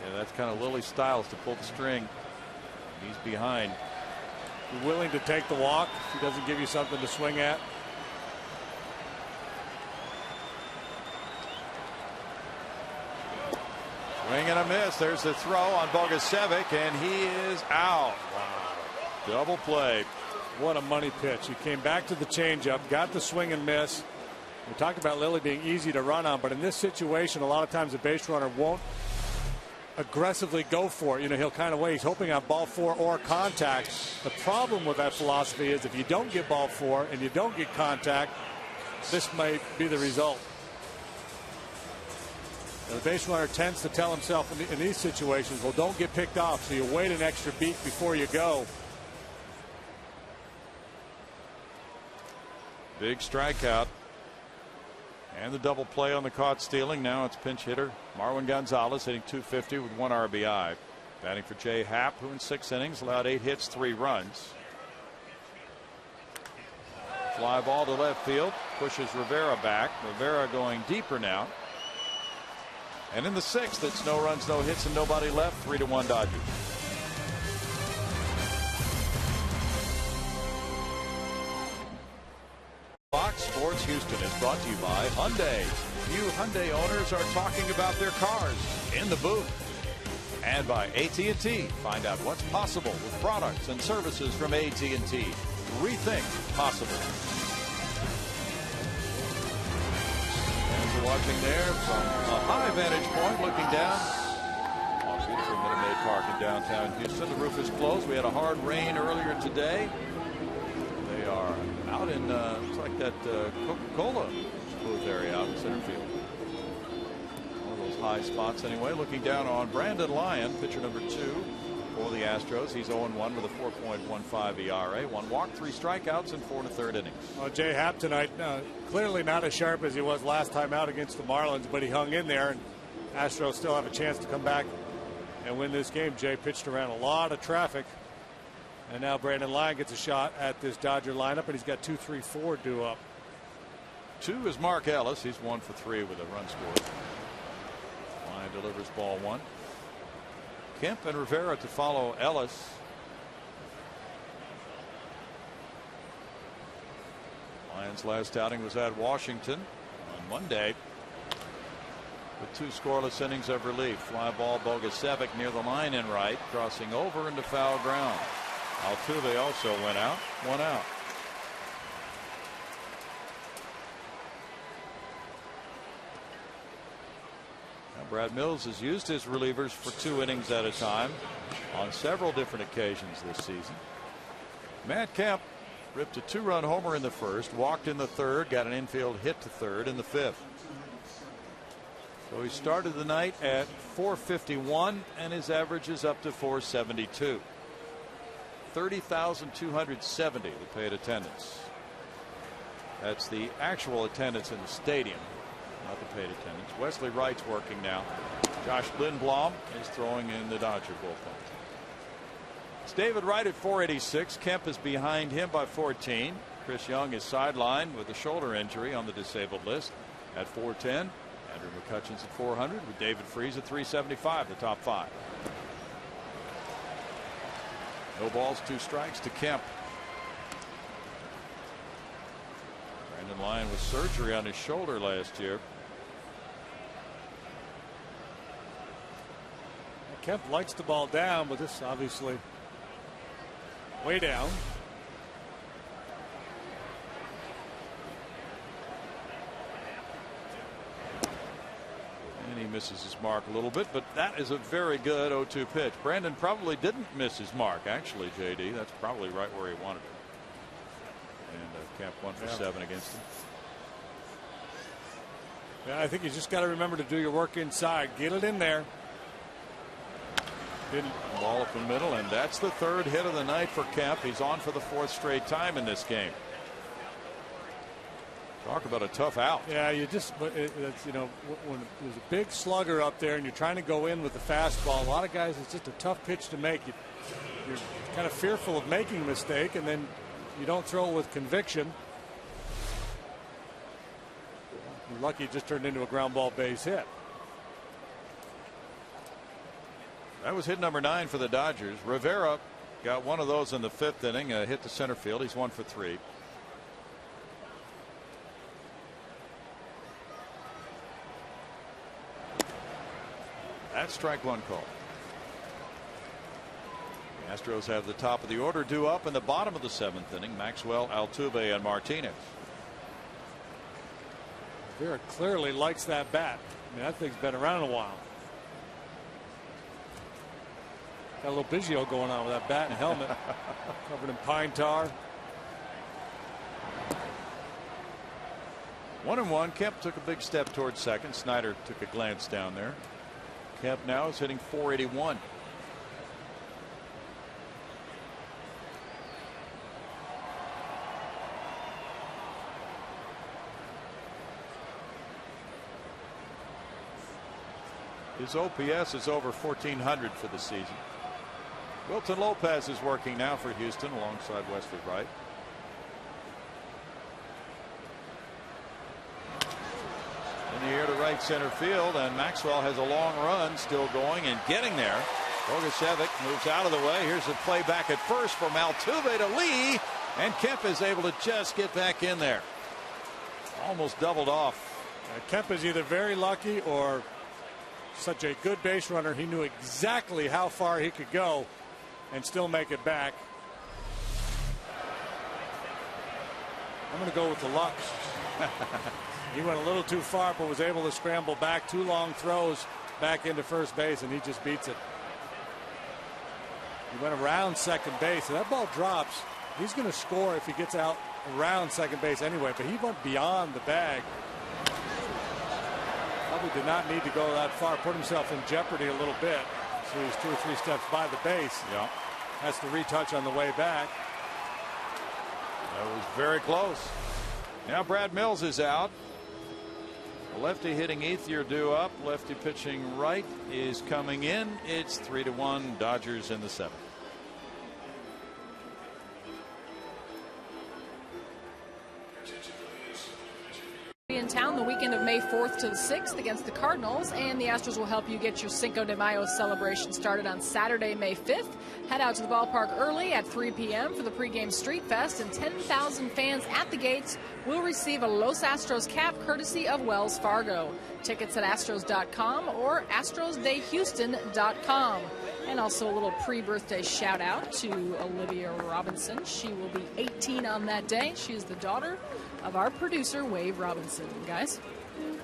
Yeah, that's kind of Lilly's style, is to pull the string. He's behind. You're willing to take the walk if he doesn't give you something to swing at. Swing and a miss. There's the throw on Bogusevic, and he is out. Wow. Double play. What a money pitch. He came back to the changeup, got the swing and miss. We talked about Lilly being easy to run on, but in this situation, a lot of times the base runner won't aggressively go for it. He'll kind of wait. He's hoping on ball 4 or contact. The problem with that philosophy is if you don't get ball 4 and you don't get contact, this may be the result. The base runner tends to tell himself in these situations, well, don't get picked off, so you wait an extra beat before you go. Big strikeout. And the double play on the caught stealing. Now it's pinch hitter Marwin Gonzalez hitting .250 with 1 RBI. Batting for Jay Happ, who in 6 innings allowed 8 hits, 3 runs. Fly ball to left field, pushes Rivera back. Rivera going deeper now. And in the 6th, it's no runs, no hits, and nobody left. 3-1 Dodgers. Fox Sports Houston is brought to you by Hyundai. New Hyundai owners are talking about their cars in the booth. And by AT&T. Find out what's possible with products and services from AT&T. Rethink possible. Fans are watching there from a high vantage point looking down. Beautiful Minute Maid Park in downtown Houston. The roof is closed. We had a hard rain earlier today. They are out in looks like that Coca-Cola booth area out in center field. One of those high spots anyway. Looking down on Brandon Lyon, pitcher number 2 for the Astros. He's 0-1 with a 4.15 ERA. 1 walk, 3 strikeouts, and 4 1/3 innings. Well, Jay Happ tonight, clearly not as sharp as he was last time out against the Marlins, but he hung in there, and Astros still have a chance to come back and win this game. Jay pitched around a lot of traffic. And now Brandon Lyon gets a shot at this Dodger lineup, and he's got 2, 3, 4 due up. 2 is Mark Ellis. He's 1 for 3 with a run scored. Lyon delivers ball 1. Kemp and Rivera to follow Ellis. Lyon's last outing was at Washington on Monday. with 2 scoreless innings of relief. Fly ball, Bogusevic near the line in right, crossing over into foul ground. Altuve also went out, 1 out. Now Brad Mills has used his relievers for 2 innings at a time on several different occasions this season. Matt Kemp ripped a 2-run homer in the first, walked in the third, got an infield hit to third in the 5th. So he started the night at .451 and his average is up to .472. 30,270 the paid attendance. That's the actual attendance in the stadium, not the paid attendance. Wesley Wright's working now. Josh Lindblom is throwing in the Dodger bullpen. It's David Wright at .486. Kemp is behind him by 14. Chris Young is sidelined with a shoulder injury on the disabled list at .410. Andrew McCutcheon's at .400 with David Freese at .375, the top 5. No balls, 2 strikes to Kemp. Brandon Lyon with surgery on his shoulder last year. Kemp likes the ball down, but this obviously way down. And he misses his mark a little bit, but that is a very good 0-2 pitch. Brandon probably didn't miss his mark, actually, JD. That's probably right where he wanted it. And Kemp 1 for 7 against him. Yeah, I think you just got to remember to do your work inside. Get it in there. Didn't. Ball up the middle, and that's the 3rd hit of the night for Kemp. He's on for the 4th straight time in this game. Talk about a tough out. Yeah, you just, it's, you know, when there's a big slugger up there and you're trying to go in with the fastball, a lot of guys, it's just a tough pitch to make. You're kind of fearful of making a mistake, and then you don't throw with conviction. You're lucky it just turned into a ground ball base hit. That was hit number 9 for the Dodgers. Rivera got one of those in the 5th inning, a hit to center field. He's 1 for 3. That's strike 1 call. The Astros have the top of the order due up in the bottom of the 7th inning. Maxwell, Altuve, and Martinez. Rivera clearly likes that bat. I mean, that thing's been around a while. Got a little Biggio going on with that bat and helmet. Covered in pine tar. 1-1. Kemp took a big step towards second. Snyder took a glance down there. Kemp now is hitting .481. His OPS is over 1,400 for the season. Wilton Lopez is working now for Houston alongside Wesley Wright. In the air to right center field, and Maxwell has a long run still going and getting there. Bogusevic moves out of the way. Here's a play back at first from Altuve to Lee, and Kemp is able to just get back in there. Almost doubled off. Kemp is either very lucky or such a good base runner. He knew exactly how far he could go and still make it back. I'm going to go with the luck. He went a little too far, but was able to scramble back. 2 long throws back into first base, and he just beats it. He went around second base. If that ball drops, he's going to score if he gets out around second base anyway, but he went beyond the bag. Probably did not need to go that far. Put himself in jeopardy a little bit. So he's 2 or 3 steps by the base. Yeah. Has to retouch on the way back. That was very close. Now Brad Mills is out. The lefty hitting Ethier due up. Lefty pitching right is coming in. It's 3-1 Dodgers in the 7th. In town, the weekend of May 4th to the 6th against the Cardinals, and the Astros will help you get your Cinco de Mayo celebration started on Saturday, May 5th. Head out to the ballpark early at 3 p.m. for the pregame Street Fest, and 10,000 fans at the gates will receive a Los Astros cap courtesy of Wells Fargo. Tickets at Astros.com or AstrosDayHouston.com. And also a little pre-birthday shout out to Olivia Robinson. She will be 18 on that day. She is the daughter of our producer, Wave Robinson. Guys?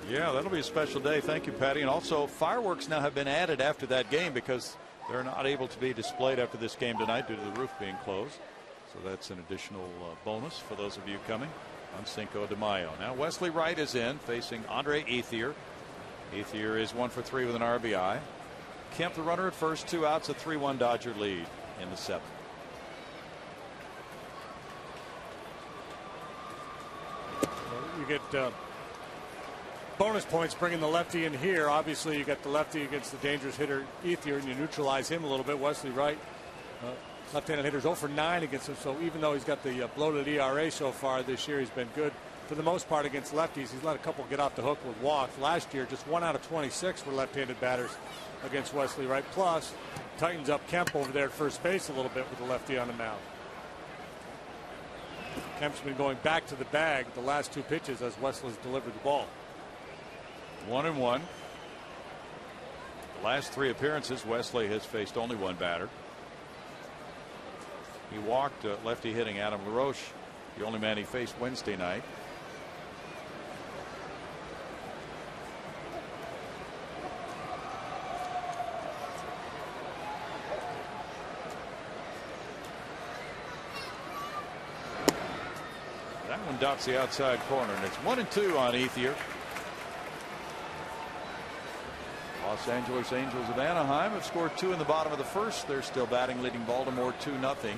Yeah, that'll be a special day. Thank you, Patty. And also, fireworks now have been added after that game because they're not able to be displayed after this game tonight due to the roof being closed. So that's an additional bonus for those of you coming on Cinco de Mayo. Now, Wesley Wright is in, facing Andre Ethier. Ethier is 1 for 3 with an RBI. Kemp, the runner at first, 2 outs, a 3-1 Dodger lead in the 7th. You get bonus points bringing the lefty in here. Obviously, you got the lefty against the dangerous hitter Ethier, and you neutralize him a little bit. Wesley Wright, left-handed hitter's 0 for 9 against him. So even though he's got the bloated ERA so far this year, he's been good for the most part against lefties. He's let a couple get off the hook with walks. Last year, just 1 out of 26 were left-handed batters against Wesley Wright. Plus, tightens up Kemp over there at first base a little bit with the lefty on the mound. Kemp's been going back to the bag the last 2 pitches as Wesley's delivered the ball. 1-1. The last 3 appearances, Wesley has faced only 1 batter. He walked lefty hitting Adam LaRoche, the only man he faced Wednesday night. That one dots the outside corner, and it's 1-2 on Ethier. Los Angeles Angels of Anaheim have scored 2 in the bottom of the first. They're still batting, leading Baltimore 2-0.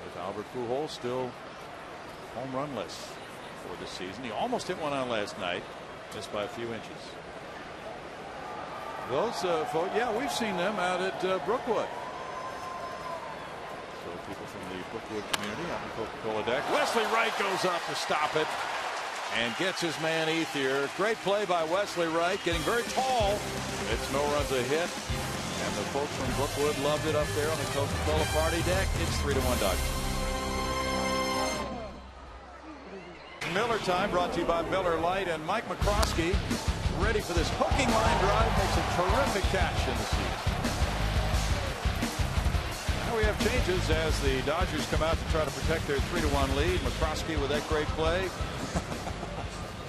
With Albert Pujols still home runless for this season. He almost hit one on last night, missed by a few inches. Those folks, yeah, we've seen them out at Brookwood. So people from the Brookwood community out in Coca-Cola deck. Wesley Wright goes up to stop it and gets his man Ethier. Great play by Wesley Wright, getting very tall. It's no runs a hit. And the folks from Brookwood loved it up there on the Coca-Cola party deck. It's 3-1 Dodgers. Miller time, brought to you by Miller Lite, and Mike McCroskey ready for this hooking line drive. Makes a terrific catch in the season. Now we have changes as the Dodgers come out to try to protect their 3-1 lead. McCroskey with that great play.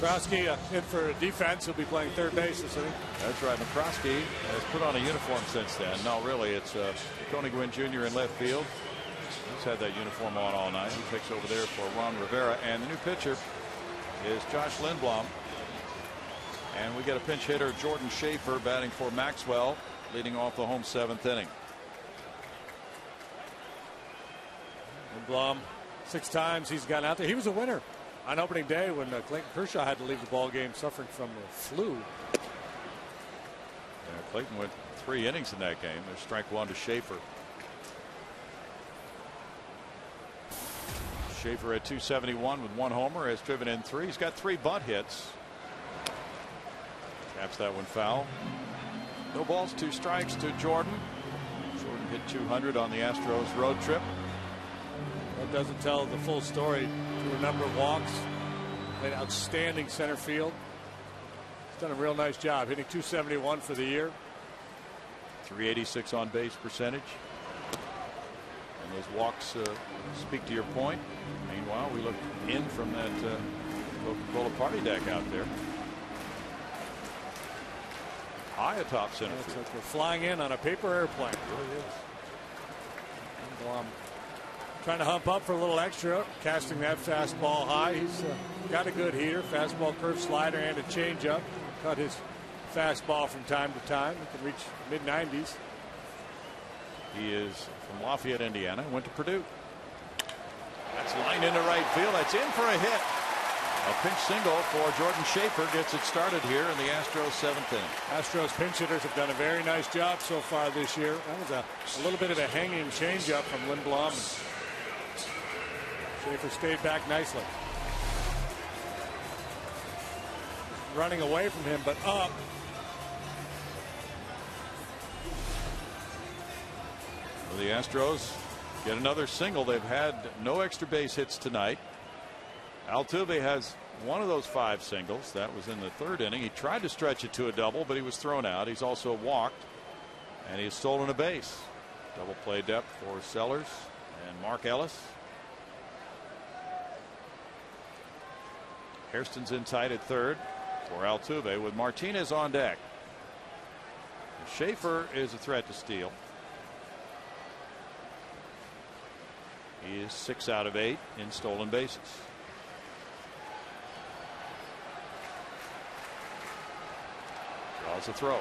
McCroskey in for defense. He'll be playing third base this inning. That's right. McCroskey has put on a uniform since then. No, really, it's Tony Gwynn Jr. in left field. He's had that uniform on all night. He takes over there for Ron Rivera. And the new pitcher is Josh Lindblom. And we get a pinch hitter, Jordan Schaefer, batting for Maxwell, leading off the home 7th inning. Lindblom, 6 times he's gotten out there. He was a winner on opening day when Clayton Kershaw had to leave the ball game suffering from the flu. Yeah, Clayton went 3 innings in that game. There's strike 1 to Schaefer. Schaefer at 271 with 1 homer, has driven in 3. He's got 3 bunt hits. Taps that one foul. No balls, 2 strikes to Jordan. Jordan hit 200 on the Astros road trip. That doesn't tell the full story. To a number of walks, played outstanding center field. He's done a real nice job, hitting 271 for the year. 386 on base percentage. And those walks speak to your point. Meanwhile, we look in from that Coca-Cola party deck out there. High atop center field. Like we're flying in on a paper airplane. It really is. Trying to hump up for a little extra, casting that fastball high. He's got a good heater, fastball, curve slider, and a changeup. Cut his fastball from time to time. He can reach mid-90s. He is from Lafayette, Indiana. Went to Purdue. That's lined into right field. That's in for a hit. A pinch single for Jordan Schaefer gets it started here in the Astros 7th inning. Astros pinch hitters have done a very nice job so far this year. That was a little bit of a hanging changeup from Lindblom. Schaefer stayed back nicely. running away from him, but up. Well, the Astros get another single. They've had no extra base hits tonight. Altuve has one of those 5 singles. That was in the 3rd inning. He tried to stretch it to a double, but he was thrown out. He's also walked, and he's stolen a base. Double play depth for Sellers and Mark Ellis. Hairston's in tight at 3rd for Altuve with Martinez on deck. Schaefer is a threat to steal. He is 6 out of 8 in stolen bases. Draws a throw.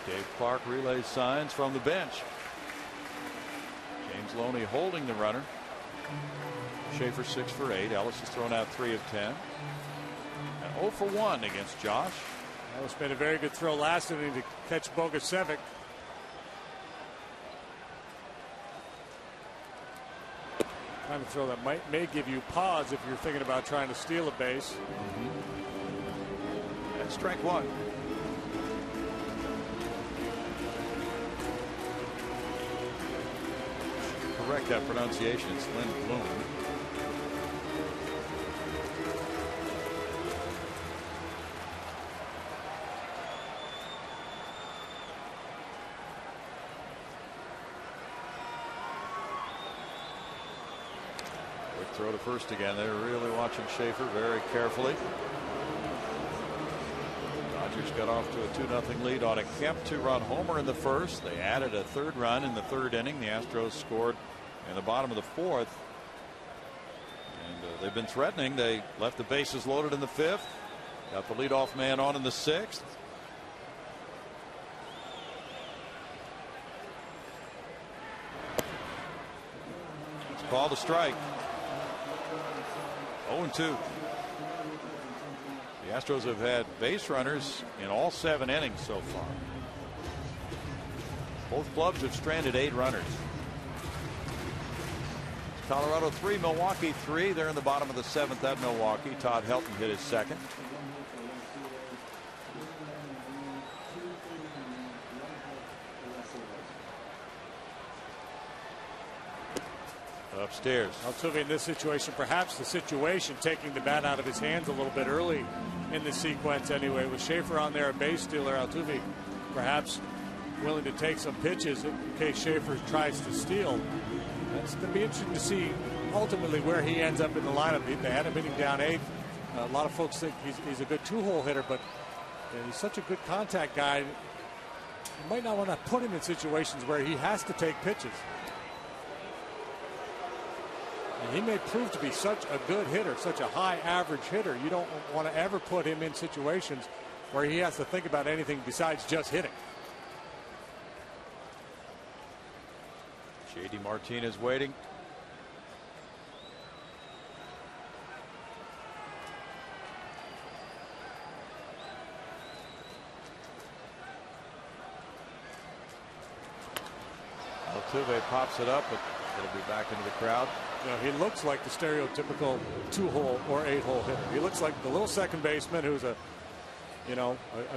Dave Clark relays signs from the bench. James Loney holding the runner. Schaefer 6 for 8. Ellis has thrown out 3 of 10. And 0 for 1 against Josh. Ellis made a very good throw last inning to catch Bogusevic. Kind of throw that may give you pause if you're thinking about trying to steal a base. And strike 1. Correct that pronunciation. It's Lynn Bloom. Quick throw to first again. They're really watching Schaefer very carefully. Dodgers got off to a 2-0 lead on a Kemp 2-run homer in the first. They added a 3rd run in the 3rd inning. The Astros scored in the bottom of the 4th. And they've been threatening. They left the bases loaded in the 5th. Got the leadoff man on in the 6th. It's called a strike. 0-2. The Astros have had base runners in all 7 innings so far. Both clubs have stranded 8 runners. Colorado 3, Milwaukee 3. They're in the bottom of the 7th at Milwaukee. Todd Helton hit his 2nd. Upstairs. Altuve in this situation, perhaps the situation taking the bat out of his hands a little bit early in the sequence anyway. With Schaefer on there, a base stealer, Altuve perhaps willing to take some pitches in case Schaefer tries to steal. That's going to be interesting to see ultimately where he ends up in the lineup. They had him hitting down 8th. A lot of folks think he's a good 2-hole hitter, but he's such a good contact guy. You might not want to put him in situations where he has to take pitches. And he may prove to be such a good hitter, such a high average hitter. You don't want to ever put him in situations where he has to think about anything besides just hitting. J.D. Martinez waiting. Altuve pops it up, but it'll be back into the crowd. You know, he looks like the stereotypical 2-hole or 8-hole hitter. He looks like the little second baseman who's a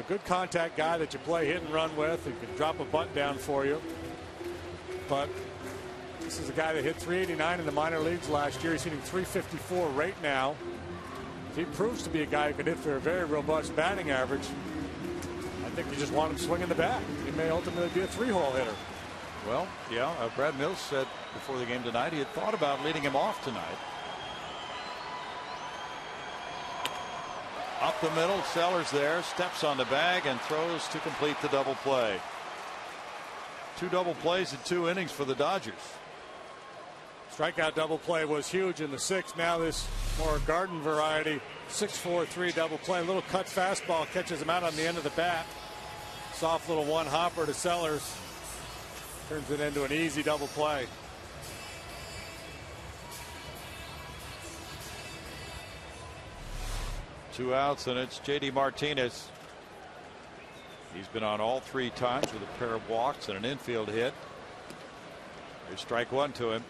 good contact guy that you play hit and run with. He can drop a bunt down for you. But this is a guy that hit 389 in the minor leagues last year. He's hitting 354 right now. If he proves to be a guy who can hit for a very robust batting average, I think you just want him swinging the bat. He may ultimately be a 3-hole hitter. Well, yeah, Brad Mills said before the game tonight he had thought about leading him off tonight. Up the middle, Sellers there, steps on the bag and throws to complete the double play. 2 double plays in 2 innings for the Dodgers. Strikeout double play was huge in the 6th. Now this more garden variety 6-4-3 double play. A little cut fastball catches him out on the end of the bat. Soft little 1-hopper to Sellers. Turns it into an easy double play. Two outs, and it's J.D. Martinez. He's been on all 3 times with a pair of walks and an infield hit. There's strike 1 to him.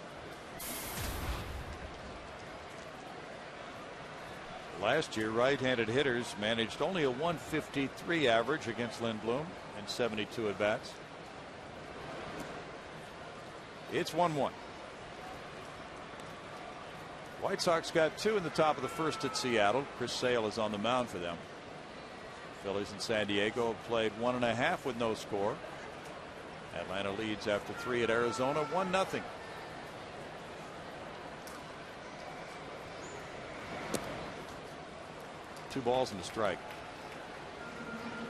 Last year, right-handed hitters managed only a 153 average against Lindblom and 72 at bats. It's 1-1. White Sox got 2 in the top of the first at Seattle. Chris Sale is on the mound for them. Phillies and San Diego have played 1.5 with no score. Atlanta leads after 3 at Arizona, 1-0. Two balls and a strike.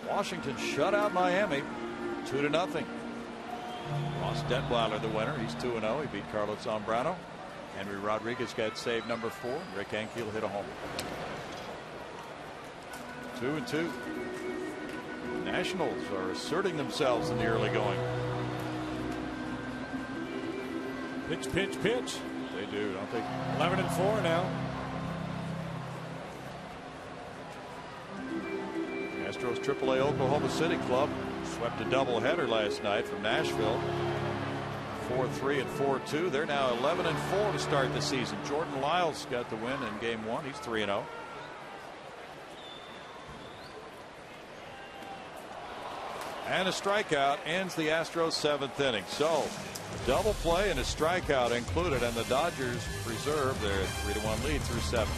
Washington shut out Miami 2-0. Ross Detweiler the winner. He's 2-0. He beat Carlos Zambrano. Henry Rodriguez got save number 4. Rick Ankiel hit a home. 2-2. Nationals are asserting themselves in the early going. Pitch, pitch, pitch. They do, don't they? 11-4 now. Astros AAA Oklahoma City club swept a doubleheader last night from Nashville. 4-3 and 4-2. They're now 11-4 to start the season. Jordan Lyles got the win in game 1. He's 3-0. And a strikeout ends the Astros 7th inning. So double play and a strikeout included, and the Dodgers preserve their 3-1 lead through 7.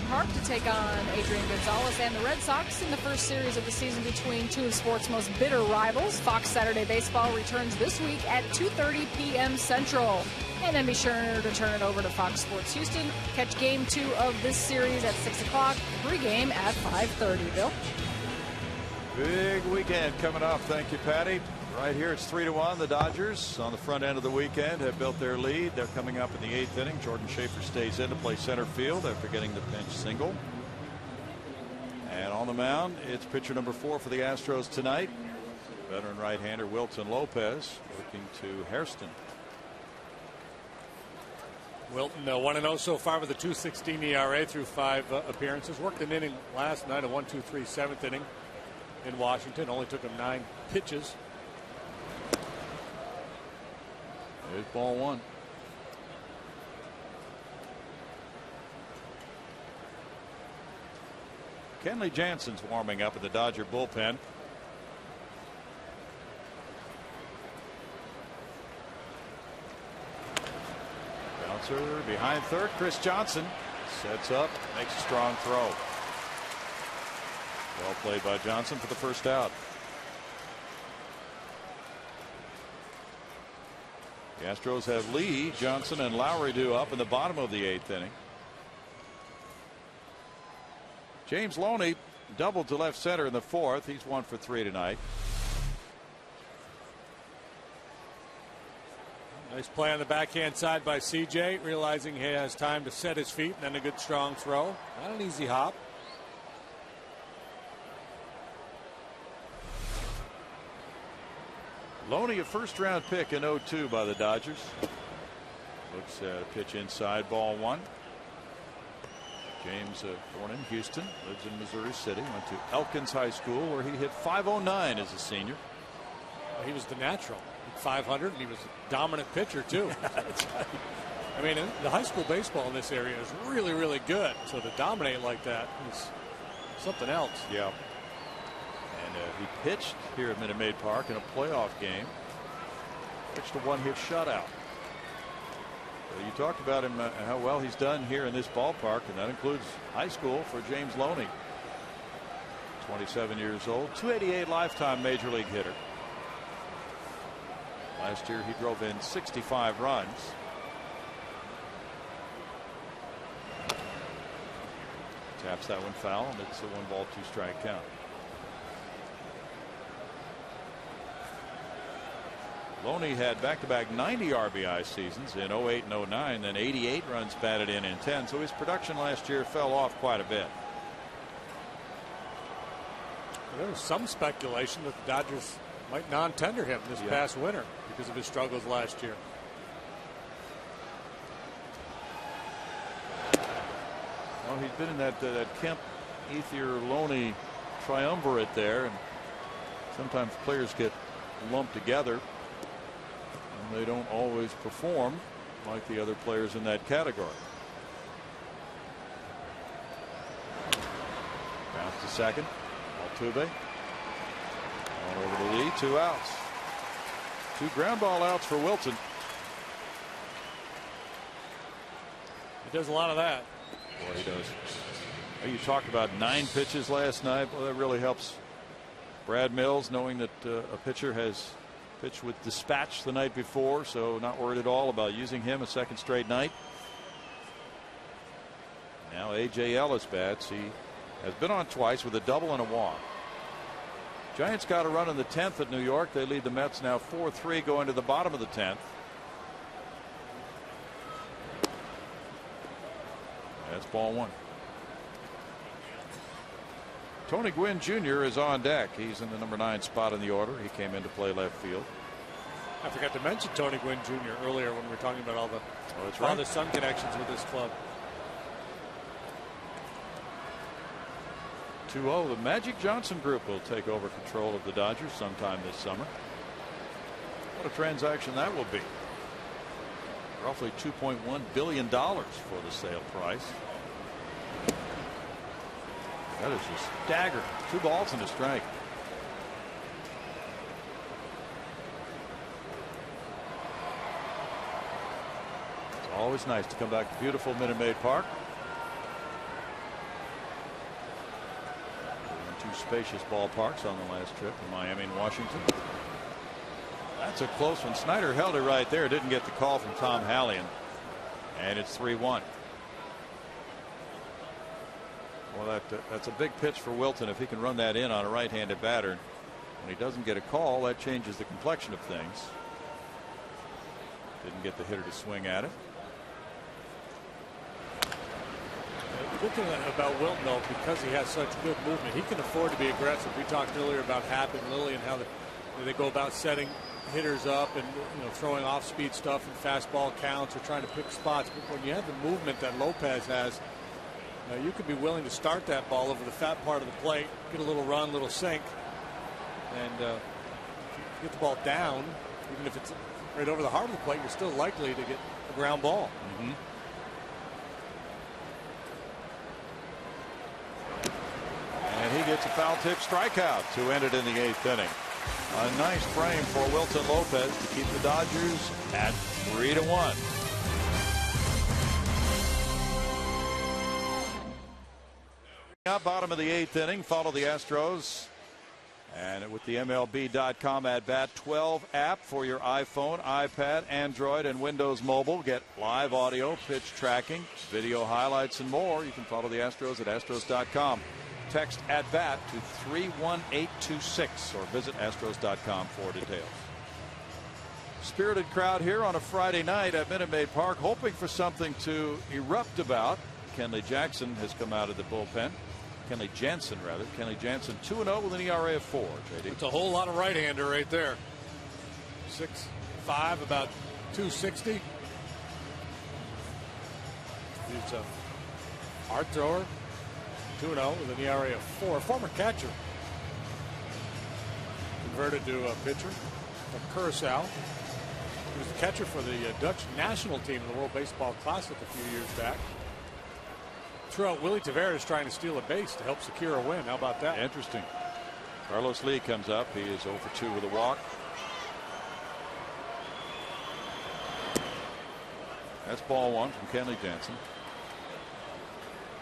Park to take on Adrian Gonzalez and the Red Sox in the first series of the season between two of sports' most bitter rivals. Fox Saturday Baseball returns this week at 2:30 p.m. Central. And then be sure to turn it over to Fox Sports Houston. Catch game 2 of this series at 6 o'clock. Pregame at 5:30. Bill? Big weekend coming up. Thank you, Patty. Right here, it's 3-1. The Dodgers on the front end of the weekend have built their lead. They're coming up in the 8th inning. Jordan Schaefer stays in to play center field after getting the pinch single. And on the mound, it's pitcher number 4 for the Astros tonight. Veteran right-hander Wilton Lopez looking to Hairston. Wilton 1-0 so far with a 2.16 ERA through 5 appearances. Worked an inning last night, a 1-2-3 7th inning in Washington. Only took him 9 pitches. There's ball 1. Kenley Jansen's warming up in the Dodger bullpen. Bouncer behind third. Chris Johnson sets up, makes a strong throw. Well played by Johnson for the first out. The Astros have Lee, Johnson, and Lowry due up in the bottom of the 8th inning. James Loney doubled to left center in the 4th. He's 1 for 3 tonight. Nice play on the backhand side by CJ, realizing he has time to set his feet, and then a good strong throw. Not an easy hop. Loney, a first-round pick in 0-2 by the Dodgers. Looks at a pitch inside, ball 1. James, born in Houston, lives in Missouri City, went to Elkins High School where he hit .509 as a senior. He was the natural. 500, and he was a dominant pitcher too. That's right. I mean, the high school baseball in this area is really, really good. So to dominate like that is something else. Yeah. And he pitched here at Minute Maid Park in a playoff game. Pitched a 1-hit shutout. So you talked about him, how well he's done here in this ballpark, and that includes high school for James Loney. 27 years old, .288 lifetime major league hitter. Last year he drove in 65 runs. Taps that one foul, and it's a 1-ball 2-strike count. Loney had back-to-back 90 RBI seasons in 08 and 09, then 88 runs batted in 10, so his production last year fell off quite a bit. There was some speculation that the Dodgers might non-tender him this past winter because of his struggles last year. Well, he's been in that Kemp, Ethier, Loney triumvirate there, and sometimes players get lumped together and they don't always perform. like the other players in that category. Bounce to second. Altuve. All over the lead. 2 outs. 2 ground ball outs for Wilton. He does a lot of that. Boy, he does. You talked about 9 pitches last night. Well, that really helps Brad Mills, knowing that a pitcher has pitched with dispatch the night before, so not worried at all about using him a second straight night. Now A.J. Ellis bats. He has been on twice with a double and a walk. Giants got a run in the 10th at New York. They lead the Mets now 4-3 going to the bottom of the 10th. That's ball 1. Tony Gwynn Jr. is on deck. He's in the number 9 spot in the order. He came in to play left field. I forgot to mention Tony Gwynn Jr. earlier when we were talking about all the father-son connections with this club. 2-0. The Magic Johnson Group will take over control of the Dodgers sometime this summer. What a transaction that will be. Roughly $2.1 billion for the sale price. That is just staggering. 2 balls and a strike. It's always nice to come back to beautiful Minute Maid Park. 2 spacious ballparks on the last trip in Miami and Washington. That's a close one. Snyder held it right there. Didn't get the call from Tom Hallian. And it's 3-1. Well, that's a big pitch for Wilton. If he can run that in on a right-handed batter, when he doesn't get a call, that changes the complexion of things. Didn't get the hitter to swing at it. The good thing about Wilton, though, because he has such good movement, he can afford to be aggressive. We talked earlier about Happ and Lilly and how they go about setting hitters up and throwing off-speed stuff and fastball counts or trying to pick spots. But when you have the movement that Lopez has, you could be willing to start that ball over the fat part of the plate, get a little run, little sink, and if you get the ball down, even if it's right over the heart of the plate, you're still likely to get a ground ball. Mm-hmm. And he gets a foul tip strikeout to end it in the 8th inning. A nice frame for Wilton Lopez to keep the Dodgers at 3-1. Bottom of the 8th inning. Follow the Astros and with the MLB.com at bat 12 app for your iPhone, iPad, Android, and Windows Mobile. Get live audio, pitch tracking, video highlights, and more. You can follow the Astros at Astros.com. Text at bat to 31826 or visit Astros.com for details. Spirited crowd here on a Friday night at Minute Maid Park, hoping for something to erupt about. Kenley Jackson has come out of the bullpen. Kenley Jansen, rather. Kenley Jansen 2-0 with an ERA of 4. JD. It's a whole lot of right-hander right there. 6'5", about 260. He's a hard thrower. 2-0 with an ERA of 4. Former catcher. Converted to a pitcher from Curaçao. He was the catcher for the Dutch national team in the World Baseball Classic a few years back. Threw out Willie Tavares trying to steal a base to help secure a win. How about that? Interesting. Carlos Lee comes up. He is 0 for 2 with a walk. That's ball 1 from Kenley Jansen.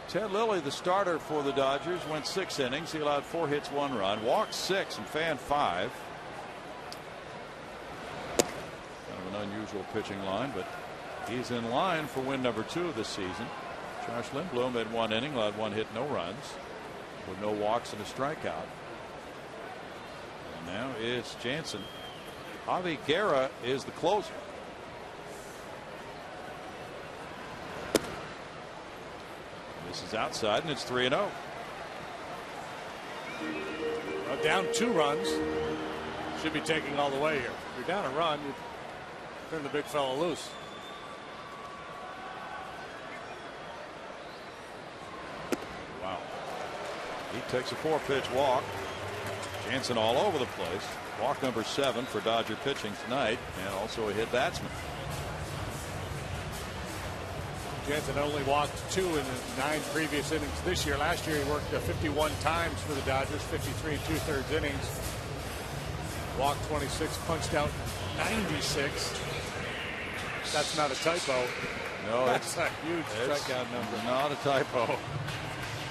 Ted Lilly, the starter for the Dodgers, went 6 innings. He allowed 4 hits, 1 run, walked 6 and fanned 5. Kind of an unusual pitching line, but he's in line for win number 2 this season. Josh Lindblom had 1 inning, allowed 1 hit, no runs, with no walks and a strikeout. And now it's Jansen. Javi Guerra is the closer. This is outside, and it's 3-0. Well, down 2 runs. Should be taking all the way here. If you're down a run, you turn the big fella loose. Wow. He takes a 4-pitch walk. Jansen all over the place. Walk number 7 for Dodger pitching tonight, and also a hit batsman. Jansen only walked 2 in the 9 previous innings this year. Last year he worked 51 times for the Dodgers, 53 2/3 innings. Walked 26, punched out 96. That's not a typo. No, that's a huge strikeout number. Not a typo.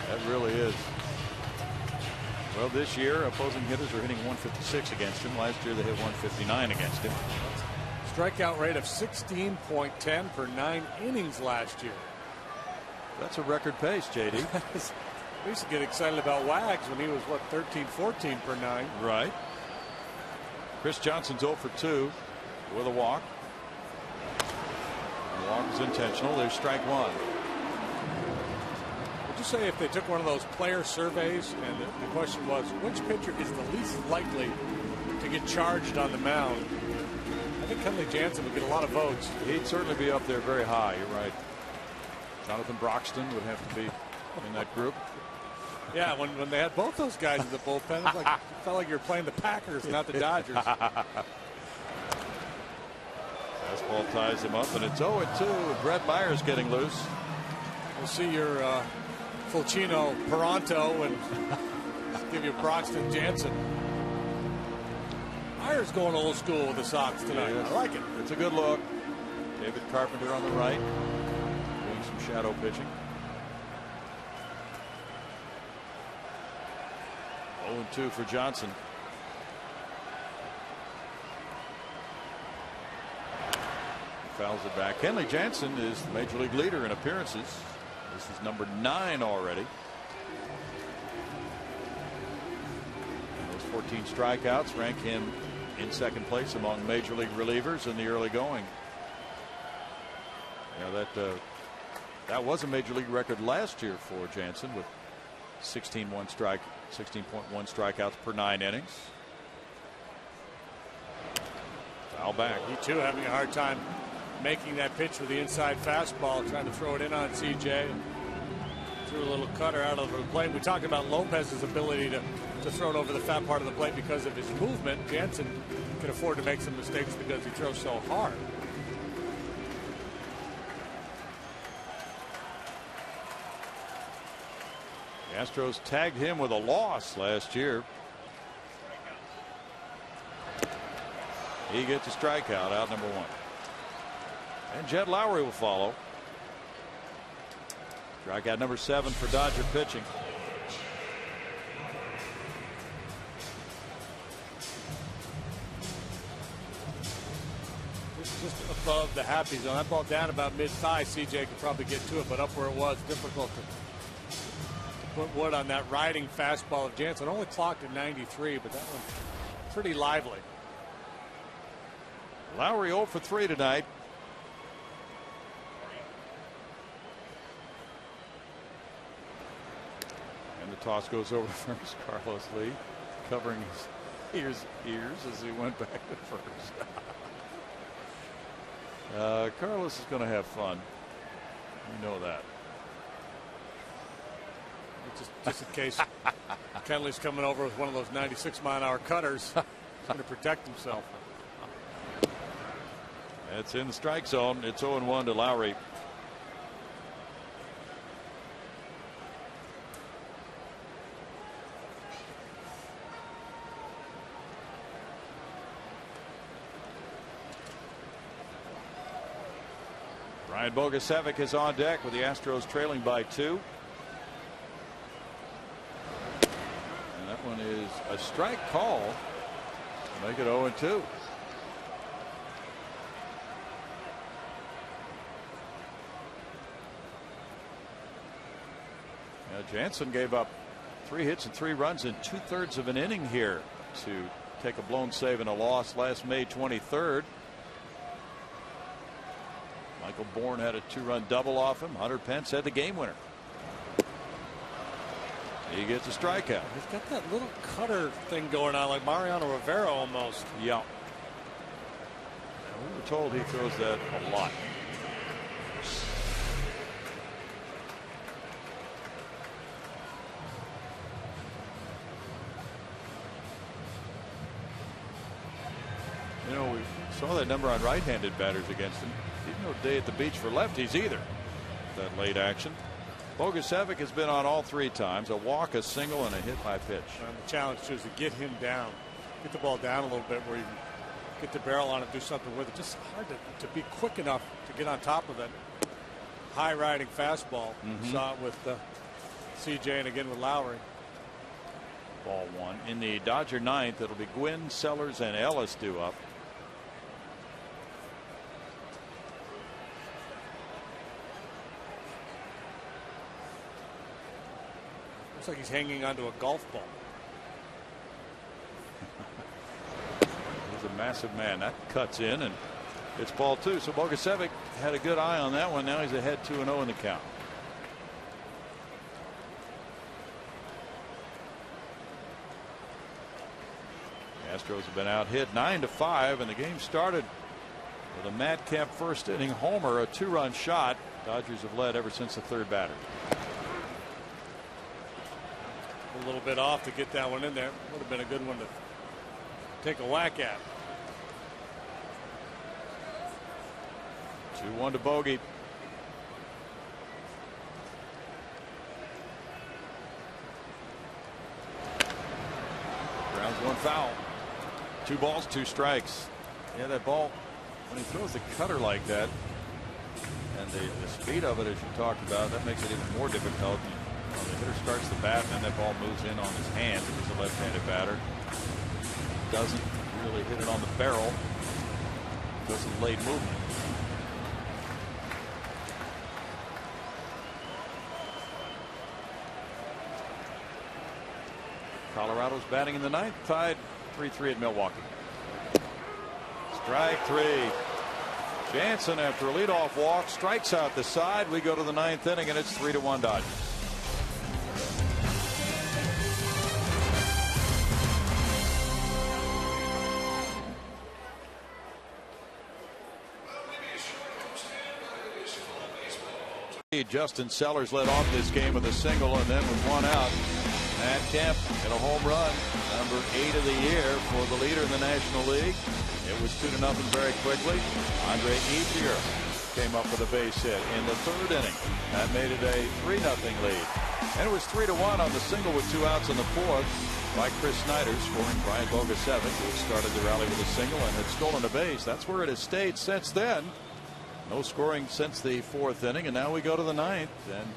That really is. Well, this year opposing hitters are hitting 156 against him. Last year they hit 159 against him. Strikeout rate of 16.10 per 9 innings last year. That's a record pace, JD. We used to get excited about Wags when he was, what, 13, 14 per 9. Right. Chris Johnson's 0 for 2 with a walk. The walk is intentional. There's strike 1. Would you say if they took one of those player surveys and the question was which pitcher is the least likely to get charged on the mound, I think Kenley Jansen would get a lot of votes. He'd certainly be up there very high. You're right. Jonathan Broxton would have to be in that group. Yeah, when they had both those guys in the bullpen, it felt like you were playing the Packers, not the Dodgers. Fastball ties him up, and it's 0-2. Brett Myers getting loose. We'll see your Fulcino Peranto and give you Broxton Jansen. Myers going old school with the Sox tonight. I like it. It's a good look. David Carpenter on the right, doing some shadow pitching. 0-2 for Johnson. Fouls it back. Kenley Jansen is the major league leader in appearances. This is number 9 already. And those 14 strikeouts rank him in second place among major league relievers in the early going. You know, that was a major league record last year for Jansen with 16.1 strikeouts per 9 innings. Foul back. He too having a hard time making that pitch with the inside fastball, trying to throw it in on CJ. Threw a little cutter out over the plate. We talked about Lopez's ability to throw it over the fat part of the plate because of his movement. Jansen can afford to make some mistakes because he throws so hard. The Astros tagged him with a loss last year. He gets a strikeout, out number 1. And Jed Lowry will follow. Strikeout number 7 for Dodger pitching. Just above the happy zone. That ball down about mid-thigh. CJ could probably get to it, but up where it was, difficult to put wood on that riding fastball of Jansen. Only clocked at 93, but that one pretty lively. Lowry 0 for 3 tonight. And the toss goes over to first. Carlos Lee covering his ears as he went back to first. Carlos is going to have fun. You know that. Just in case Kenley's coming over with one of those 96-mile-an-hour cutters, he's going to protect himself. It's in the strike zone. It's 0-1 to Lowry. Brian Bogusevic is on deck with the Astros trailing by 2. And that one is a strike call to make it 0-2. Jansen gave up 3 hits and 3 runs in 2/3 of an inning here to take a blown save and a loss last May 23rd. Michael Bourne had a 2-run double off him. Hunter Pence had the game winner. He gets a strikeout. He's got that little cutter thing going on, like Mariano Rivera almost. Yeah. We were told he throws that a lot. You know, we saw that number on right-handed batters against him. He's no day at the beach for lefties either. that late action. Bogusevic has been on all 3 times, a walk, a single, and a hit by pitch. And the challenge is to get him down, get the ball down a little bit where you can get the barrel on it, do something with it. Just hard to be quick enough to get on top of that high riding fastball. Saw it with CJ and again with Lowry. Ball 1. In the Dodger ninth, it'll be Gwynn, Sellers, and Ellis due up. Looks like he's hanging onto a golf ball. He's a massive man. That cuts in, and it's ball 2. So Bogusevic had a good eye on that one. Now he's ahead 2-0 in the count. The Astros have been out hit 9-5, and the game started with a Matt Kemp first inning homer, a 2-run shot. Dodgers have led ever since the 3rd batter. A little bit off to get that one in there. Would have been a good one to take a whack at. 2-1 to Bogey. Grounds 1 foul. 2 balls, 2 strikes. Yeah, that ball, when he throws the cutter like that, and the speed of it, as you talked about, that makes it even more difficult. When the hitter starts the bat, and then that ball moves in on his hand. He's a left-handed batter. Doesn't really hit it on the barrel. Does a late movement. Colorado's batting in the ninth, tied 3-3 at Milwaukee. Strike 3. Jansen, after a leadoff walk, strikes out the side. We go to the 9th inning, and it's 3-1 Dodgers. Justin Sellers led off this game with a single, and then with 1 out, Matt Kemp hit a home run, number 8 of the year for the leader in the National League. It was 2-0 very quickly. Andre Ethier came up with a base hit in the 3rd inning. That made it a 3-0 lead. And it was 3-1 on the single with 2 outs in the 4th by Chris Snyder, scoring Brian Bogusevic, who started the rally with a single and had stolen a base. That's where it has stayed since then. No scoring since the 4th inning, and now we go to the 9th, and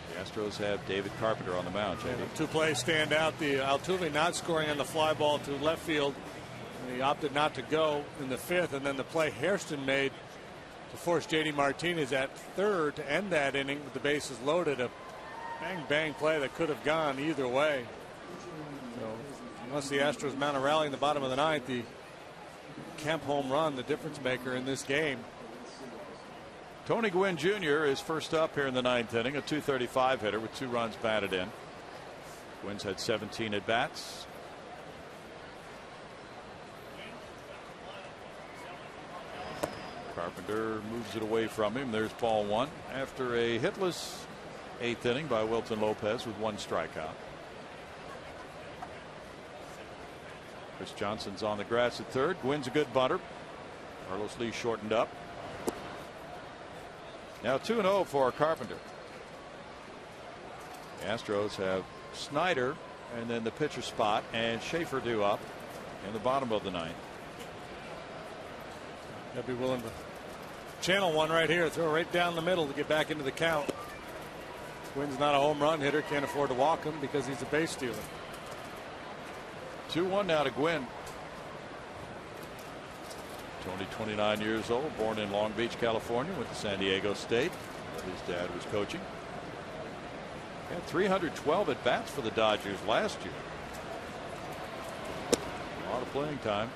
the Astros have David Carpenter on the mound. JD. 2 plays stand out. The Altuve not scoring on the fly ball to left field. He opted not to go in the 5th, and then the play Hairston made to force J.D. Martinez at 3rd to end that inning with the bases loaded. A bang play that could have gone either way. So unless the Astros mount a rally in the bottom of the 9th, the Kemp home run, the difference maker in this game. Tony Gwynn Jr. is first up here in the 9th inning, a .235 hitter with 2 runs batted in. Gwynn's had 17 at bats. Carpenter moves it away from him. There's ball 1 after a hitless 8th inning by Wilton Lopez with 1 strikeout. Chris Johnson's on the grass at 3rd. Gwynn's a good bunter. Carlos Lee shortened up. Now 2-0 for Carpenter. The Astros have Snyder and then the pitcher spot and Schaefer due up in the bottom of the 9th. I'd be willing to channel one right here, throw right down the middle to get back into the count. Gwynn's not a home run hitter, can't afford to walk him because he's a base stealer. 2-1 now to Gwynn. Tony, 29 years old, born in Long Beach, California, went to San Diego State, where his dad was coaching. Had 312 at bats for the Dodgers last year. A lot of playing time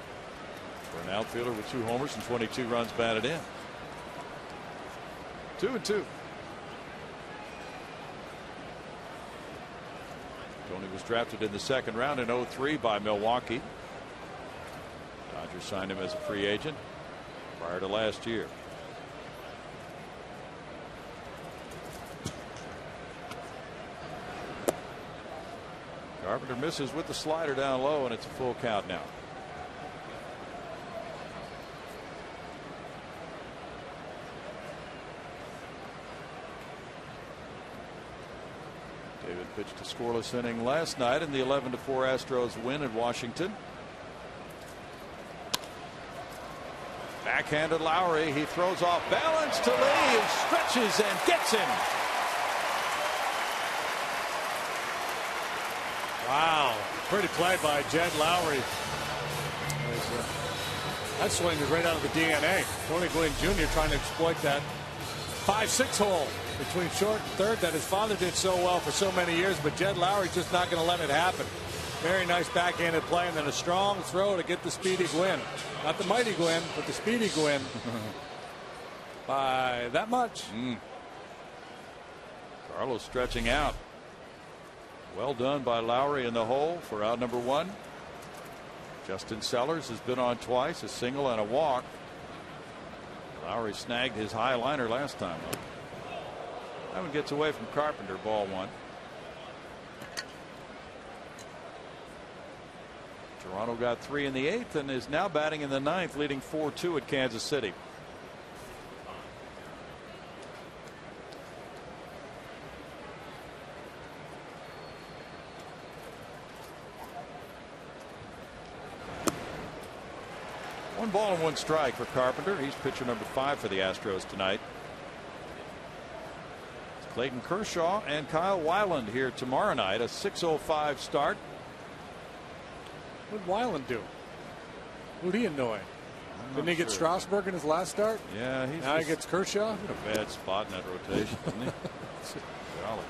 for an outfielder with 2 homers and 22 runs batted in. 2-2. Tony was drafted in the 2nd round in 2003 by Milwaukee. Dodgers signed him as a free agent prior to last year. Carpenter misses with the slider down low, and it's a full count now. Pitched a scoreless inning last night in the 11-4 Astros win at Washington. Backhanded Lowry. He throws off balance to Lee, who stretches and gets him. Wow. Pretty play by Jed Lowry. That swing is right out of the DNA. Tony Gwynn Jr. trying to exploit that 5-6 hole between short and third that his father did so well for so many years, but Jed Lowry's just not going to let it happen. Very nice backhanded play, and then a strong throw to get the speedy Gwynn. Not the mighty Gwynn, but the speedy Gwynn. By that much. Carlos stretching out. Well done by Lowry in the hole for out number 1. Justin Sellers has been on twice, a single and a walk. Lowry snagged his high liner last time. That one gets away from Carpenter, ball 1. Toronto got 3 in the 8th and is now batting in the 9th, leading 4-2 at Kansas City. One ball and 1 strike for Carpenter. He's pitcher number 5 for the Astros tonight. It's Clayton Kershaw and Kyle Weiland here tomorrow night. A 6:05 start. What did Weiland do? Who'd he annoy? Didn't he get Strasburg in his last start? Yeah, now he gets Kershaw. In a bad spot in that rotation, isn't he? Golly.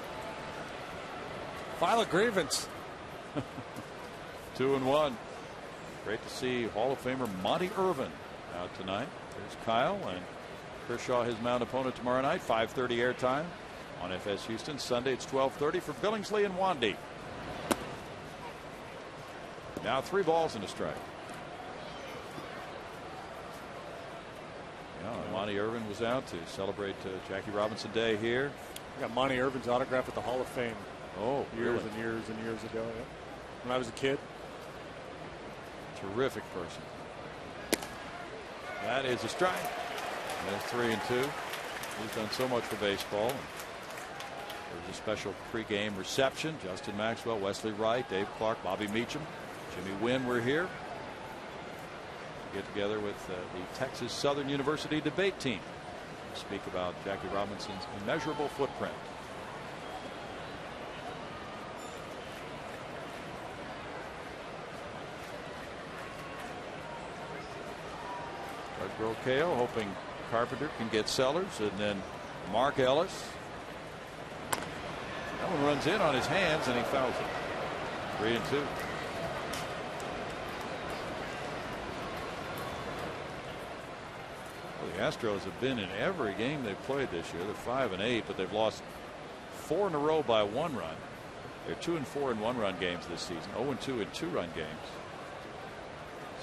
File a grievance. 2-1. Great to see Hall of Famer Monty Irvin out tonight. There's Kyle, and Kershaw his mound opponent tomorrow night. 5:30 airtime on FS Houston. Sunday it's 12:30 for Billingsley and Wandy. Now 3 balls and a strike. Yeah, Monty Irvin was out to celebrate Jackie Robinson Day here. I got Monty Irvin's autograph at the Hall of Fame. Oh, years really? and years and years ago. Yeah. When I was a kid. Terrific person. That is a strike. That's 3-2. He's done so much for baseball. There was a special pregame reception. Justin Maxwell, Wesley Wright, Dave Clark, Bobby Meacham, Jimmy Wynn were here. Get together with the Texas Southern University debate team to speak about Jackie Robinson's immeasurable footprint. Brocale hoping Carpenter can get Sellers, and then Mark Ellis. That one runs in on his hands and he fouls it. 3-2. Well, the Astros have been in every game they've played this year. They're 5-8, but they've lost 4 in a row by 1 run. They're 2-4 in 1-run games this season, 0-2 in 2-run games.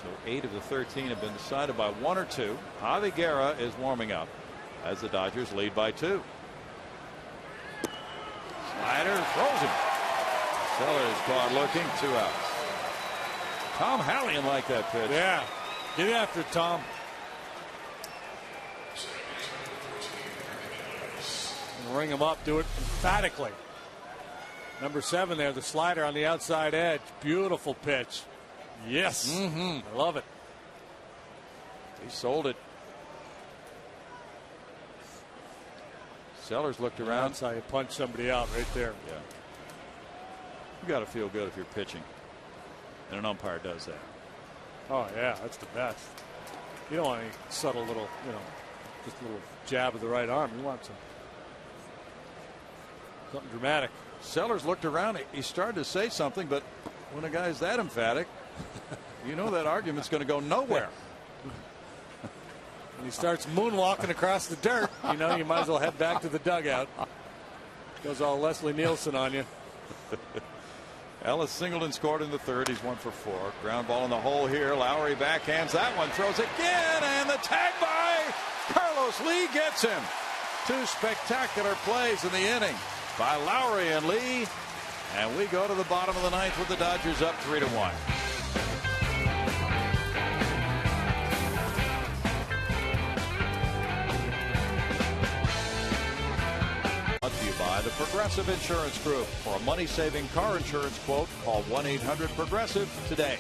So 8 of the 13 have been decided by 1 or 2. Javi Guerra is warming up as the Dodgers lead by 2. Slider throws him. Sellers caught looking, 2 outs. Tom Hallion liked that pitch. Yeah, get after it, Tom. And ring him up, do it emphatically. Number 7 there, the slider on the outside edge. Beautiful pitch. Yes. I love it. He sold it. Sellers looked around. That's how you punch somebody out right there. Yeah. You got to feel good if you're pitching and an umpire does that. Oh, yeah, that's the best. You don't want any subtle little, just a little jab of the right arm. You want something dramatic. Sellers looked around. He started to say something, but when a guy's that emphatic, you know that argument's going to go nowhere. When he starts moonwalking across the dirt, you might as well head back to the dugout. Goes all Leslie Nielsen on you. Ellis singled and scored in the 3rd. He's 1 for 4. Ground ball in the hole here. Lowry backhands that one, throws again, and the tag by Carlos Lee gets him. 2 spectacular plays in the inning by Lowry and Lee. And we go to the bottom of the 9th with the Dodgers up 3-1. Brought to you by by the Progressive Insurance Group. For a money-saving car insurance quote, call 1-800-PROGRESSIVE today.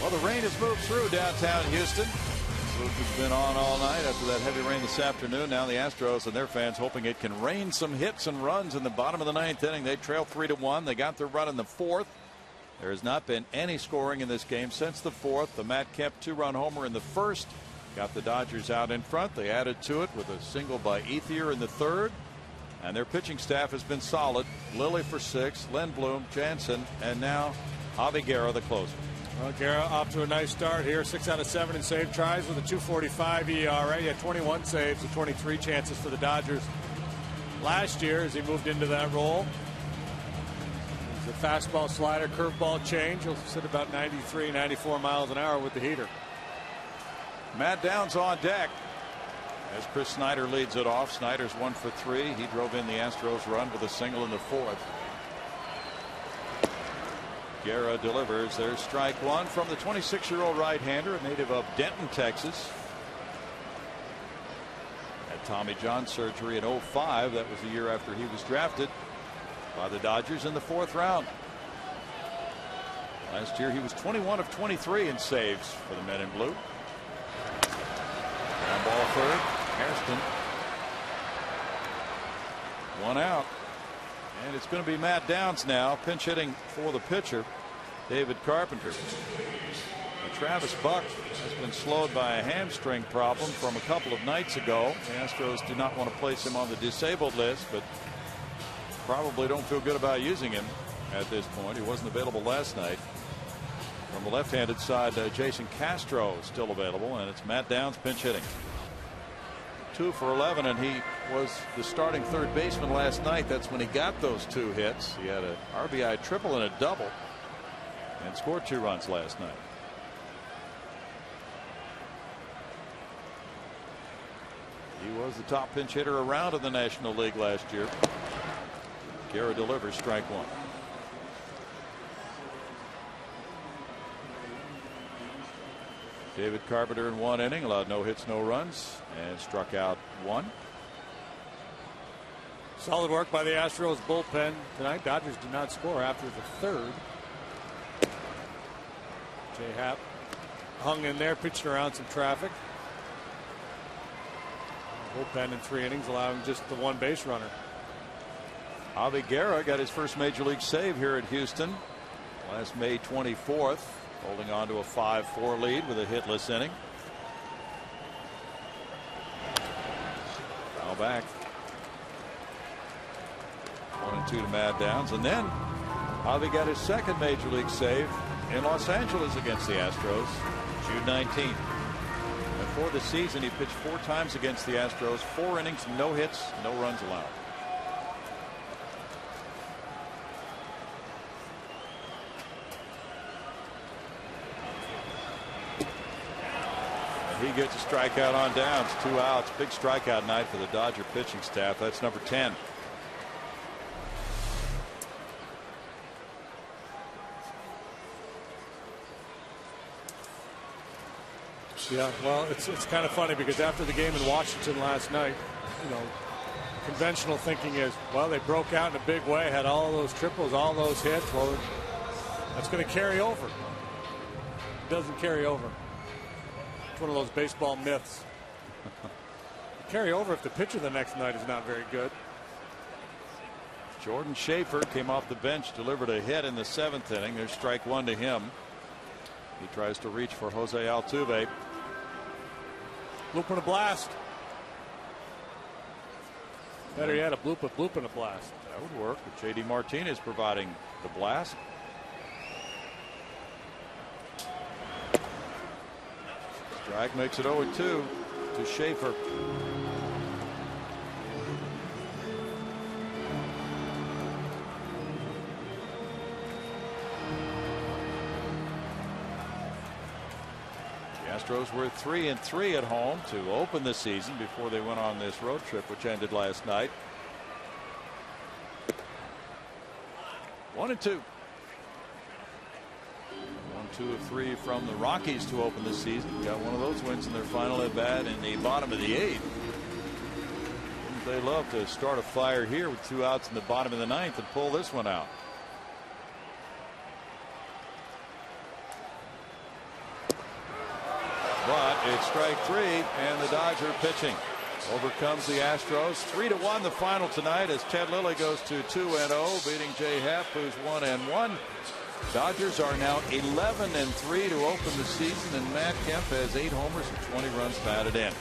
Well, the rain has moved through downtown Houston. Luke has been on all night after that heavy rain this afternoon. Now the Astros and their fans hoping it can rain some hits and runs in the bottom of the ninth inning. They trail 3-1. They got their run in the fourth. There has not been any scoring in this game since the fourth. The Matt Kemp 2-run homer in the first got the Dodgers out in front. They added to it with a single by Ethier in the third. And their pitching staff has been solid. Lilly for 6, Lindblom, Jansen, and now Javi Guerra, the closer. Well, Guerra off to a nice start here. 6 out of 7 in save tries with a 2.45 ERA. He had 21 saves and 23 chances for the Dodgers last year as he moved into that role. The fastball, slider, curveball change. He'll sit about 93, 94 miles an hour with the heater. Matt Downs on deck as Chris Snyder leads it off. Snyder's 1 for 3. He drove in the Astros run with a single in the fourth. Guerra delivers. There's strike one from the 26-year-old right-hander, a native of Denton, Texas. Had Tommy John surgery in 2005. That was the year after he was drafted by the Dodgers in the fourth round. Last year he was 21 of 23 in saves for the men in blue. Ground ball third. Hairston. 1 out. And it's going to be Matt Downs now, pinch hitting for the pitcher, David Carpenter. Now, Travis Buck has been slowed by a hamstring problem from a couple of nights ago. The Astros do not want to place him on the disabled list, but probably don't feel good about using him at this point. He wasn't available last night. From the left-handed side, Jason Castro is still available, and it's Matt Downs pinch hitting. 2 for 11, and he was the starting third baseman last night. That's when he got those 2 hits. He had an RBI triple and a double and scored 2 runs last night. He was the top pinch hitter around in the National League last year. Guerra delivers strike one. David Carpenter in 1 inning allowed no hits, no runs, and struck out 1. Solid work by the Astros bullpen tonight. Dodgers did not score after the third. Jay Happ hung in there, pitched around some traffic. Bullpen in 3 innings, allowing just the 1 base runner. Javi Guerra got his first major league save here at Houston last May 24th, holding on to a 5-4 lead with a hitless inning. Foul back. 1-2 to Matt Downs, and then Javi got his second major league save in Los Angeles against the Astros June 19th. Before the season, he pitched 4 times against the Astros, 4 innings, no hits, no runs allowed. He gets a strikeout on Downs. 2 outs. Big strikeout night for the Dodger pitching staff. That's number 10. Yeah, well, it's kind of funny because after the game in Washington last night, conventional thinking is, well, they broke out in a big way, had all those triples, all those hits. Well, that's going to carry over. It doesn't carry over. One of those baseball myths. Carry over if the pitcher the next night is not very good. Jordan Schaefer came off the bench, delivered a hit in the 7th inning. There's strike 1 to him. He tries to reach for Jose Altuve. Bloop and a blast. Better yet, a bloop and a blast. That would work. With J.D. Martinez providing the blast. Strike makes it 0-2 to Schaefer. The Astros were 3-3 at home to open the season before they went on this road trip, which ended last night. 1-2. 1-2 of 3 from the Rockies to open the season. Got one of those wins in their final at bat in the bottom of the 8th. They love to start a fire here with 2 outs in the bottom of the 9th and pull this one out. But it's strike 3, and the Dodger pitching overcomes the Astros. 3-1 the final tonight as Ted Lilly goes to 2-0, beating Jay Hepp, who's 1-1. Dodgers are now 11-3 to open the season, and Matt Kemp has 8 homers and 20 runs batted in.